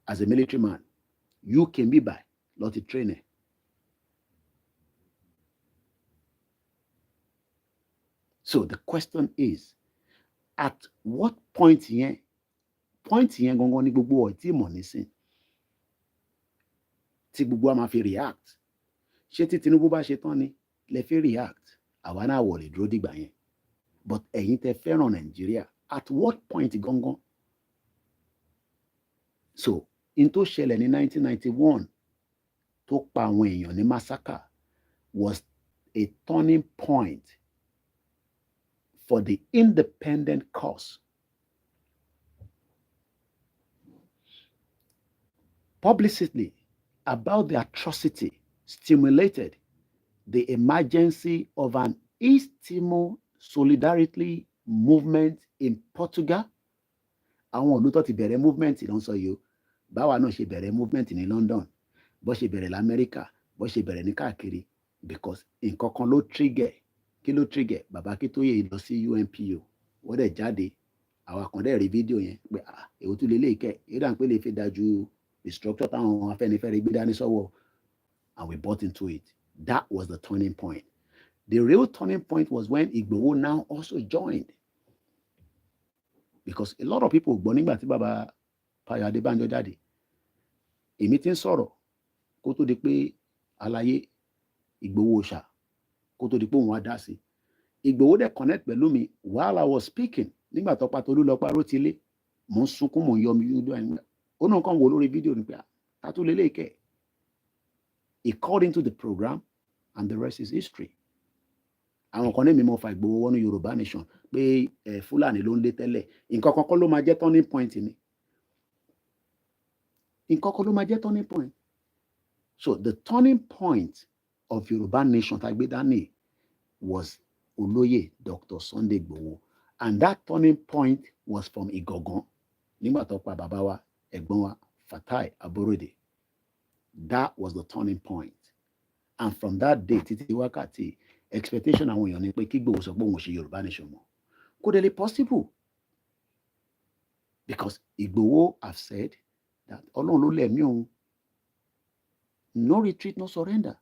As a military man, UK ń bí báyìí ló ti train ẹ̀. So the question is, at what point yẹn gangan ni gbogbo ọ̀ tí mọ̀ nísìn tí gbogbo a máa fi react? Ṣé tí Tinubu bá ṣe tán ni lẹ fi react? Àwa náà wọ̀ lè dúró dìgbà yẹn. But ẹ̀yin tẹ́ fẹ́ràn Nàìjíríà, at what point gangan? So in tó ṣẹlẹ̀ ní 1991 tó pa àwọn èèyàn ní massacre was a turning point for the independent cause. Publicity about the atrocity stimulated the emergency of an East Timor solidarity movement in Portugal. Àwọn ìlú tó ti bẹ̀rẹ̀ movement ló ń sọ yìí o. Báwa náà ṣe bẹ̀rẹ̀ movement ní London, bó ṣe bẹ̀rẹ̀ l'Amẹ́ríkà, bó ṣe bẹ̀rẹ̀ ní káàkiri, because nǹkan kan ló trigger. Kí ló trigger? Bàbá Akíntóyè lọ sí UNPO, wọ́n dẹ̀ jáde, àwa kan dẹ̀ rí fídíò yẹn pé èwo tún lè léèkẹ́, èyí dà ń pé lè fi dájú the structure táwọn Afẹ́nifẹ́re gbé dání sọ́wọ́, and we bought into it. That was the turning point. The real turning point was when Igboho now also joined. Because a lot of people gbọ́ nígbà tí bàbá Fáyọ̀ Adébánjọ jáde. Èmi ti ń sọ̀rọ̀ kó tó di pé àlàyé Igboho ṣá, kó tó di pé òun wá dá sí. Igboho dẹ̀ connect pẹ̀lú mi while I was speaking. Nígbà tó pa Tolúlọpọ̀ Arótilé, mò ń sunkún, mò ń yọ mi yúdú àìníwá. Ó náà kàn wò lórí fídíò ní pé tátó lélẹ́ẹ̀kẹ́. He called into the program and the rest is history. Àwọn kan ní mi mọ̀ fa Ìgbòho wọnú Yorùbá nation pé Fúlàní ló ń lé tẹ́lẹ̀. Nǹkan kan kọ́ ló máa jẹ́ turning point ni. Nǹkan kan ló máa jẹ́ turning point. So the turning point of Yorùbá nation tá gbé dání was Olóyè Dr. Sunday Igboho. And that turning point was from Igangan. Nígbà tó pa bàbá wa, ẹ̀gbọ́n wa, Fatai Aborode. That was the turning point. And from that day, títí wákàtí, expectation àwọn èèyàn ni pé kí Igboho sọ pé òun ṣe Yorùbá nation mọ́. Kò dẹ̀ lè possible. Because Igboho have said that Ọlọ́run ló lẹ̀mí òun. No retreat, no surrender.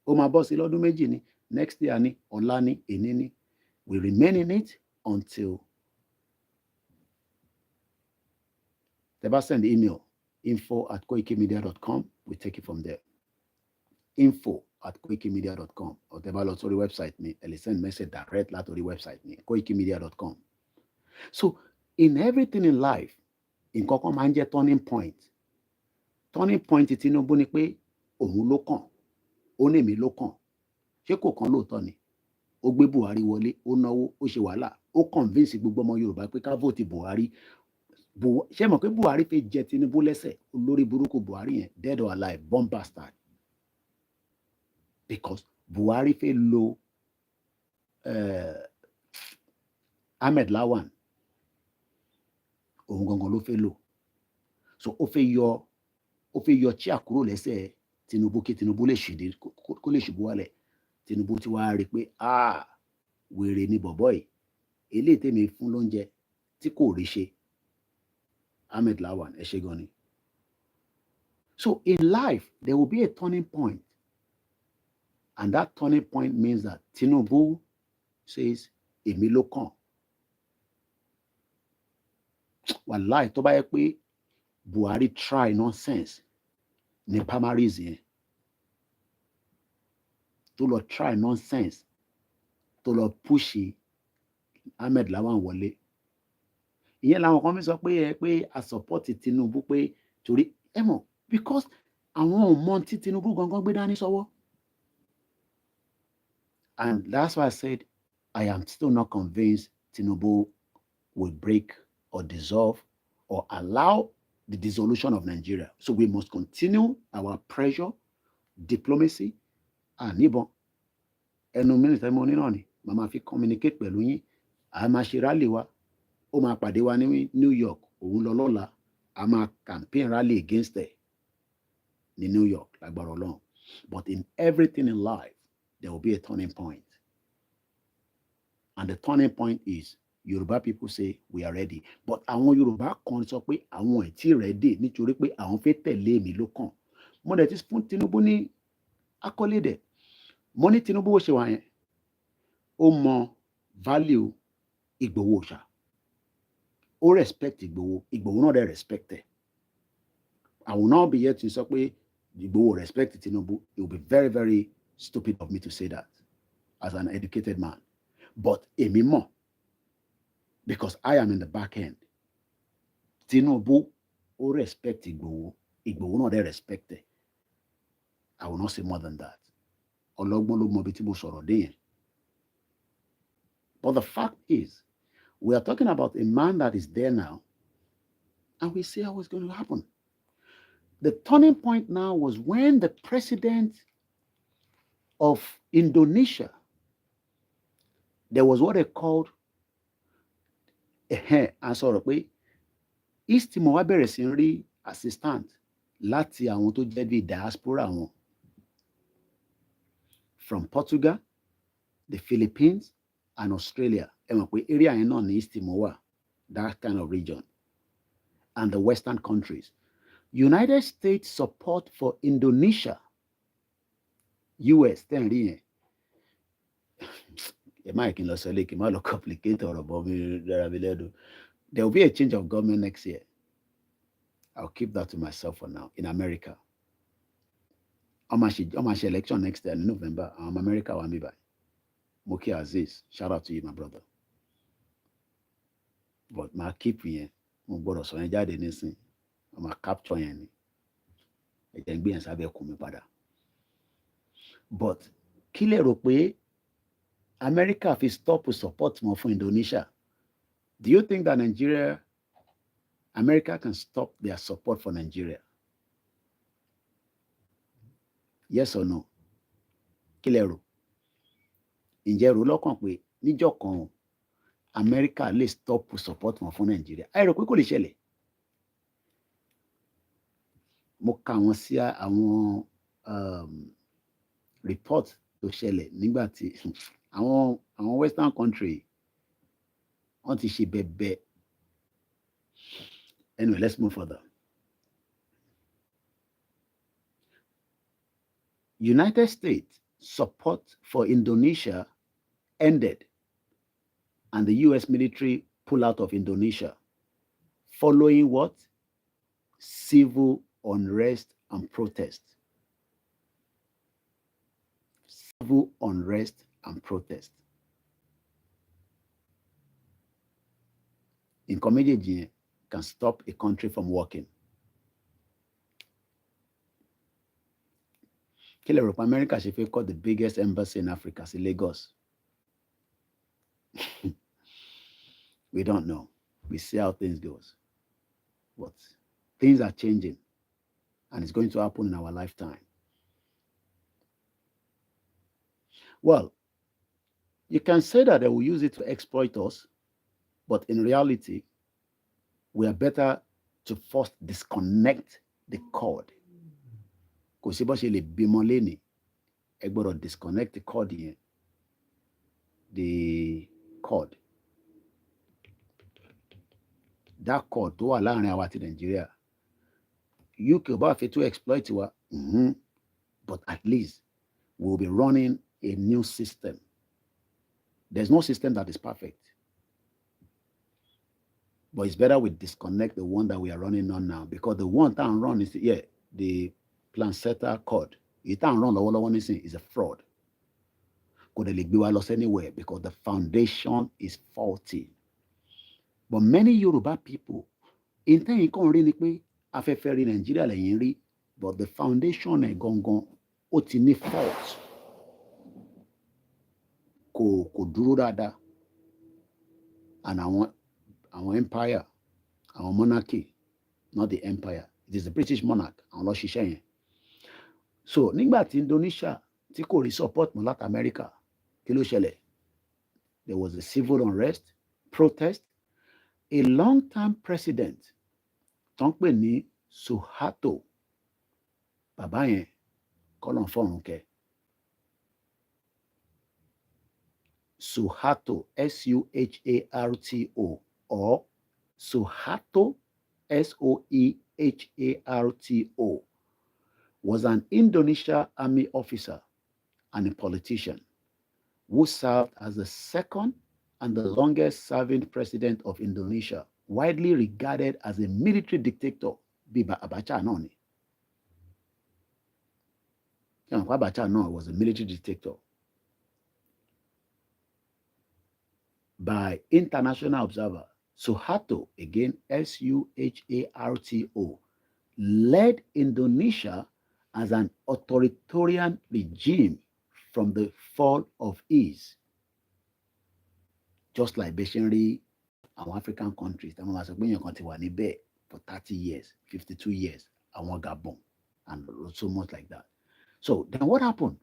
Ó máa bọ́ sí lọ́dún méjì ni, next year ni, ọ̀la ni, èní ni. We remain in it until they send the email info@koikimedia.com. We take it from there. info@koikimedia.com. Or they lọ sórí website me, and send message direct láti orí website me, koikimedia.com. So in everything in life, nǹkan kan máa ń jẹ́ turning point. Turning point Tinubu ni pé òun ló kàn, ó ní èmi ló kàn. ṣé kò kàn lóòótọ́ ni ó gbé Buhari wọlé ó náwó ó ṣe wàhálà ó convince gbogbo ọmọ Yorùbá pé ká vote Buhari ṣé mọ̀ pé Buhari fẹ́ jẹ Tinubu lẹ́sẹ̀ olórí burúkú Buhari yẹn dead or alive born bastard because Buhari fẹ́ lo Ahmed Lawan òun gangan ló fẹ́ lò so ó fẹ́ yọ chia kúrò lẹ́sẹ̀ Tinubu kí Tinubu lè ṣìdí kó lè ṣubú wálẹ̀ Tinubu ti wá rí pé wèrè ni bọ̀bọ́ yìí eléyìí tèmi fún lóúnjẹ tí kò rí ṣe Ahmed Lawan ẹ ṣé gan ni. So in life there will be a turning point and that turning point means that Tinubu says èmi ló kàn wàláì tó bá yẹ pé Buhari try nonsense ní primaries yẹn tó lọ try nonsense tó lọ pushi Ahmed Lawan wọlé ìyẹn làwọn kan fi sọ pé a support Tinubu pé torí ẹ mọ̀ because àwọn ò mọ tí Tinubu gangan gbé dání sọ́wọ́ and that's why I said I am still not convinced Tinubu will break or dissolve or allow the dissolution of Nigeria. So we must continue our pressure, diplomacy, níbọn ẹnu mínísítà mọ́ nínú ni màmá fi communicate pẹ̀lú yín a máa ṣe rally wa ó máa pàdé wa ní New York òun lọ lọ́la a máa campaign rally against ẹ̀ ní New York lágbára Ọlọ́run but in everything in life there will be a turning point and the turning point is Yoruba people say we are ready but àwọn Yoruba kan sọ pé àwọn ẹ̀ tí ready nítorí pé àwọn fẹ́ tẹ̀lé mi ló kàn mo dẹ̀ ti fún Tinubu ní akọ́lé dẹ̀ mo ní Tinubu ó ṣe wà yẹn ó mọ value Ìgbòho ṣá ó respect Ìgbòho náà dẹ̀ respect ẹ̀ I will not be here to sọ pé Ìgbòho respect Tinubu it will be very very stupid of me to say that as an educated man but èmi mọ̀ because I am in the back end Tinubu ó respect Ìgbòho náà dẹ̀ respect ẹ̀ I will not say more than that ọlọ́gbọ́n ló mọ ibi tí mo sọ̀rọ̀ dé yẹn but the fact is we are talking about a man that is there now and we see how it's going to happen. The turning point now was when the president of Indonesia, there was what they called a sort of way, East Timor wá bẹ̀rẹ̀ sí rí assistant láti àwọn tó jẹ́ bí diaspora wọn from Portugal, the Philippines and Australia. Ẹ mọ̀ pé area yẹn náà ní East Timor wà, that kind of region, and the Western countries. United States support for Indonesia, US, ten rí yẹn. Ẹ má kí n lọ sọ lé kí n má lọ complicate ọ̀rọ̀ bọ́ mi dára mi lẹ́nu. There will be a change of government next year. I'll keep that to myself for now in America. I'm ṣe election next year in November. I'm America wà mí báyìí. Moki Aziz, shout out to you, my brother. But my keep yẹn, mo gbọ́dọ̀ sọ yẹn jáde nísìn. I'm a capture yẹn ni. Ẹ jẹ́ n gbé yẹn sábẹ́ kù mi padà. But kí lẹ rò pé America fi stop support wọn fún Indonesia? Do you think that America can stop their support for Nigeria? Yes or no? Kí lẹ rò? Ǹjẹ́ rò lọ́kàn pé níjọ́ kan America lè stop support wọn fún Nigeria? Ẹ rò pé kò lè ṣẹlẹ̀? Mo kà wọ́n sí àwọn report tó ṣẹlẹ̀ nígbà tí àwọn Western country wọ́n ti ṣe bẹ̀bẹ̀. Anyway, let's move further. United States support for Indonesia ended and the US military pulled out of Indonesia following what? Civil unrest and protest. Civil unrest and protest. Koikimedia can stop a country from working. Kí lẹ rò pé America ṣe fẹ́ kọ́ the biggest embassy in Africa sí Lagos? We don't know. We see how things goes. But things are changing, and it's going to happen in our lifetime. Well, you can say that they will use it to exploit us, but in reality, we are better to first disconnect the cord. Kò sí bó ṣe lè bímọ lénìí, ẹ gbọ́dọ̀ disconnect the cord yẹn. The cord. That cord tó wà láàrin àwa àti Nàìjíríà. UK ò bá fẹ́ tó exploit wa, but at least we'll be running a new system. There's no system that is perfect. But it's better we disconnect the one that we are running on now, because the one that I'm running is the Plancetta cord. It that run lọ́wọ́lọ́wọ́ nísìn is a fraud. Kò dẹ̀ lè gbé wa lọ anywhere because the foundation is faulty. But many Yoruba people, in time kan rí ni pé afẹ́fẹ́ rí Nàìjíríà lẹ́yìn rí, but the foundation ẹ̀ gangan ó ti ní fault. Kò dúró dáadáa. And àwọn empire, àwọn monarchy, not the empire. It is the British monarch, àwọn ló ṣiṣẹ́ yẹn. So nígbà tí Indonesia tí kò rí support mọ́ láti America, kí ló ṣẹlẹ̀? There was a civil unrest, protest. A long-term president tó ń pè ní Suharto, bàbá yẹn kọ́lọ̀ fọ́run kẹ́. Suharto, Suharto, or Suharto, Soeharto, was an Indonesian army officer and a politician who served as the second and the longest serving president of Indonesia, widely regarded as a military dictator. Biba Abacha náà ni. Abacha náà was a military dictator. By international observer, Suharto, again Suharto, led Indonesia as an authoritarian regime from the fall of ease. Just like basically our African countries, for 30 years, 52 years, àwọn Gabon, and so much like that. So then what happened?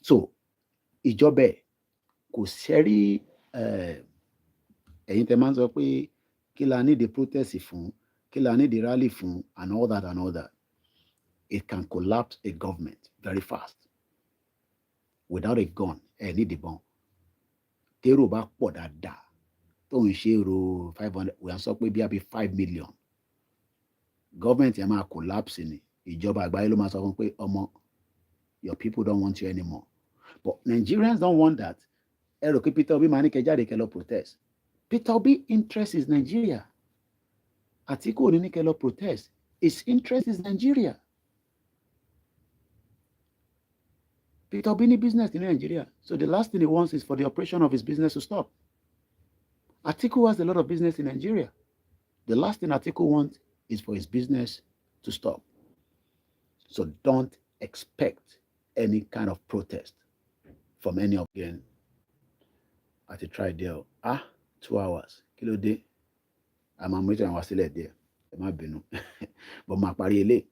So ìjọba kò sẹ́rí ẹ̀yin tẹ́ máa ń sọ pé kí la ní the protest fún, kí la ní the rally fún, and all that and all that. It can collapse a government very fast. Without a gun, ní ìbọn. Tèrò bá pọ̀ dáadáa, tó ń ṣe ro 500, we are sọ pé bí i 5 million. Government yẹn máa collapse ni. Ìjọba àgbáyé ló máa sọ fún pé ọmọ, your people don't want you anymore. But Nigerians don't want that. Ẹ rò pé Peter Obi máa ní kẹ́ jáde kẹ́ lọ protest. Peter Obi interest is Nigeria. Atiku ò ní kẹ́ lọ protest. His interest is Nigeria. Peter Obi ní business in Nigeria. So the last thing he wants is for the operation of his business to stop. Atiku has a lot of business in Nigeria. The last thing Atiku wants is for his business to stop. So don't expect any kind of protest from any of them. At a try there. 2 hours. Kilo day. I'm waiting and was still there. Ẹ má bínú. But máa parí ilé.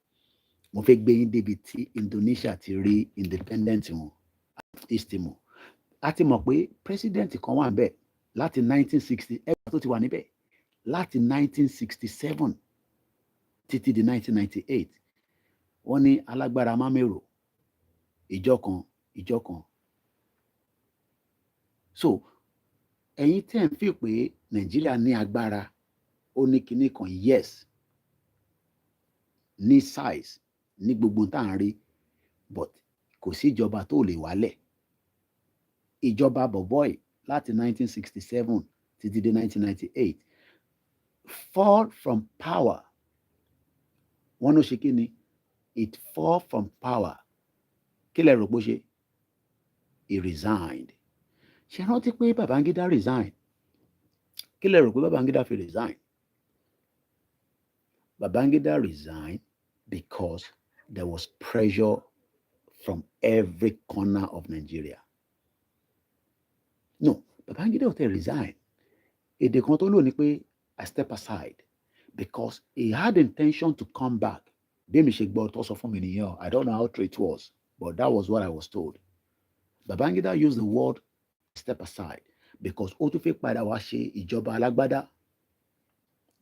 Mo fẹ́ gbé yín débi tí Indonesia ti rí independent wọn, East Timor. A ti mọ̀ pé president kan wà níbẹ̀ láti 1960, ẹgbẹ́ tó ti wà níbẹ̀ láti 1967 títí di 1998. Wọ́n ní alágbára mámẹ́rò, ìjọ kan. So ẹ̀yin tẹ́ ń fi pé Nàìjíríà ní agbára, ó ní kinní kan, yes, ní size, ní gbogbo tá à ń rí, but kò sí ìjọba tó lè wálẹ̀. Ìjọba bọ̀bọ́ì láti 1967 títí di 1998 fall from power. Wọ́n ló ṣe kí ni? It fall from power. Kí lẹ rò pé ó ṣe? He resigned. Ṣé rántí pé Babangida resign? Kí lẹ rò pé Babangida fi resign? Babangida resigned because there was pressure from every corner of Nigeria. No, Babangida ò tẹ̀ resign. Èdè kan tó lò ní pé I step aside because he had intention to come back. Bẹ́ẹ̀mi ṣe gbọ́ tó sọ fún mi nìyẹn. I don't know how true it was, but that was what I was told. Babangida used the word step aside because ó tún fẹ́ padà wá ṣe ìjọba alágbádá,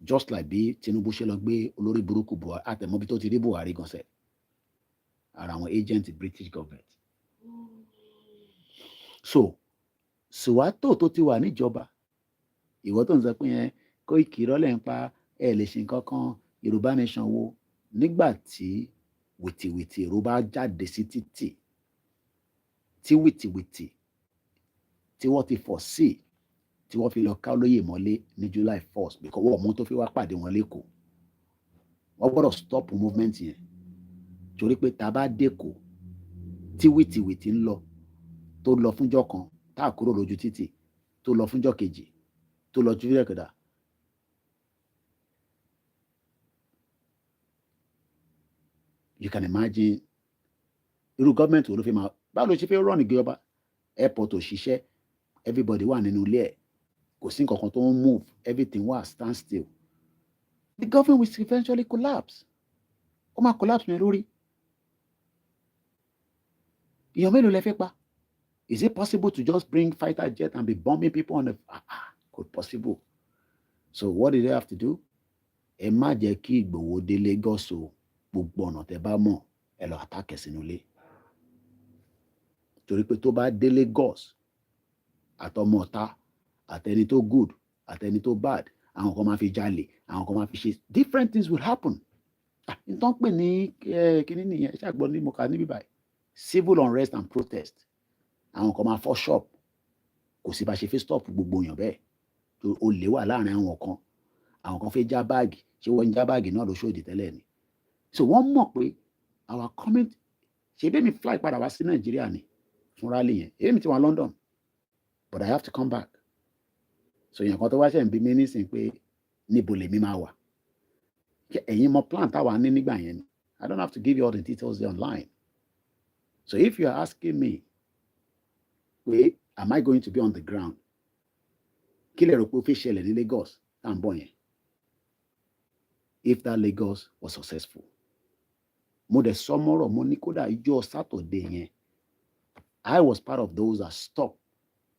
just like bí Tinubu ṣe lọ gbé olórí burúkú Buhari àtẹ̀mọ́bí tó ti rí Buhari gan sẹ̀ ara àwọn agent British government. So Suwato tó ti wà níjọba, ìwọ tó ń sọ pé yẹn Koiki rọ́lẹ̀ ń pa ẹ lè ṣe nǹkan kan Yorùbá nation wo nígbà tí wìtìwìtì èrò bá jáde sí títì tí wìtìwìtì tí wọ́n ti fọ̀ sí tí wọ́n fi lọ ká olóyè mọ́lé ní July 1st because wọ́n mú tó fi wá pàdé wọn lẹ́kọ̀ọ́. Wọ́n gbọ́dọ̀ stop movement yẹn torí pé tá a bá dẹ́kọ̀ọ́ tí wìtìwìtì ń lọ tó lọ fúnjọ́ kan tá a kúrò lójú títì tó lọ fúnjọ́ kejì tó lọ ju rẹ̀kẹ̀dà. You can imagine irú gọ́ọ̀mẹ̀ntì wo ló fi máa báwo ló ṣe fẹ́ run ìjọba airport ò ṣiṣẹ́ everybody wà nínú ilé ẹ̀ kò sí nǹkan kan tó ń move everything wà stand still. The government will eventually collapse. Ó máa collapse mi lórí. Èèyàn mélòó lẹ fẹ́ pa? Is it possible to just bring fighter jet and be bombing people on the could possible? So what did they have to do? Ẹ má jẹ́ kí Ìgbòho dé Lagos o, gbogbo ọ̀nà tẹ́ bá mọ̀ ẹ lọ attack ẹ̀ sínú ilé. Torí pé tó bá dé Lagos àtọmọ ọ̀tá àtẹni tó good àtẹni tó bad àwọn kan máa fi jalè àwọn kan máa fi ṣe different things will happen. Nǹkan pè ní kíní nìyẹn ṣàgbọ́n ní mo kà níbí báyìí civil unrest and protest. Àwọn kan máa fọ́ shop kò sí bá ṣe fi stop gbogbo èèyàn bẹ́ẹ̀ tó o lè wà láàrin àwọn kan fẹ́ já báàgì ṣé wọ́n ń já báàgì náà ló ṣòdì tẹ́lẹ̀ ni. So wọ́n mọ̀ pé our comment ṣe bẹ́ẹ̀ mi fly padà wá sí Nàìjíríà ni fún rally yẹn èmi ti wà London but I have to come back. So èèyàn kan tó wá ṣe ń bí mi nísìn pé níbo lèmi máa wà ẹ̀yin mọ plan táwa ní nígbà yẹn ni I don't have to give you all the details there online. So if you are asking me wait, am I going to be on the ground? Kí lẹ rò pé ó fi ṣẹlẹ̀ ní Lagos tá ń bọ̀ yẹn? If that Lagos was successful. Mo dẹ̀ sọ mọ́rọ̀ mo ní kódà ìjọ Saturday yẹn I was part of those that stopped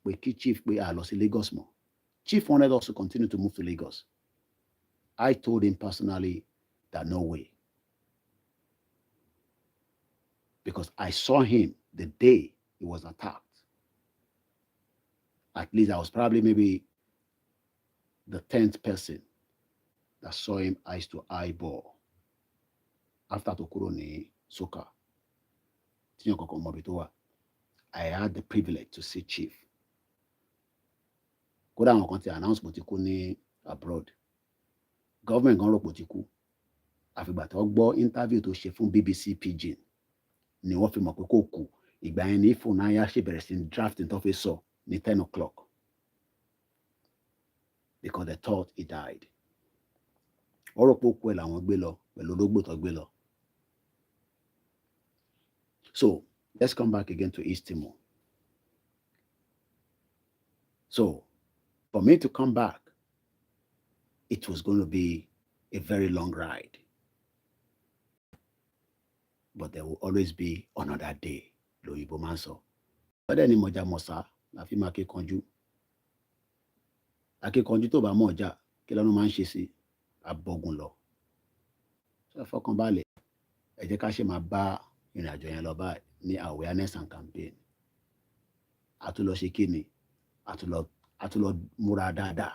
pé kí chief pé a lọ sí Lagos mọ́. Chief wanted us to continue to move to Lagos. I told him personally that no way. Because I saw him the day he was attacked. At least I was probably maybe the 10th person that saw him eyes to eyeball after tó kúrò ní Soka. I had the privilege to see chief. Kódà àwọn kan ti announce mo ti kú ní abroad. Government gan rò pé ó ti kú. Àfìgbà tó gbọ́ interview tó ṣe fún BBC Pidgin ni wọ́n fi mọ̀ pé kò kú. Ìgbà yẹn ní Funaya ṣe bẹ̀rẹ̀ sí drafting tó fi sọ ní 10 o'clock. Because they thought he died. Ọ̀rọ̀ pé ó kú ẹ̀ làwọn gbé lọ pẹ̀lú ológbò tó gbé lọ. So let's come back again to East Timor. So for me to come back, it was going to be a very long ride. But there will always be another day. Lóyìnbó máa ń sọ. Bọ́dẹ̀ ni mọ̀já mọ̀sá la fi máa kíkanjú. Akíkanjú tó bá mọ̀ ọjà kí lọ́nà máa ń ṣe sí abọ́gun lọ. Ṣé fọkànbalẹ̀ ẹ jẹ́ ká ṣe máa bá ìrìn àjò yẹn lọ báyìí ní awareness and campaign. Àtúlọ ṣe kíni àtúlọ múra dáadáa.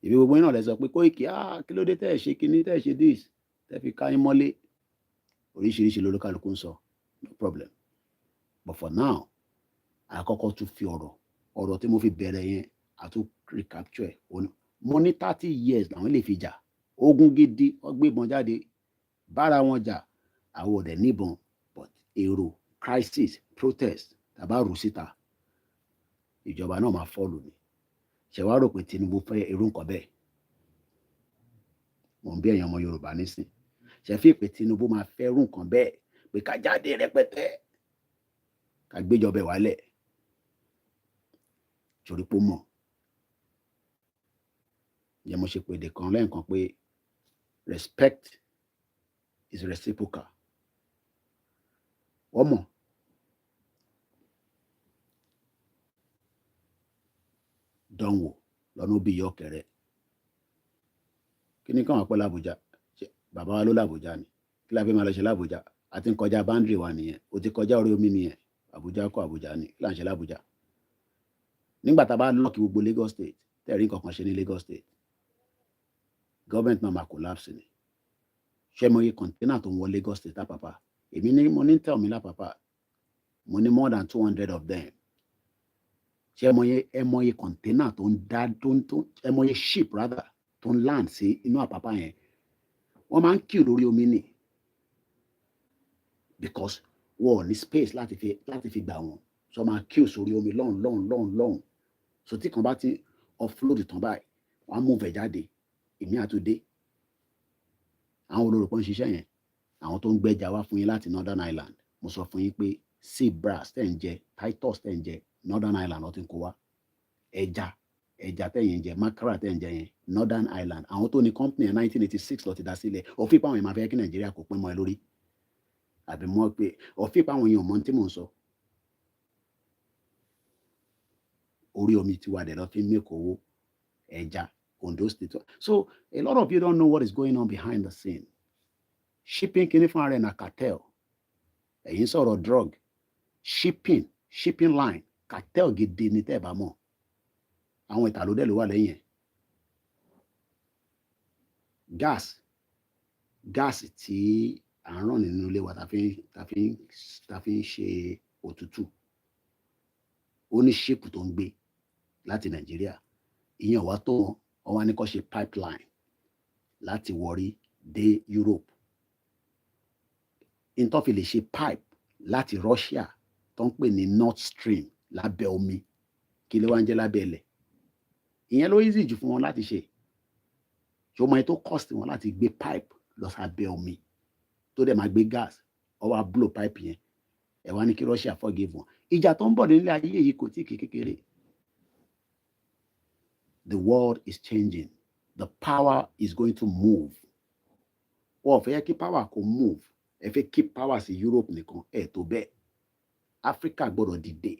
Ìbí gbogbo iná lẹ sọ pé Koiki kí ló dé tẹ́ ẹ ṣe kíní tẹ́ ẹ ṣe this tẹ́ fi ká yín mọ́lé oríṣiríṣi lórúkálukú ń sọ no problem. But for now àkọ́kọ́ tún fi ọ̀rọ̀ tí mo fi bẹ̀rẹ̀ yẹn àtún recapture ẹ̀ mo ní 30 years làwọn lè fi jà ogun gidi wọ́n gbé ìbọn jáde bára wọn jà àwọn ọ̀dẹ̀ níbọn but èrò crisis protest tàbá rù síta ìjọba náà máa fọ́ọ̀lù ni ṣe wá rò pé Tinubu fẹ́ irú nǹkan bẹ́ẹ̀ mò ń bí ẹ̀yàn ọmọ Yorùbá nísìn ṣe fi pé Tinubu máa fẹ́ irú nǹkan bẹ́ẹ̀ pé ká jáde rẹpẹtẹ ká gbéjọba wálẹ̀ torí pé ó mọ̀ yẹn mo ṣe pèdè kan lẹ́ẹ̀kan pé respect is reciprocal wọ́n mọ̀ dánwò lọ́nà òbí yọ kẹrẹ kí ni káwọn pẹ́ l'Àbújá bàbá wa ló l'Àbújá ni kí la fi máa lọ ṣe l'Àbújá a ti ń kọjá báńdìrì wa nìyẹn o ti kọjá orí omi nìyẹn Àbújá kọ́ Àbújá ni kí là ń ṣe l'Àbújá nígbà tá a bá lọ́ọ̀kì gbogbo Lagos State tẹ̀rí nǹkan kan ṣe ní Lagos State gọ́ọ̀mẹ̀ntì náà máa collapse ni ṣé mo yẹ kọ̀ǹténà tó ń wọ Lagos State lápapà èmi ní mo ní tẹ̀ mí lápapà mo ní more than 200 of them ṣé ẹ mọ yẹ kọ̀ǹténà tó ń dá ẹ mọ yẹ ship rather tó ń land sí inú àpapà yẹn wọ́n máa ń kí lórí omi nì because wọ́n ò ní space láti fi gbà wọ́n so máa kí sórí omi lọ́hùn so tí kan bá ti offload tán báyìí wọ́n á move ẹ̀ jáde èmi àtúndé àwọn olórúkọ ń ṣiṣẹ́ yẹn àwọn tó ń gbẹ́jà wá fún yín láti Northern Ireland mo sọ fún yín pé sea bass tẹ̀ ń jẹ titus tẹ̀ ń jẹ Northern Ireland ló ti ń kó wá ẹja tẹ̀yìn jẹ mackerel tẹ̀ ń jẹ yẹn Northern Ireland àwọn tó ní company yẹn 1986 ló ti dá sílẹ̀ òfin pàwọn èèyàn máa fẹ́ kí Nàìjíríà kò pín mọ́ ẹ lórí àbí mọ́ pé òfin pàwọn èèyàn mọ́ tí mò ń sọ orí omi tiwa dẹ̀ lọ fi mẹ́kọ̀ owó ẹja Ondo State. So a lot of you don't know what is going on behind the scene. Shipping kìíní fún ara ẹ̀ na cartel. Ẹ̀yin sọ̀rọ̀ drug. Shipping line cartel gidi ní tẹ́ ẹ̀ bá mọ̀. Àwọn ìtàlódé ló wà lẹ́yìn ẹ̀. Gas tí à ń ràn nínú ilé wa ta fi ń ṣe òtútù. Ó ní ship tó ń gbé láti Nàìjíríà. Ìyẹn wá tó wọn. Wọ́n wá ní kó ṣe pipeline láti Warri dé Europe ìtọ́ fi lè ṣe pipe láti Russia tó ń pè ní Nord Stream lábẹ́ omi kí ló wá ń jẹ́ lábẹ́ ilẹ̀ ìyẹn ló easy jù fún wọn láti ṣe ṣé o mọ ètò cost wọn láti gbé pipe lọ sábẹ́ omi tó dẹ̀ máa gbé gas ó wá blow pipe yẹn ẹ̀ wá ní kí Russia forgive wọn ìjà tó ń bọ̀ nílé ayé yìí kò tí kékeré. The world is changing. The power is going to move. Wọ́n fẹ́ kí power kó move. Ẹ fẹ́ keep power sí Europe nìkan. Tó bẹ́ẹ̀. Africa gbọ́dọ̀ dìde.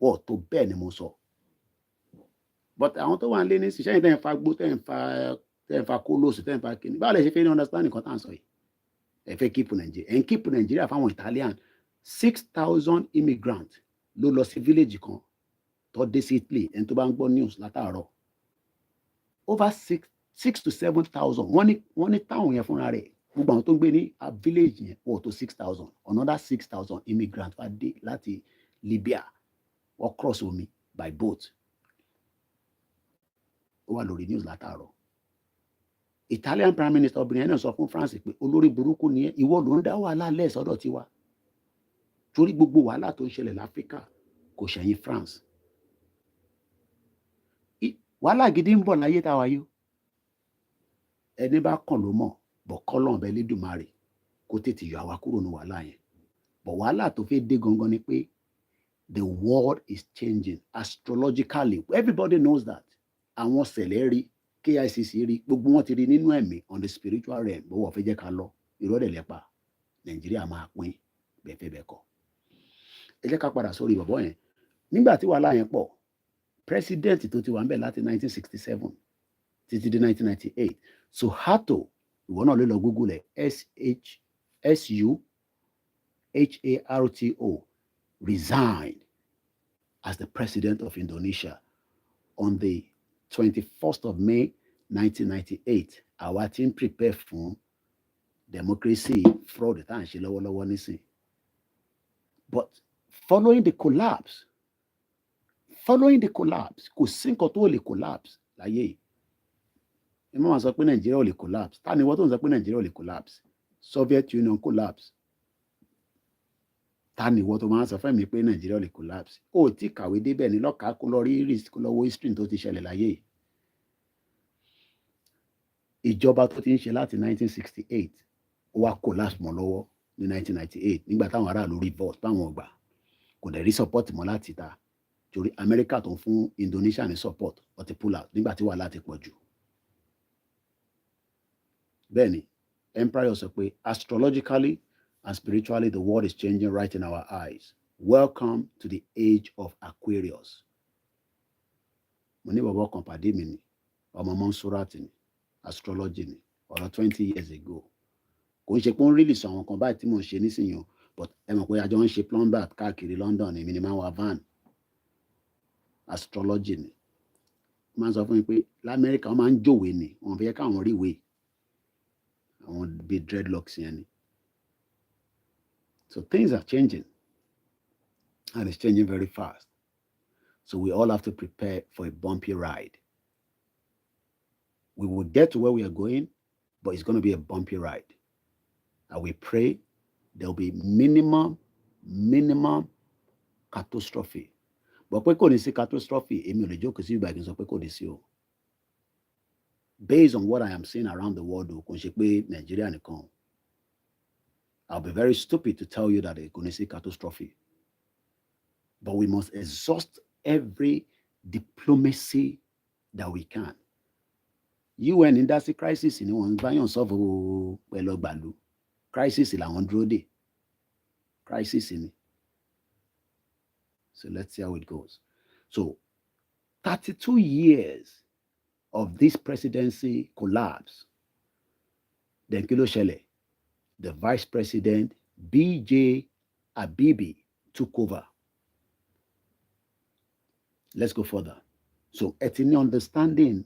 Wọ́n tó bẹ́ẹ̀ ni mo sọ. But àwọn tó wà ń lé ní ṣiṣẹ́ yìí tẹ́ ń fa gbó tẹ́ ń fa kólóòsù tẹ́ ń fa kíni. Báwo lè ṣe fẹ́ ní understand nǹkan tá à ń sọ yìí? Ẹ fẹ́ keep Nigeria. Ẹ ń keep Nigeria fáwọn Italian. 6,000 immigrants ló lọ sí village kan. Tó dé sí Italy ẹni tó bá ń gbọ́ news látàárọ̀ over 6 to 7,000 wọ́n ní táwọn yẹn fúnra rẹ̀ gbogbo àwọn tó ń gbé ní village yẹn wọ́n tó 6,000 another 6,000 immigrants wá dé láti Libya wọ́n cross omi by boat ó wà lórí news látàárọ̀ Italian prime minister obìnrin náà sọ fún France pé olórí burúkú ni ìwọ ló ń dá wàhálà lẹ́sọ̀dọ̀ tiwa torí gbogbo wàhálà tó ń ṣẹlẹ̀ láfíríkà kò ṣẹ̀yìn France. Wàhálà gidi ń bọ̀ láyé táwa yó ẹni bá kàn ló mọ̀ bọ̀ kọ́lọ́n bẹ lédùmarè kó tètè yọ àwa kúrò ní wàhálà yẹn bọ̀ wàhálà tó fẹ́ dé gangan ni pé the world is changing astrologically everybody knows that àwọn sẹ̀lẹ̀ rí KICC rí gbogbo wọn ti rí nínú ẹ̀mí on the spiritual realm bó wọ́n fẹ́ jẹ́ ká lọ ìrọ̀lẹ́ lẹ́pa Nàìjíríà máa pín bẹ́ẹ̀ bẹ́ẹ̀ kọ́ ẹ jẹ́ ká padà sórí bọ̀bọ̀ yẹn nígbà tí wàhálà yẹn pọ̀ president tó ti wà ń bẹ̀ láti 1967 títí dé 1998 Suharto ìwọ náà ló lọ Google ẹ̀ SUHARTO resigned as the president of Indonesia on the 21st of May 1998 àwa ti ń prepare fún democracy fraud tá à ń ṣe lọ́wọ́lọ́wọ́ nísìn but following the collapse kò sí nǹkan tó lè collapse láyé yìí ẹ má wá sọ pé Nàìjíríà ò lè collapse ta ni wọ́n tó ń sọ pé Nàìjíríà ò lè collapse Soviet Union collapse ta ni wọ́n tó máa ń sọ fún mi pé Nàìjíríà ò lè collapse ó ti kàwé débẹ̀ ní lọ́ka kó lọ rí risk lọ́wọ́ history tó ti ṣẹlẹ̀ láyé yìí ìjọba tó ti ń ṣe láti 1968 ó wá collapse mọ́ lọ́wọ́ ní 1998 nígbà táwọn aráàlú revolt báwọn ọgbà kò dẹ̀ rí support mọ́ láti ta torí Amẹ́ríkà tó ń fún Indonesia ní support ó ti pull out nígbà tí wàhálà ti pọ̀ jù. bẹ́ẹ̀ ni empire sọ pé astrologically and spiritually the world is changing right in our eyes. Welcome to the age of Aquarius. Mo ní bàbá kan pàdé mi ni ọmọ Monsurat ni astrology ni ọ̀rọ̀ 20 years ago. Kò ń ṣe pé ó ń really sọ àwọn kan báyìí tí mò ń ṣe nísìnyí o, but ẹ mọ̀ pé àjọ ń ṣe plumber káàkiri London ni mi ni máa ń wa van. Astrology ni. Máa ń sọ fún mi pé l'Amẹ́ríkà wọ́n máa ń jòwé ni wọ́n fẹ́ káwọn rí ìwé àwọn bíi dreadlocks yẹn ni. So things are changing and it's changing very fast. So we all have to prepare for a bumpy ride. We will get to where we are going, but it's going to be a bumpy ride. And we pray there'll be minimum catastrophe. But pé kò ní sí catastrophe, èmi ò lè jókòó sí ìgbà kí n sọ pé kò ní sí o. Based on what I am seeing around the world, kò ń ṣe pé Nigeria nìkan. I'll be very stupid to tell you that kò ní sí catastrophe. But we must exhaust every diplomacy that we can. UN industry crisis ni wọ́n bá yàn solve pẹ̀lú gbàlú. Crisis làwọn dúró dè. Crisis ni. So let's see how it goes. So 32 years of this presidency collapse. Then kí ló ṣẹlẹ̀? The vice president, B.J. Abibi, took over. Let's go further. So ẹ ti ní understanding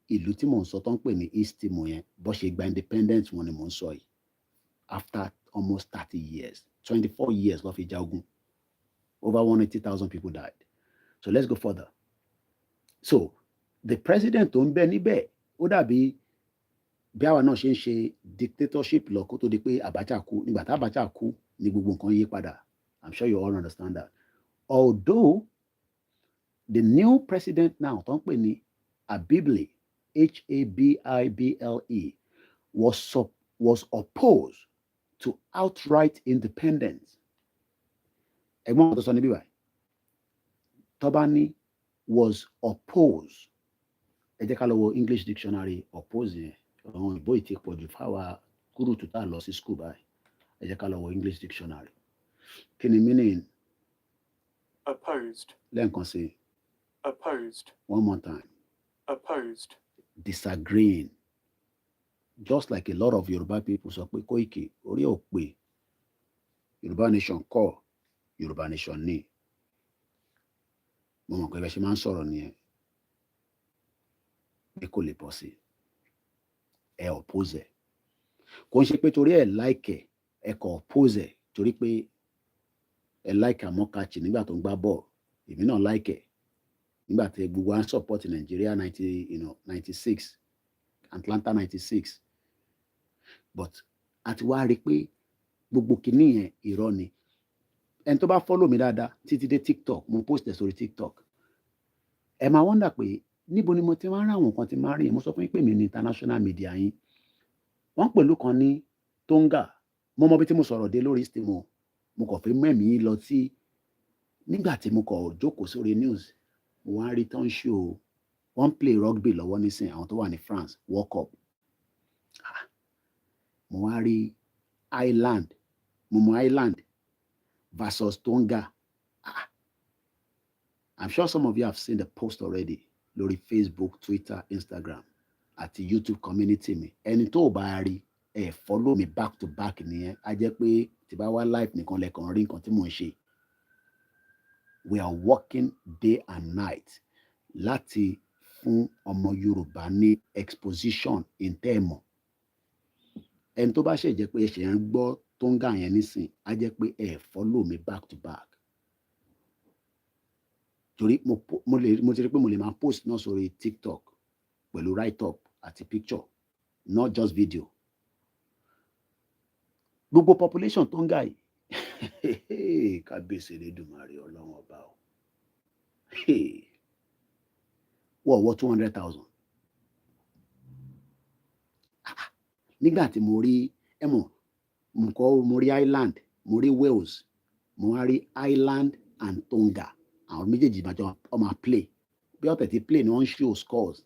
ìlú tí mò ń sọ tó ń pè ní East Timor yẹn bó ṣe gba independence wọn ni mò ń sọ yìí. After almost 30 years, 24 years ló fi jà ogun. Over 180,000 people died. So let's go further. So the president tó ń bẹ níbẹ̀ ó dàbí bí àwa náà ṣe ń ṣe dictatorship lọ kó tó di pé Abacha kú. Nígbà tí Abacha kú ni gbogbo nǹkan yí padà. I'm sure you all understand that. Although the new president now tó ń pè ní Abible, Habible, was opposed to outright independence. Ẹ̀gbọ́n tó sọ níbí báyìí. Tọ́ba was opposed. Ẹ jẹ́ ká lọ wo English dictionary oppose yẹn. Àwọn ìbò ìtì pọ̀ jù fáwa kúrú tó tá lọ sí school báyìí. Ẹ jẹ́ ká lọ wo English dictionary. Kí ni meaning? Opposed. Lẹ́ǹkan sí. Opposed. One more time. Opposed. Disagreeing. Just like a lot of Yoruba people sọ pé Koiki orí ò pé Yoruba nation kọ́ Yoruba nation ní. Mo mọ̀ pé bẹ́ẹ̀ ṣe máa ń sọ̀rọ̀ nìyẹn. Pé kò lè bọ́ sí. Ẹ oppose ẹ̀. Kò ń ṣe pé torí ẹ̀ like ẹ kò oppose ẹ̀ torí pé ẹ like Amokachi nígbà tó ń gbá bọ́ọ̀. Èmi náà like ẹ̀. Nígbà tí gbogbo wa ń support Nigeria 96, Atlanta 96. But àti wá rí pé gbogbo kìíní yẹn irọ́ ni. Ẹni tó bá follow mi dáadáa títí dé TikTok, mo post ẹ̀ sórí TikTok. Ẹ máa wonder pé níbo ni mo ti máa ń ráwọn nǹkan tí máa ń rí. Mo sọ fún yín pé mi ní international media yín. Wọ́n pẹ̀lú kan ní Tonga. Mo mọ bí tí mo sọ̀rọ̀ dé lórí Istimo. Mo kàn fẹ́ mẹ́mí lọ sí nígbà tí mo kàn jókòó sórí news. Mo wá rí tán show wọ́n play rugby lọ́wọ́ nísìnyí àwọn tó wà ní France World Cup. Mo wá rí Ireland versus Tonga. I'm sure some of you have seen the post already lórí Facebook, Twitter, Instagram àti YouTube community mi. Ẹni tó bá rí ẹ follow me back to back nìyẹn. A jẹ́ pé tí bá wá live nìkan lẹ́kàn rí nǹkan tí mò ń ṣe. We are working day and night láti fún ọmọ Yorùbá ní exposition in tẹ́ẹ̀mọ̀. Ẹni tó bá ṣe jẹ́ pé ẹ̀ṣẹ̀ ń gbọ́ Tonga yẹn nísìn, á jẹ́ pé ẹ follow me back to back. Torí mo ti rí pé mo lè máa post náà sórí TikTok pẹ̀lú write up àti picture, not just video. Gbogbo population Tonga yìí kábíyèsí Elédùmarè Ọlọ́run ọba o. Wọ́n 200,000. Nígbà tí mo rí ẹ mọ̀ mo rí Island, mo rí Wales, mo wá rí Ireland and Tonga. Àwọn méjèèjì máa jọ ọ máa play. Bí ọ̀tẹ̀ ti play ni wọ́n ń show scores.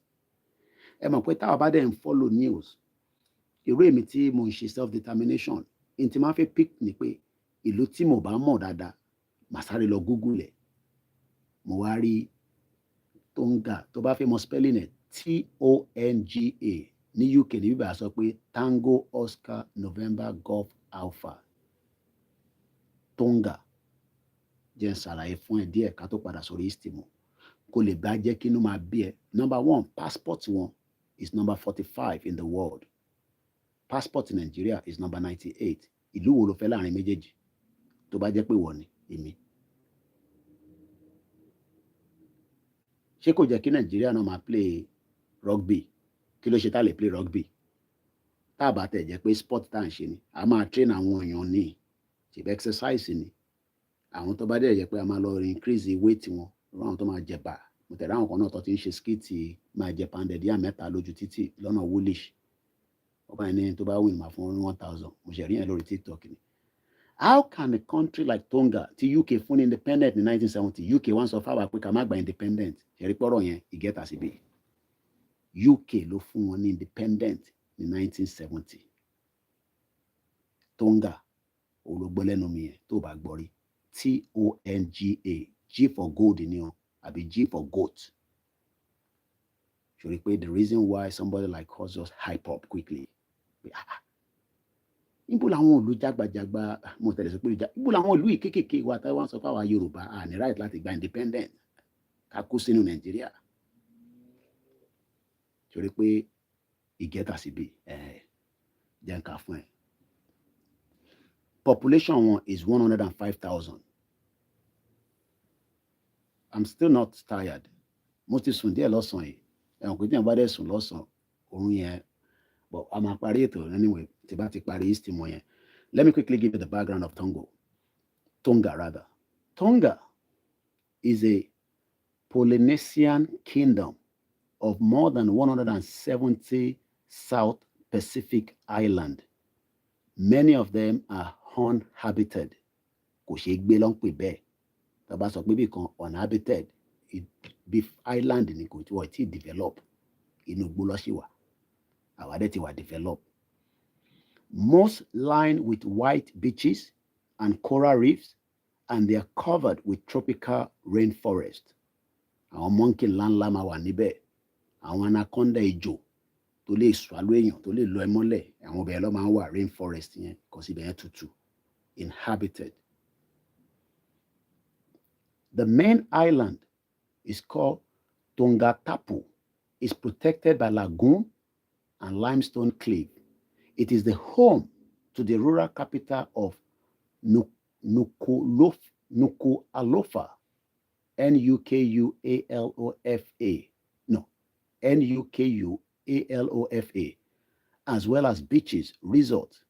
Ẹ mọ̀ pé táwa bá dẹ̀ ń follow news, irú èmi tí mo ń ṣe self-determination, n tí máa fẹ́ pick ni pé ìlú tí mo bá mọ̀ dáadáa, màá sáré lọ Google ẹ̀. Mo wá rí Tonga, tó bá fẹ́ mọ spelling ẹ̀, Tonga. Ní UK ní bíbá sọ pé Tango Oscar November Golf Alpha. Tonga. Jẹ́ n ṣàlàyé fún ẹ díẹ̀ ká tó padà sórí ìstìmọ̀. Kó lè bá jẹ́ kí inú máa bí ẹ. Number 1, passport wọn is number 45 in the world. Passport in Nigeria is number 98. Ìlú wo ló fẹ́ láàrin méjèèjì? Tó bá jẹ́ pé wọ́n ni, èmi. Ṣé kò jẹ́ kí Nigeria náà máa play rugby? Kí ló ṣe tá lè play rugby? Tá a bá tẹ̀ jẹ́ pé sport tá à ń ṣe ni, a máa train àwọn èèyàn ní, ṣèbí exercise ni. Àwọn tó bá dẹ̀ jẹ́ pé a máa lọ increase weight wọn, àwọn tó máa jẹ̀bà. Mo tẹ̀lé àwọn kan náà tó ti ń ṣe skit máa jẹ pounded yam 3 lójú títì lọ́nà Woolwich. Ọba ẹni tó bá win máa fún 1,000. Mo ṣe rí yẹn lórí TikTok ni. How can a country like Tonga, tí UK fún independent ní 1970, UK wá sọ fáwọn pé ká má gba independent? Ṣe rí pọ́rọ̀ yẹn, ìgẹ́ta síbi. UK ló fún wọn ní independent ní 1970. Tonga, olùgbọ́ lẹ́nu mi yẹn tó bá gbọ́ rí. Tonga, G for gold ni o, àbí G for goat. Ṣe rí pé the reason why somebody like us just hype up quickly. Ibo làwọn ìlú jágbajàgba, mo tẹ̀lé sọ pé ibo làwọn ìlú kéékèèké wa táwọn sọ fáwọn Yorùbá à ní right láti gba independent ká kó sínú Nàìjíríà. Ṣe rí pé ìgẹ́ta síbi jẹ́ ń kà fún ẹ. Population wọn is 105,000. I'm still not tired. Mo ti sùn díẹ̀ lọ́sàn-án yìí. Ẹ̀wọ̀n pé tí wọ́n bá dẹ̀ sùn lọ́sàn-án, òun yẹn, but a máa parí ètò anyway tí bá ti parí ìstìmọ̀ yẹn. Let me quickly give you the background of Tonga rather. Tonga is a Polynesian kingdom of more than 170 South Pacific islands. Many of them are uninhabited. Kò ṣe gbé ló ń pè bẹ́ẹ̀. Tá bá sọ pé bí kan uninhabited, bí island ni kò tí wọ́n ti develop. Inú igbó ló ṣì wà. Àwa dẹ̀ ti wà develop. Most lined with white beaches and coral reefs, and they are covered with tropical rainforest. Àwọn monkey ńláńlá máa wà níbẹ̀. Àwọn anaconda ejò tó lè swallow èèyàn, tó lè lọ ẹ mọ́lẹ̀. Àwọn ibẹ̀ ló máa ń wà rainforest yẹn, kò sí ibẹ̀ yẹn tútù. Inhabited. The main island is called Tongatapu. It's protected by lagoon and limestone cliff. It is the home to the rural capital of Nukualofa, Nukualofa. No, Nukualofa, as well as beaches, resorts,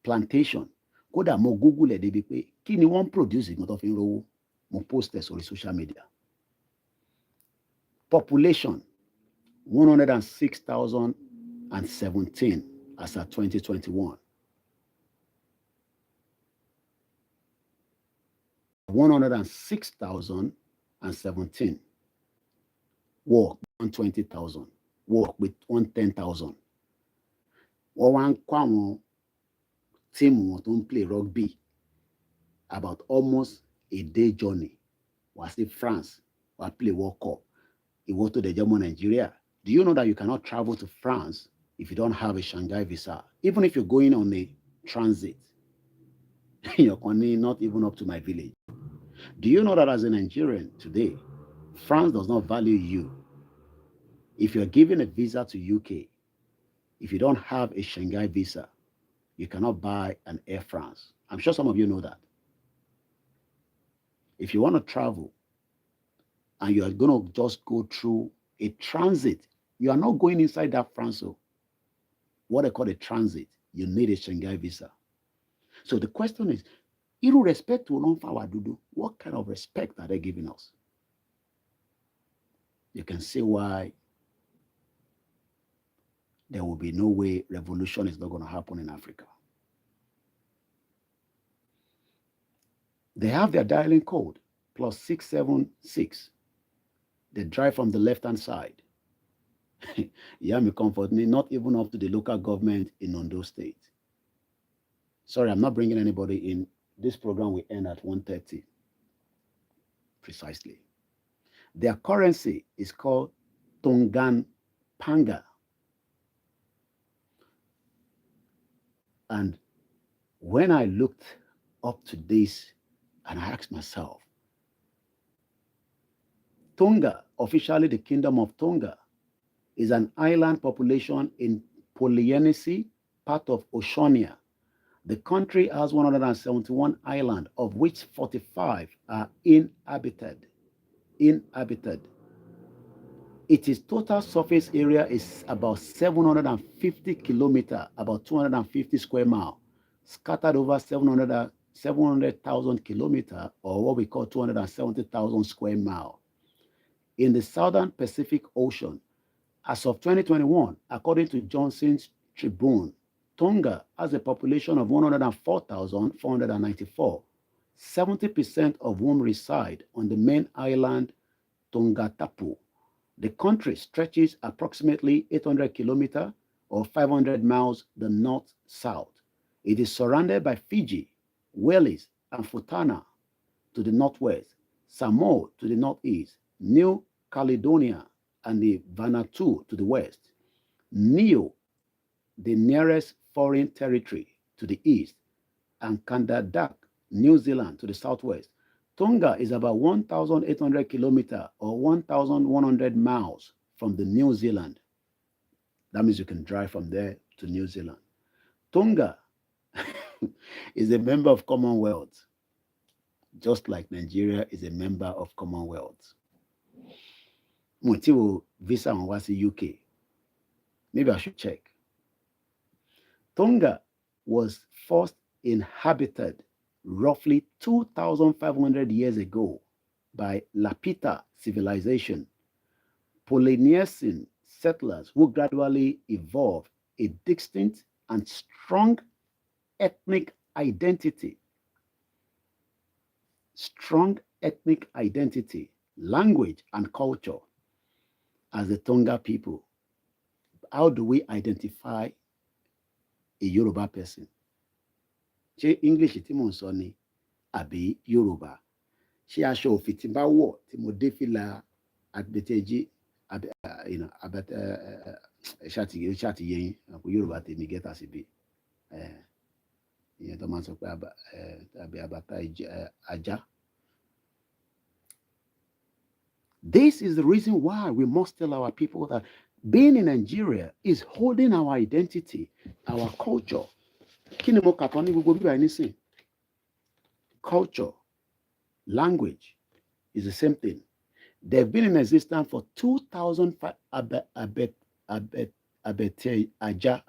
plantation. Kódà mo Google ẹ̀ débi pé kí ni wọ́n produce ìgbọ́n tó fi ń rówó. Mo post ẹ̀ sórí social media. Population 106,017 as at 2021. 106,017. Work 120,000. Work with 110,000. Wọ́n wá ń kọ́ àwọn tíìmù wọn tó ń play rugby about almost a day journey. Wá sí France, wá play World Cup. Ìwọ tó dẹ̀ jẹ́ ọmọ Nigeria. Do you know that you cannot travel to France if you don't have a Shanghai visa? Even if you're going on a transit, you're not even up to my village. Do you know that as a Nigerian today, France does not value you? If you're given a visa to UK, if you don't have a Shanghai visa, you cannot buy an Air France. I'm sure some of you know that. If you want to travel and you are going to just go through a transit, you are not going inside that France. So what they call a transit, you need a Shanghai visa. So the question is, irrespect to what kind of respect are they giving us? You can see why there will be no way revolution is not going to happen in Africa. They have their dialing code +676. They drive from the left-hand side. Yami comfort me, not even up to the local government in Ondo State. Sorry, I'm not bringing anybody in. This program will end at 1:30 precisely. Their currency is called Tongan Panga. And when I looked up to this and I asked myself, Tonga, officially the Kingdom of Tonga, is an island population in Polynesia, part of Oceania. The country has 171 islands, of which 45 are inhabited. Inhabited. Its total surface area is about 750 kilometers, about 250 square miles, scattered over 700,000 kilometers, or what we call 270,000 square miles. In the Southern Pacific Ocean, as of 2021, according to Johnson's Tribune, Tonga has a population of 104,494, 70% of whom reside on the main island Tongatapu. The country stretches approximately 800 kilometers or 500 miles the north-south. It is surrounded by Fiji, Wallis, and Futuna to the northwest, Samoa to the northeast, New Caledonia and the Vanuatu to the west, Niue, the nearest foreign territory, to the east, and Kandadak, New Zealand, to the southwest. Tonga is about 1,800 kilometers or 1,100 miles from the New Zealand. That means you can drive from there to New Zealand. Tonga is a member of Commonwealth, just like Nigeria is a member of Commonwealth. Mo visa on wá sí UK. Maybe I should check. Tonga was first inhabited roughly 2,500 years ago by Lapita civilization, Polynesian settlers who gradually evolved a distinct and strong ethnic identity, language, and culture as the Tonga people. How do we identify a Yoruba person? Ṣé English tí mò ń sọ ni àbí Yorùbá? Ṣé aṣọ òfì tí bá wọ̀ tí mo dé fìlà àgbẹ̀tẹ̀jì ṣàtìyẹ yín àpò Yorùbá tèmi gẹ́tà síbi ìyẹn tó máa ń sọ pé àbí àbàtà ajá. This is the reason why we must tell our people that being in Nigeria is holding our identity, our culture. Kí ni mo kà tán ní gbogbo bíbá ẹni sìn? Culture, language is the same thing. They've been in existence for 2,005 abete aja.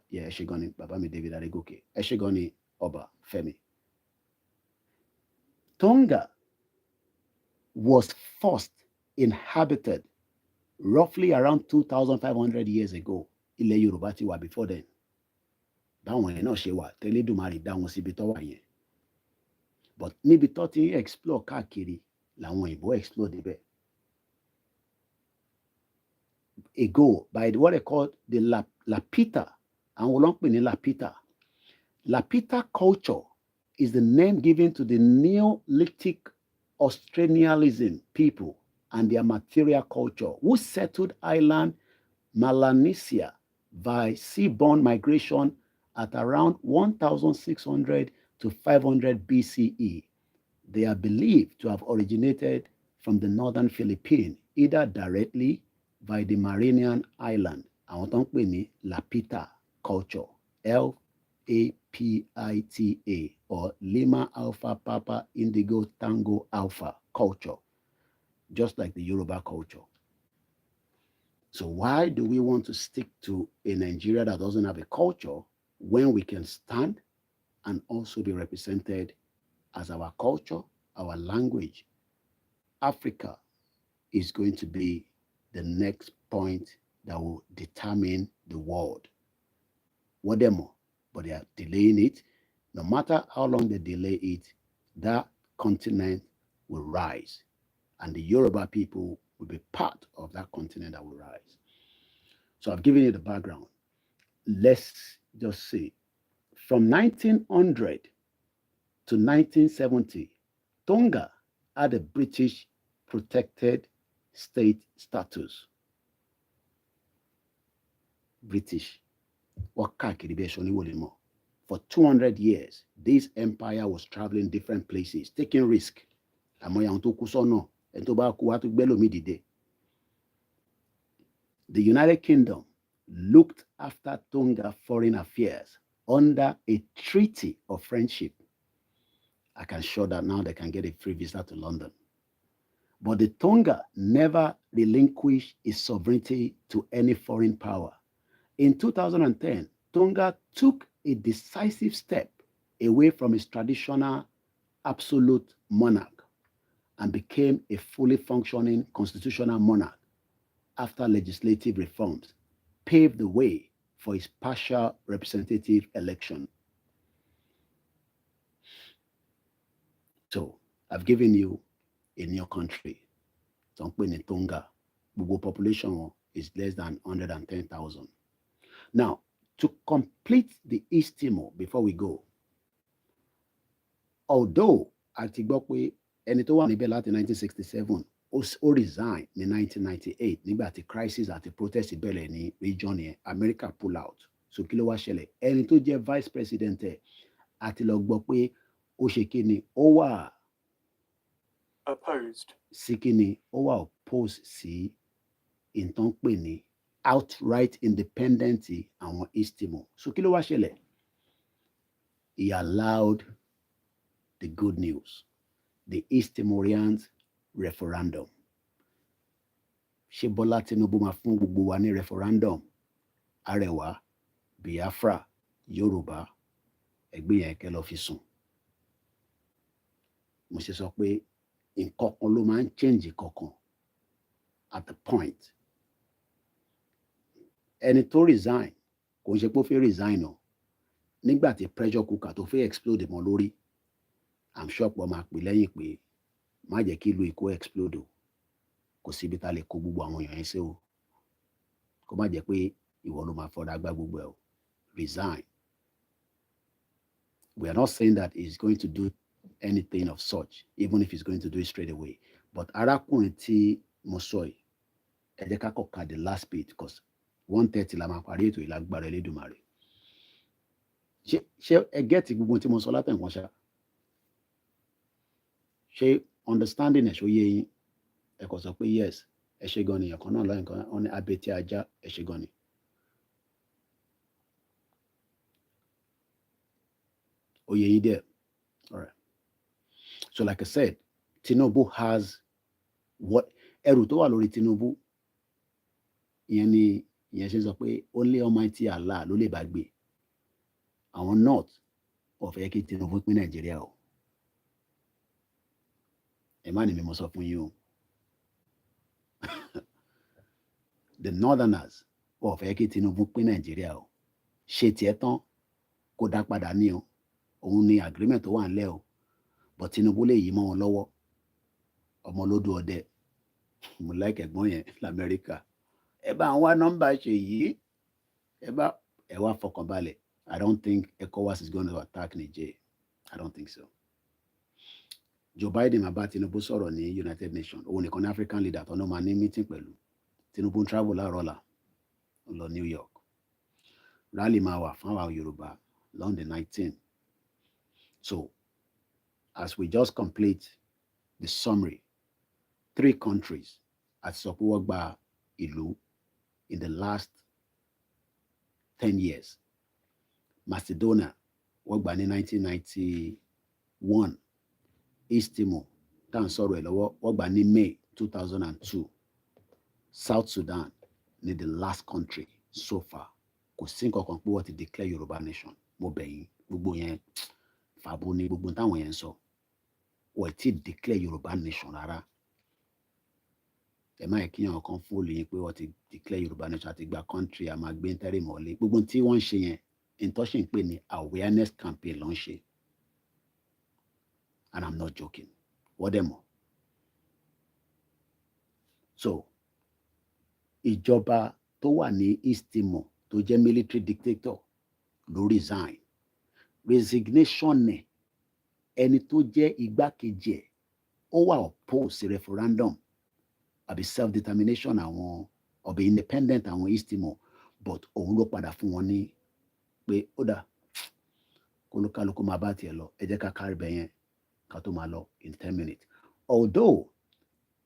Yeah, Eshigoni, Baba mi David Adegoke. Eshigoni Oba Femi. Tonga was first inhabited roughly around 2,500 years ago. Ilẹ̀ Yorùbá ti wà before then. Báwọn yẹn náà ṣe wà tẹ́lẹ̀dùmarè dá wọn síbi tó wà yẹn. But níbi tó ti ń explore káàkiri làwọn òyìnbó explore débẹ̀. Ago by what they call the Lapita, àwọn ló ń pè ní Lapita. Lapita culture is the name given to the Neolithic Australianism people and their material culture who settled island Melanesia by seaborne migration at around 1,600 to 500 BCE. They are believed to have originated from the northern Philippines, either directly by the Marianian Island, àwọn tó ń pè ní Lapita culture, Lapita, or Lima Alpha Papa Indigo Tango Alpha culture, just like the Yoruba culture. So why do we want to stick to a Nigeria that doesn't have a culture when we can stand and also be represented as our culture, our language? Africa is going to be the next point that will determine the world. What demo? But they are delaying it. No matter how long they delay it, that continent will rise, and the Yoruba people will be part of that continent that will rise. So I've given you the background. Let's just say from 1900 to 1970, Tonga had a British protected state status. British. For 200 years, this empire was traveling different places, taking risk. The United Kingdom looked after Tonga foreign affairs under a treaty of friendship. I can show that now they can get a free visa to London. But the Tonga never relinquished its sovereignty to any foreign power. In 2010, Tonga took a decisive step away from its traditional absolute monarch and became a fully functioning constitutional monarch after legislative reforms paved the way for its partial representative election. So I've given you a new country. Tonga. The population is less than 110,000. Now, to complete the East Timor before we go, although àti gbọ́ pé ẹni tó wà níbẹ̀ láti 1967 ó resign ní 1998 nígbà tí crisis àti protest bẹ̀rẹ̀ ní region yẹn, America pull out. So kí ló wá ṣẹlẹ̀? Ẹni tó jẹ́ vice president ẹ̀ àti lọ gbọ́ pé ó ṣe kí ni ó wà opposed, sí kí ni ó wà opposed sí ìtàn pè ní outright independence àwọn East Timor. So kí ló wá ṣẹlẹ̀? He allowed the good news, the East Timorians referendum. Ṣé Bọ́lá Tinubu máa fún gbogbo wa ní referendum? Arewa, Biafra, Yorùbá, ẹgbẹ́ yẹn kẹ́ lọ fi sùn. Mo ṣe sọ pé nǹkan kan ló máa ń change kankan at the point. Ẹni tó resign kò ń ṣe pé ó fẹ́ resign o. Nígbà tí pressure cooker tó fẹ́ explode mọ́ lórí, I'm sure pọ̀ máa pè lẹ́yìn pé má jẹ́ kí ìlú Èkó explode o. Kò síbi tá lè kó gbogbo àwọn èèyàn yẹn sí o. Kó má jẹ́ pé ìwọ ló máa fọ́dá gbá gbogbo ẹ̀ o. Resign. We are not saying that he's going to do anything of such, even if he's going to do it straight away. But arákùnrin tí mo sọ yìí, ẹ jẹ́ ká kọ̀ ka the last bit because 1:30 la máa parí ètò ìlágbára Elédùmarè. Ṣé ẹ gẹ́ẹ̀tì gbogbo tí mo sọ látẹ̀kọ́ ṣá? Ṣé understanding ẹ̀ ṣó yé yín? Ẹ kò sọ pé yes, ẹ ṣe gan ni ẹ̀kan náà lọ́yìn kan wọn ní abetí ajá, ẹ ṣe gan ni. Ó yé yín díẹ̀. All right. So like I said, Tinubu has what ẹrù tó wà lórí Tinubu ìyẹn ṣe sọ pé only Almighty Allah ló lè bá gbé. Àwọn north ò fẹ́ kí Tinubu pín Nàìjíríà o. Ẹ má ní mi mo sọ fún yín o. The northerners ò fẹ́ kí Tinubu pín Nàìjíríà o. Ṣe tiẹ̀ tán kó dá padà ní o. Òun ni agreement tó wà nílẹ̀ o. But Tinubu lè yí mọ́ wọn lọ́wọ́. Ọmọ lódò ọdẹ. Mo like ẹ̀gbọ́n yẹn l'Amẹ́ríkà. Ẹ bá ń wá nọ́mbà ṣe yìí. Ẹ wá fọkàn balẹ̀. I don't think ECOWAS is going to attack Niger. I don't think so. Joe Biden máa bá Tinubu sọ̀rọ̀ ní United Nations. Òun nìkan ní African leader tó náà máa ní meeting pẹ̀lú. Tinubu ń travel láàárọ̀ ọ̀la lọ New York. Rally máa wà fún àwọn Yorùbá London 19. So, as we just complete the summary, 3 countries àti sọ pé wọ́n gba ìlú in the last 10 years. Macedonia, wọ́n gbà ní 1991. East Timor, tá à ń sọ̀rọ̀ ẹ̀ lọ́wọ́, wọ́n gbà ní May 2002. South Sudan ní the last country so far. Kò sí nǹkan kan pé wọ́n ti declare Yorùbá nation. Mo bẹ̀ yín, gbogbo yẹn fàbọ̀ ní gbogbo táwọn yẹn sọ. Wọ́n ti declare Yorùbá nation rárá. Ẹ má yẹ kí àwọn kan fóòlù yín pé wọ́n ti declare Yorùbá nation àti gba country àmà gbé ń tẹ́rì mọ́lé. Gbogbo tí wọ́n ń ṣe yẹn, ìtọ́sí ń pè ní awareness campaign ló ń ṣe. And I'm not joking. What them? So, ìjọba tó wà ní East Timor tó jẹ́ military dictator ló resign. Resignation ẹ̀ ẹni tó jẹ́ igbákejì ẹ̀ ó wà oppose sí referendum àbí self-determination àwọn ọ̀bẹ independent àwọn East Timor, but òun ló padà fún wọn ní pé ó dà kólúkálukú máa bá tiẹ̀ lọ, ẹ jẹ́ ká kárí bẹ̀ yẹn ká tó máa lọ in 10 minutes. Although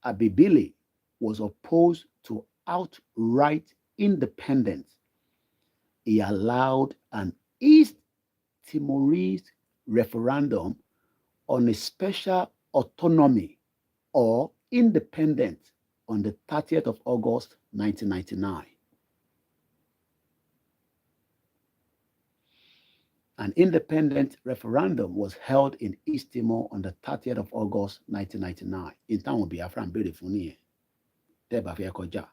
Abibile was opposed to outright independence, he allowed an East Timorese referendum on a special autonomy or independence on the 30th of August 1999. An independent referendum was held in East Timor on the 30th of August 1999. In táwọn Biafra ń béèrè fún nìyẹn. Tẹ́ bá fẹ́ kọjá,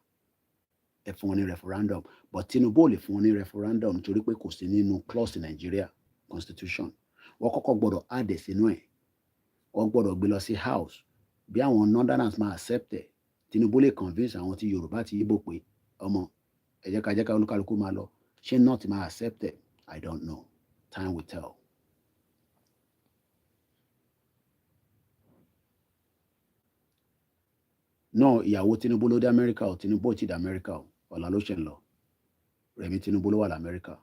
ẹ fún wọn ní referendum. But Tinubu ò lè fún wọn ní referendum torí pé kò sí nínú clause Nigeria constitution. Wọ́n kọ́kọ́ gbọ́dọ̀ add sínú ẹ̀. Wọ́n gbọ́dọ̀ gbé lọ sí house. Bí àwọn northerners máa accept ẹ̀, Tinubu lè convince àwọn tí Yorùbá ti Igbo pé ọmọ ẹ jẹ́ ká olúkálukú máa lọ. Ṣé not máa accept ẹ̀? I don't know. Time will tell. No, ìyàwó Tinubu ló dé America o, Tinubu ò ti dé America o, ọ̀la ló ṣe ń lọ. Rẹ̀mí Tinubu ló wà l'America.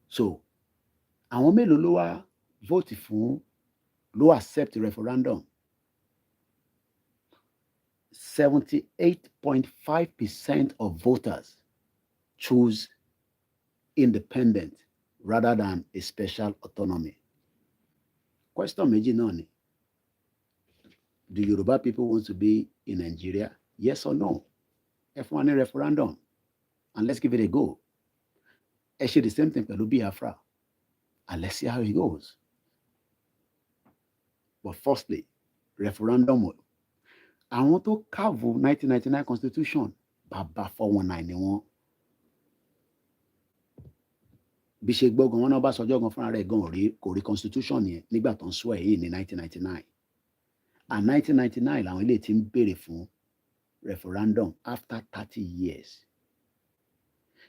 So, àwọn mélòó ló wá vote fún ló accept referendum? 78.5% of voters choose independent rather than a special autonomy. Question méjì náà ni. Do Yoruba people want to be in Nigeria? Yes or no? Ẹ fún wa ní referendum and let's give it a go. Ẹ ṣe the same thing pẹ̀lú Biafra and let's see how it goes. But firstly, referendum. Àwọn tó kàwé 1999 constitution bàbá 419 ni wọ́n. Bí ṣe gbọ́ gan wọn náà bá sọjọ́ gan fúnra rẹ̀ gan kò rí constitution yẹn nígbà tó ń sọ èyí ní 1999. And 1999 làwọn ilé tí ń béèrè fún referendum after 30 years.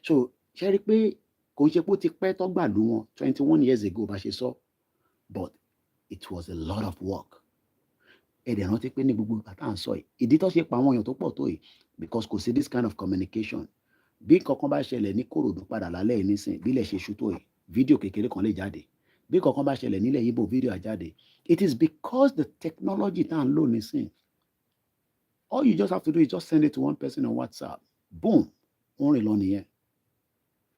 So ṣe rí pé kò ń ṣe pé ó ti pẹ́ tó gbàlú wọn 21 years ago bá ṣe sọ, but it was a lot of work. Ẹ̀dẹ̀ rántí pé ní gbogbo ìgbà tá à ń sọ yìí, ìdí tó ṣe pa àwọn èèyàn tó pọ̀ tó yìí because kò sí this kind of communication. Bí kankan bá ṣẹlẹ̀ ní Kòròdú padà lálẹ́ yìí nísìn, bí ilẹ̀ ṣe ṣú tó yìí, fídíò kékeré kan lè jáde. Bí kankan bá ṣẹlẹ̀ nílẹ̀ Ìgbò, fídíò á jáde. It is because the technology tá à ń lò nísìn. All you just have to do is just send it to one person on WhatsApp. Boom, ó ń rìn lọ nìyẹn.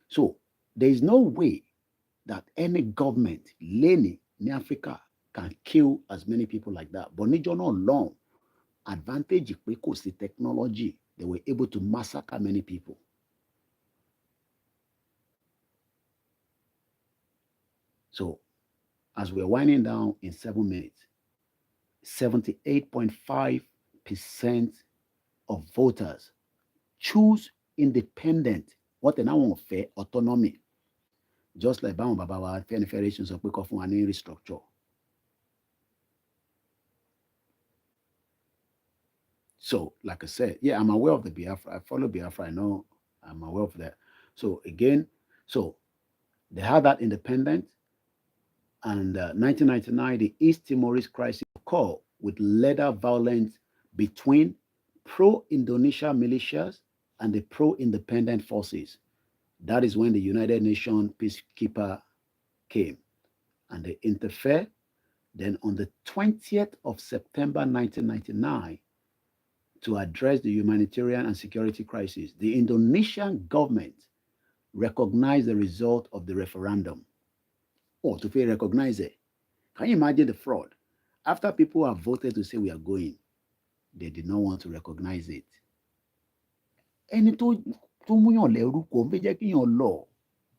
So there is no way that any government lẹ́ni ní Africa can kill as many people like that. But níjọ́ náà long advantage pé kò sí technology, they were able to massacre many people. So as we're winding down in 7 minutes, 78.5% of voters choose independent. What an hour fair autonomy. Just like báwọn bàbá wa Federation sọ pé kó fún wa ní restructure. So, like I said, yeah, I'm aware of the Biafra. I follow Biafra. I know I'm aware of that. So again, so they had that independence. And 1999, the East Timorese crisis occurred with later violence between pro-Indonesia militias and the pro-independent forces. That is when the United Nations peacekeeper came and they interfered. Then on the 20th of September 1999, to address the humanitarian and security crisis, the Indonesian government recognized the result of the referendum. Or to feel recognize it. Can you imagine the fraud? After people have voted to say we are going, they did not want to recognize it. Ẹni tó múyàn lẹ́rú kò ń fẹ́ jẹ́ kíyàn lọ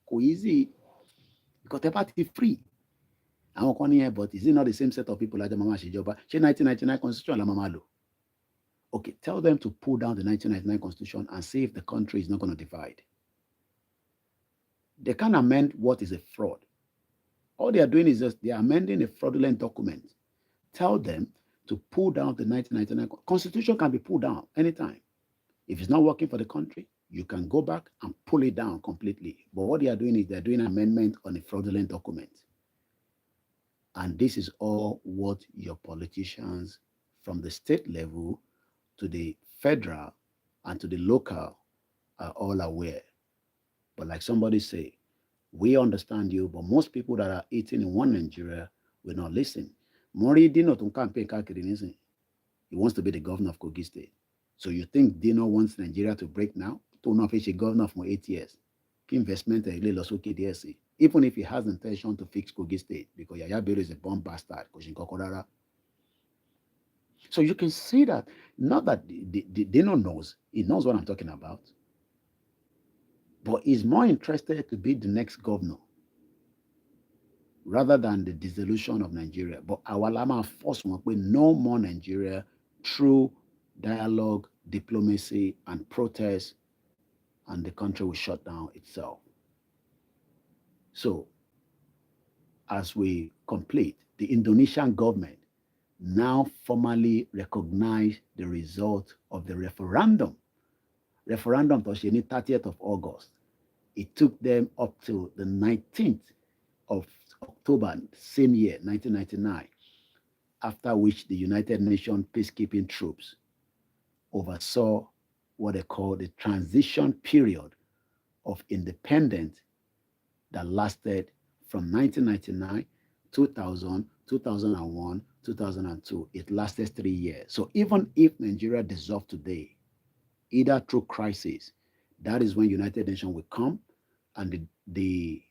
kò easy because tẹ́ bá ti free. Àwọn kan ní but is it not the same set of people lájọ máa ṣèjọba? Ṣé 1999 constitution la máa lò? Okay, tell them to pull down the 1999 constitution and see if the country is not going to divide. They can't amend what is a fraud. All they are doing is just they are amending a fraudulent document. Tell them to pull down the 1999 Constitution can be pulled down anytime. If it's not working for the country, you can go back and pull it down completely. But what they are doing is they're doing amendment on a fraudulent document. And this is all what your politicians from the state level to the federal and to the local are all aware. But like somebody say, we understand you, but most people that are eating in one Nigeria will not listen. Mori Dino tún campaign káàkiri nísìn. He wants to be the governor of Kogi State. So you think Dino wants Nigeria to break now? Tó náà fi ṣe governor for 8 years. Kí investment ẹ̀ lè lọ sókè díẹ̀ sí. Even if he has the intention to fix Kogi State, because Yaya Bello is a bomb bastard, kò ṣe nǹkan kan rárá. So you can see that, not that Dino knows, he knows what I'm talking about, but he's more interested to be the next governor rather than the dissolution of Nigeria. But our lama force wọn pé no more Nigeria through dialogue, diplomacy, and protest, and the country will shut down itself. So, as we complete, the Indonesian government now formally recognize the result of the referendum. Referendum tó ṣe ní 30th of August. It took them up to the 19th of October, same year, 1999, after which the United Nations peacekeeping troops oversaw what they call the transition period of independence that lasted from 1999, 2000, 2001, 2002. It lasted 3 years. So even if Nigeria dissolved today, either through crisis, that is when United Nations will come and they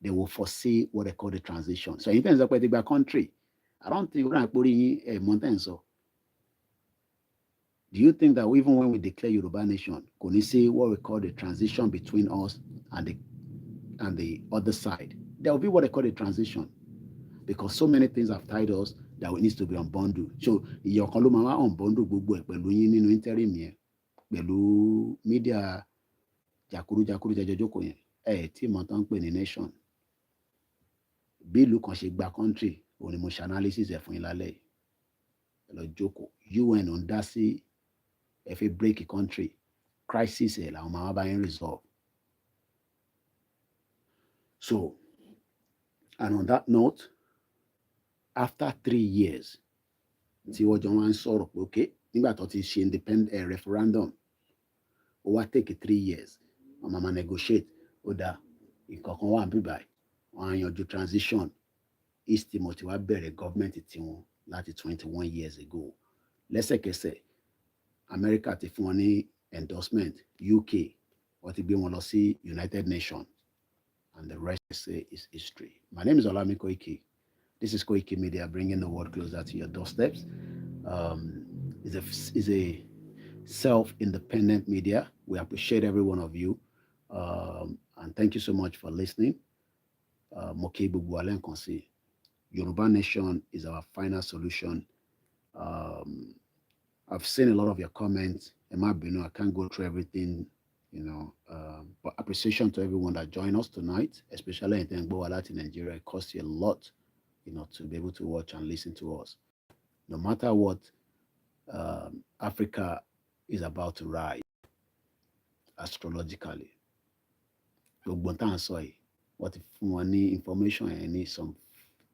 will foresee what they call the transition. So in terms of particular country, I don't think we're putting a mountain. So do you think that even when we declare Yoruba nation, can you see what we call the transition between us and the other side? There will be what they call the transition, because so many things have tied us that we need to be unbundled. So your kan ló máa wá unbundle gbogbo ẹ̀ pẹ̀lú yín nínú interim yẹn, pẹ̀lú media jàkúrú jẹjọjókòó yẹn, tí mo tán ń pè ní nation. Bí ìlú kan ṣe gba country, òun ni mo ṣe analysis ẹ̀ fún yín lálẹ́ yìí. Ẹ lọ jókòó, UN ò ń dá sí ẹ fi break a country, crisis ẹ̀ làwọn máa bá yín resolve. So, and on that note, after 3 years, tí wọ́n jọ wá ń sọ̀rọ̀ pé okay, nígbà tó ti ṣe independent referendum, ó wá take 3 years, wọ́n máa negotiate, ó dá ìkọ̀kan wà bí báyìí, wọ́n á yanjú transition. East Timothy wá bẹ̀rẹ̀ government tiwọn láti 21 years ago. Lẹ́sẹ̀kẹsẹ̀, America ti fún wọn ní endorsement, UK, wọ́n ti gbé wọn lọ sí United Nations, and the rest is history. My name is Olami Koiki. This is Koikimedia, bringing the world closer to your doorsteps. It's a self-independent media. We appreciate every one of you, and thank you so much for listening. Moki Bubualen Konsi. Yoruba Nation is our final solution. I've seen a lot of your comments. I can't go through everything, but appreciation to everyone that joined us tonight, especially in Tengbo in Nigeria. It costs you a lot, to be able to watch and listen to us. No matter what Africa is about to rise astrologically. What if money information and some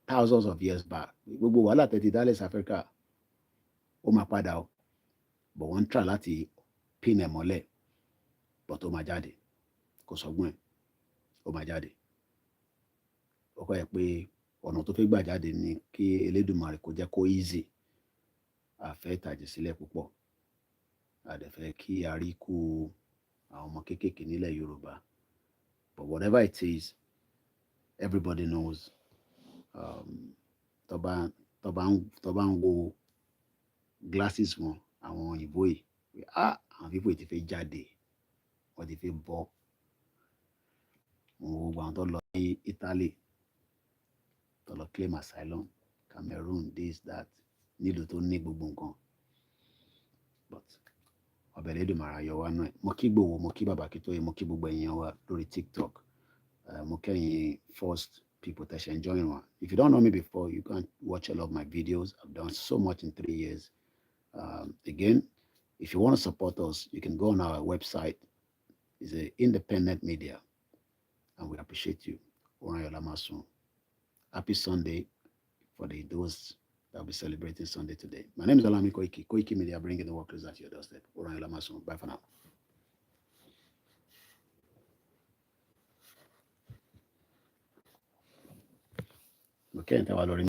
thousands of years back? Gbogbo wàhálà tẹ́tí dálẹ̀ sí Africa, ó máa padà o, but wọ́n try láti pin ẹ̀ mọ́lẹ̀, but ó máa jáde, kò sọ́gbọ́n ẹ̀, ó máa jáde. Ó kọ́ ẹ pé ọ̀nà tó fẹ́ gbà jáde ni kí Elédùmarè kó jẹ́ kó easy. Àfẹ́ tàjẹ̀ sílẹ̀ púpọ̀, àdẹ̀fẹ́ kí a rí kú àwọn ọmọ kéékèèké nílẹ̀ Yorùbá. But whatever it is, everybody knows. Tó bá ń wo glasses wọn, àwọn òyìnbó yìí, àwọn people ti fẹ́ jáde, wọ́n ti fẹ́ bọ́. Gbogbo àwọn tó lọ sí Italy, tó lọ claim asylum, Cameroon, this, that, nílùú tó ní gbogbo nǹkan. But ọbẹ̀ Elédùmarè á yọ wá náà. Mo kí Gbòho, mo kí Bàbá Akíntóyè, mo kí gbogbo èèyàn wa lórí TikTok. Mo kẹ́yìn first people that's enjoying one. If you don't know me before, you can watch all of my videos. I've done so much in 3 years. Again, if you want to support us, you can go on our website. It's an independent media, and we appreciate you. Orayola Masun. Happy Sunday for those that will be celebrating Sunday today. My name is Olami Koiki. Koikimedia, bringing the workers at your doorstep. Orayola Masun. Bye for now. Okay,